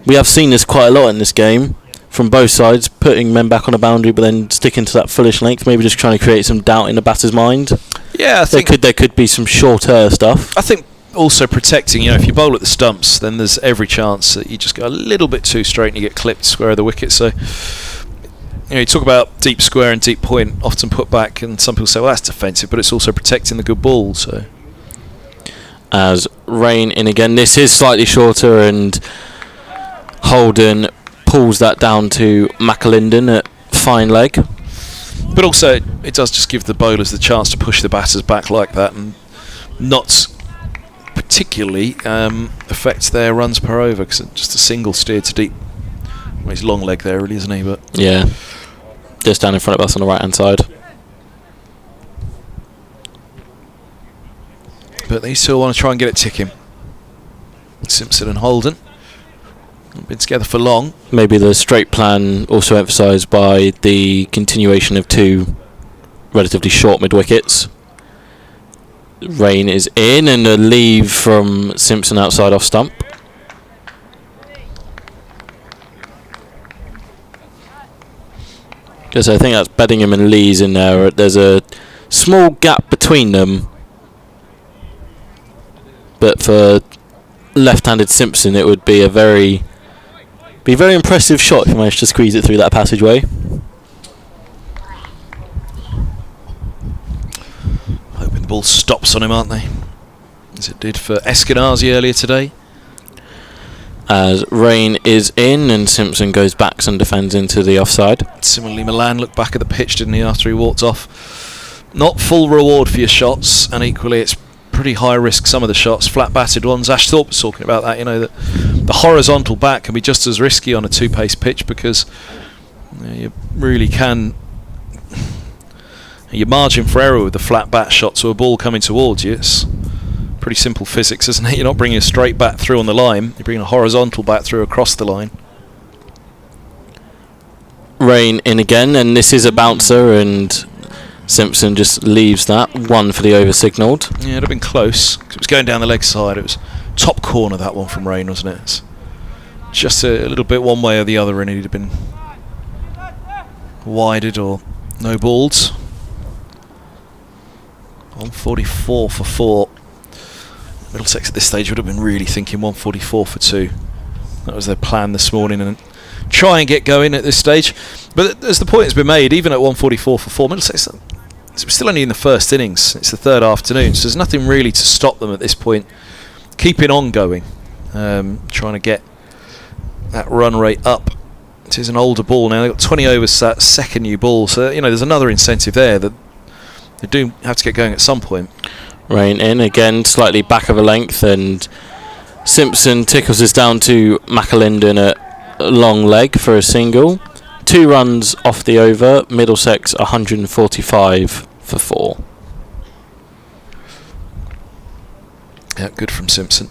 we have seen this quite a lot in this game from both sides, putting men back on the boundary but then sticking to that foolish length, maybe just trying to create some doubt in the batter's mind. Yeah, I think there could be some shorter stuff. I think also protecting, if you bowl at the stumps, then there's every chance that you just go a little bit too straight and you get clipped square of the wicket. So you talk about deep square and deep point, often put back, and some people say, well, that's defensive, but it's also protecting the good ball. So as rain in again, this is slightly shorter, and Holden pulls that down to McAlinden at fine leg. But also it does just give the bowlers the chance to push the batters back like that, and not particularly affect their runs per over, because just a single steer to deep. Well, he's long leg there, really, isn't he? But yeah, just down in front of us on the right hand side. But they still want to try and get it ticking. Simpson and Holden haven't been together for long. Maybe the straight plan also emphasised by the continuation of 2 relatively short mid wickets. Rain is in, and a leave from Simpson outside off stump. Because I think that's Beddingham and Lees in there. There's a small gap between them, but for left-handed Simpson it would be a very impressive shot if he managed to squeeze it through that passageway. Hoping the ball stops on him, aren't they? As it did for Eskenazi earlier today. As rain is in and Simpson goes back and defends into the offside. Similarly, Milan looked back at the pitch, didn't he, after he walked off? Not full reward for your shots, and equally it's pretty high risk, some of the shots, flat batted ones. Ash Thorpe was talking about that, that the horizontal bat can be just as risky on a 2-pace pitch, because you really can, your margin for error with the flat bat shot to a ball coming towards you, it's pretty simple physics, isn't it? You're not bringing a straight bat through on the line, you're bringing a horizontal bat through across the line. Rain in again, and this is a bouncer, and Simpson just leaves that. 1 for the over signalled. Yeah, it'd have been close, 'cause it was going down the leg side. It was top corner, that one from Rain, wasn't it? It's just a little bit one way or the other, and he'd have been wided or no balls. 144 for 4. Middlesex at this stage would have been really thinking 144 for 2. That was their plan this morning, and try and get going at this stage. But as the point has been made, even at 144 for 4, Middlesex, we're still only in the first innings. It's the third afternoon, so there's nothing really to stop them at this point. Keeping on going, trying to get that run rate up. It is an older ball now. They've got 20 overs to that second new ball, so there's another incentive there that they do have to get going at some point. Rain in again, slightly back of a length, and Simpson tickles us down to McAlinden at long leg for a single. 2 runs off the over. Middlesex 145 for 4. Yeah, good from Simpson.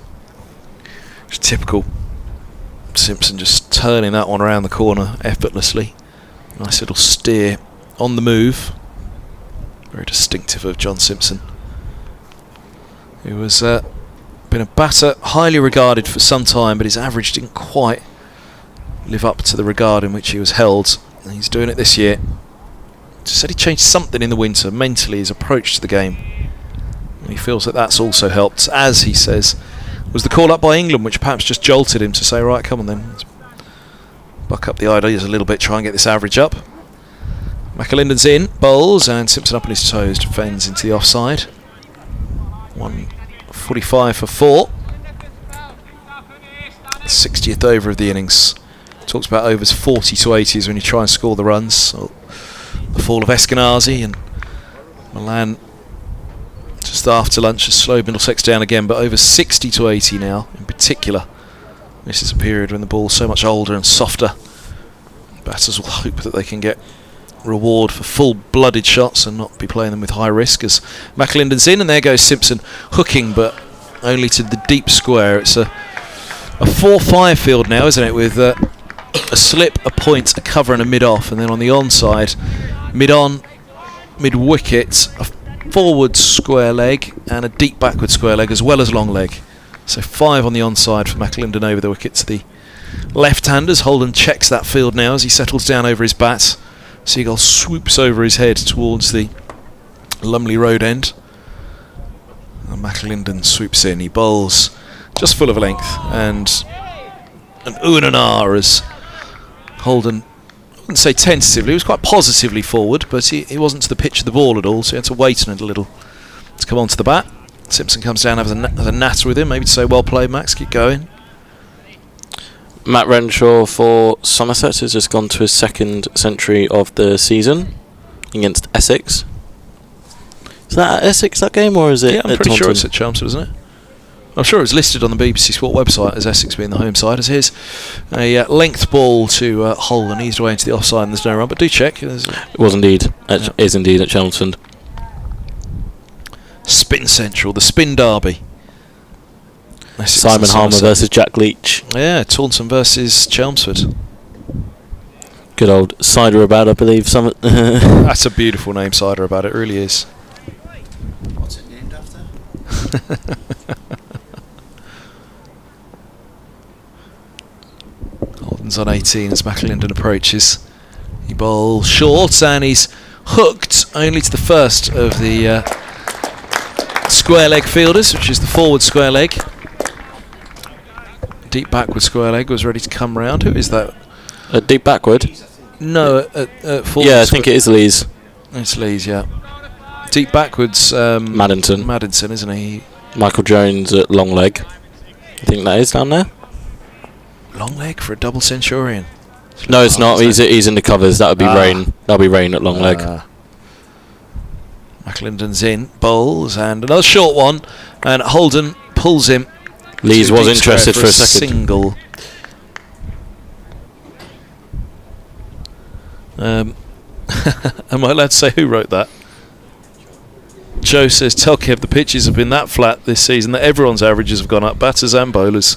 It's typical Simpson, just turning that one around the corner effortlessly. Nice little steer on the move. Very distinctive of John Simpson, who was been a batter highly regarded for some time, but his average didn't quite live up to the regard in which he was held, and he's doing it this year. Just said he changed something in the winter mentally, his approach to the game, and he feels that that's also helped, as he says was the call up by England, which perhaps just jolted him to say, right, come on then, let's buck up the ideas a little bit, try and get this average up. McAlinden's in, bowls, and Simpson up on his toes, defends into the offside. 145 for 4. 60th over of the innings. Talks about overs 40 to 80s when you try and score the runs. So the fall of Eskenazi, and Milan just after lunch has slowed Middlesex down again, but over 60 to 80 now in particular. This is a period when the ball's so much older and softer. Batters will hope that they can get reward for full-blooded shots and not be playing them with high risk as McAlinden's in, and there goes Simpson hooking, but only to the deep square. It's a 4-5 field now, isn't it, with a slip, a point, a cover and a mid-off, and then on the onside, mid-on, mid-wicket, a forward square leg and a deep backward square leg as well as long leg. So 5 on the onside for McAlinden over the wicket to the left-handers. Holden checks that field now as he settles down over his bat. Seagull swoops over his head towards the Lumley Road end. And McAlinden swoops in. He bowls just full of length and an ooh and an ah as Holden, I wouldn't say tentatively, he was quite positively forward, but he wasn't to the pitch of the ball at all, so he had to wait a little to come onto the bat. Simpson comes down, has a natter with him, maybe to say well played Max, keep going. Matt Renshaw for Somerset has just gone to his 2nd century of the season against Essex. Is that at Essex, that game, or is it? Yeah, I'm pretty sure it's at Chelmsford, isn't it? I'm sure it was listed on the BBC Sport website as Essex being the home side. As here's a length ball to Hull and eased away into the offside, and there's no run. But do check. It was indeed. Is indeed at Chelmsford. Spin Central, the Spin Derby. Simon Harmer versus Jack Leach. Yeah, Taunton versus Chelmsford. Good old cider about, I believe. That's a beautiful name, cider about. It really is. What's it named after? Holden's on 18 as McAlinden approaches. He bowls short and he's hooked only to the first of the square leg fielders, which is the forward square leg. Deep backward square leg was ready to come round. Who is that? Deep backward? No, forward. Yeah, I think it is Lees. It's Lees, yeah. Deep backwards. Maddinson, isn't he? Michael Jones at long leg. I think that is down there. Long leg for a double centurion. No, it's not. He's in the covers. That would be Rain. That'll be Rain at long leg. McAlinden's in, bowls, and another short one, and Holden pulls him. Lees was interested for a second. Single. Am I allowed to say who wrote that? Joe says, tell Kev the pitches have been that flat this season that everyone's averages have gone up, batters and bowlers.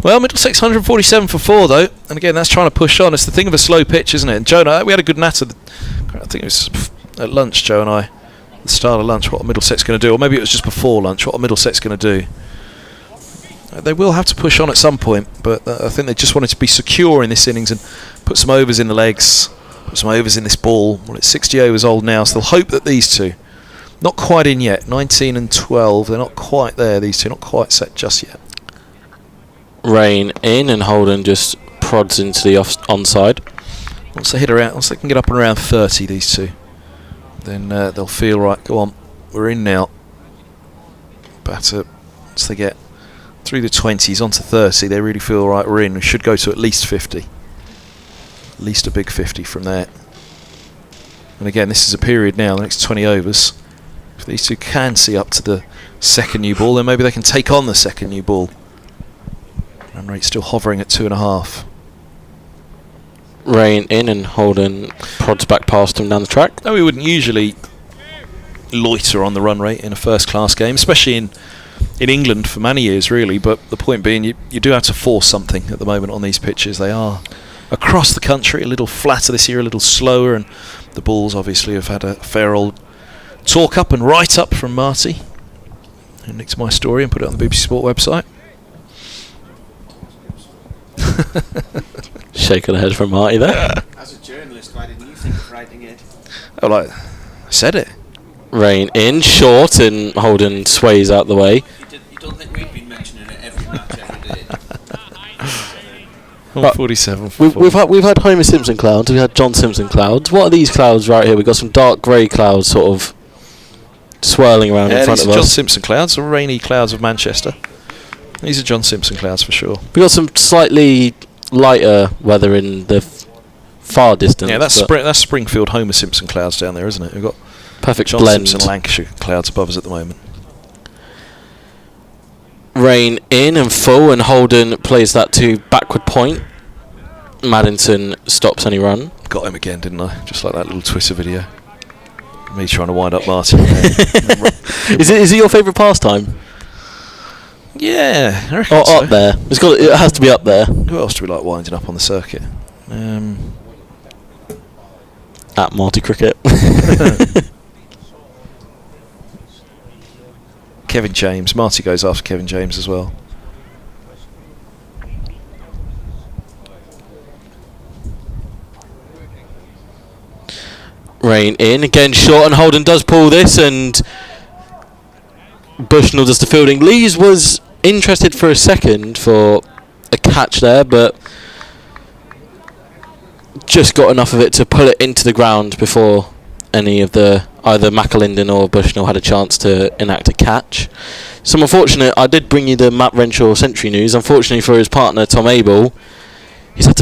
Well, Middlesex 147 for 4 though, and again that's trying to push on. It's the thing of a slow pitch, isn't it? And Joe and I, we had a good natter. I think it was at lunch, Joe and I, at the start of lunch, what are Middlesex going to do, or maybe it was just before lunch, what are Middlesex going to do? They will have to push on at some point, but I think they just wanted to be secure in this innings and put some overs in the legs, put some overs in this ball. Well, it's 60 overs old now, so they'll hope that these two, not quite in yet, 19 and 12, they're not quite there, these two, not quite set just yet. Rain in, and Holden just prods into the onside. Once they hit around, once they can get up and around 30, these two, then they'll feel right. Go on, we're in now. Batter, once they get through the 20s onto 30, they really feel right. We're in. We should go to at least 50, at least a big 50 from there. And again, this is a period now, the next 20 overs. If these two can see up to the second new ball, then maybe they can take on the second new ball. Run rate still hovering at 2.5. Rain in, and Holden prods back past him down the track. No, we wouldn't usually loiter on the run rate in a first class game, especially in England for many years really, but the point being you do have to force something at the moment on these pitches. They are across the country a little flatter this year, a little slower, and the balls obviously have had a fair old talk up and write up from Marty, who nicked my story and put it on the BBC Sport website. Shake of the head from Marty there. As a journalist, why didn't you think of writing it? Oh, like I said it. Rain in, short, and Holden sways out the way. You don't think we've been mentioning it every match, every day? 147. We've had Homer Simpson clouds. We had John Simpson clouds. What are these clouds right here? We've got some dark grey clouds sort of swirling around in front of us. John Simpson clouds, or rainy clouds of Manchester. These are John Simpson clouds for sure. We've got some slightly lighter weather in the far distance. Yeah, that's Springfield Homer Simpson clouds down there, isn't it? We've got perfect John blend. Simpson Lancashire clouds above us at the moment. Rain in and full, and Holden plays that to backward point. Maddington stops any run. Got him again, didn't I? Just like that little Twitter video. Me trying to wind up Martin. Is it your favourite pastime? Yeah, I reckon Or so. up there. It has to be up there. Who else do we like winding up on the circuit? At Marty Cricket. Kevin James. Marty goes after Kevin James as well. Rain in again, short, and Holden does pull this, and Bushnell does the fielding. Lees was interested for a second for a catch there, but just got enough of it to pull it into the ground before any of the either McAlinden or Bushnell had a chance to enact a catch. Some unfortunate. I did bring you the Matt Renshaw century news. Unfortunately for his partner Tom Abel, he's had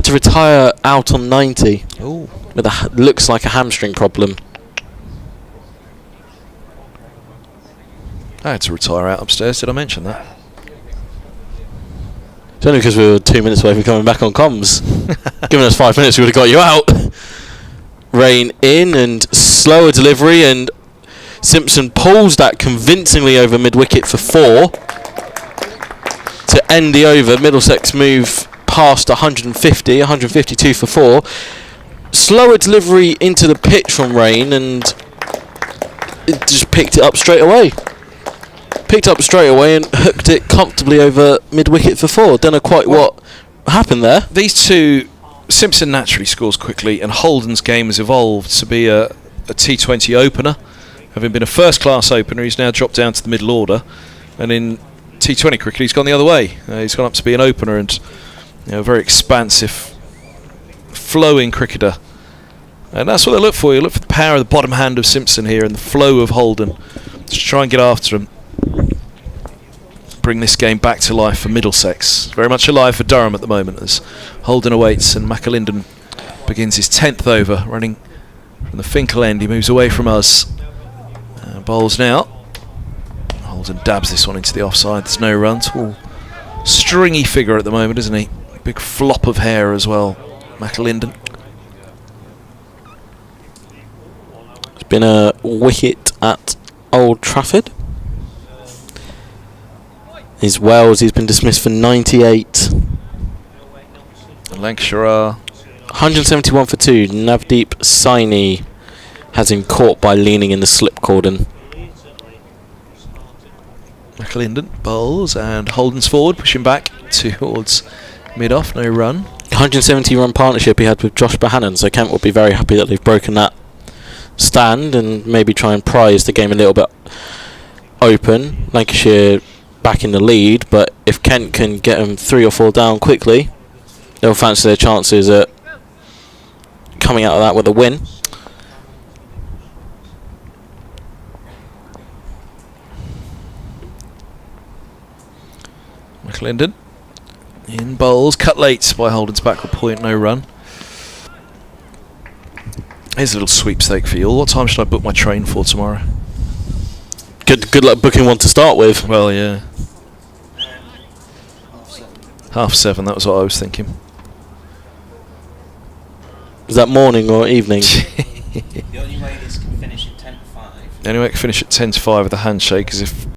to retire out on 90. Ooh. With looks like a hamstring problem. I had to retire out upstairs. Did I mention that? It's only because we were 2 minutes away from coming back on comms. Given us 5 minutes, we would have got you out. Rain in and slower delivery, and Simpson pulls that convincingly over mid-wicket for 4 to end the over. Middlesex move past 150, 152 for 4. Slower delivery into the pitch from Rain, and it just picked it up straight away. And hooked it comfortably over mid-wicket for 4. Don't know quite what happened there. These two, Simpson naturally scores quickly, and Holden's game has evolved to be a T20 opener. Having been a first-class opener, he's now dropped down to the middle order, and in T20 cricket he's gone the other way. He's gone up to be an opener and a very expansive, flowing cricketer. And that's what they look for. You look for the power of the bottom hand of Simpson here and the flow of Holden to try and get after him. Bring this game back to life for Middlesex. Very much alive for Durham at the moment as Holden awaits and McAlinden begins his 10th over, running from the Finkel end. He moves away from us. Bowls now. Holden dabs this one into the offside. There's no runs. Ooh. Stringy figure at the moment, isn't he? Big flop of hair as well, McAlinden. It's been a wicket at Old Trafford. His Wells, he's been dismissed for 98. And Lancashire are 171 for 2. Navdeep Saini has him caught by leaning in the slip cordon. McAlinden bowls and Holden's forward, pushing back towards mid-off, no run. 170 run partnership he had with Josh Bohannon, so Kent will be very happy that they've broken that stand and maybe try and prize the game a little bit open. Lancashire back in the lead, but if Kent can get them 3 or 4 down quickly, they'll fancy their chances at coming out of that with a win. McAlinden in bowls, cut late by Holden's backward point, no run. Here's a little sweepstake for you all. What time should I book my train for tomorrow? Good luck booking one to start with. Well, yeah. 7:30, that was what I was thinking. Is that morning or evening? The only way this can finish at 10 to 5. The only way it can finish at 10 to 5 with a handshake is if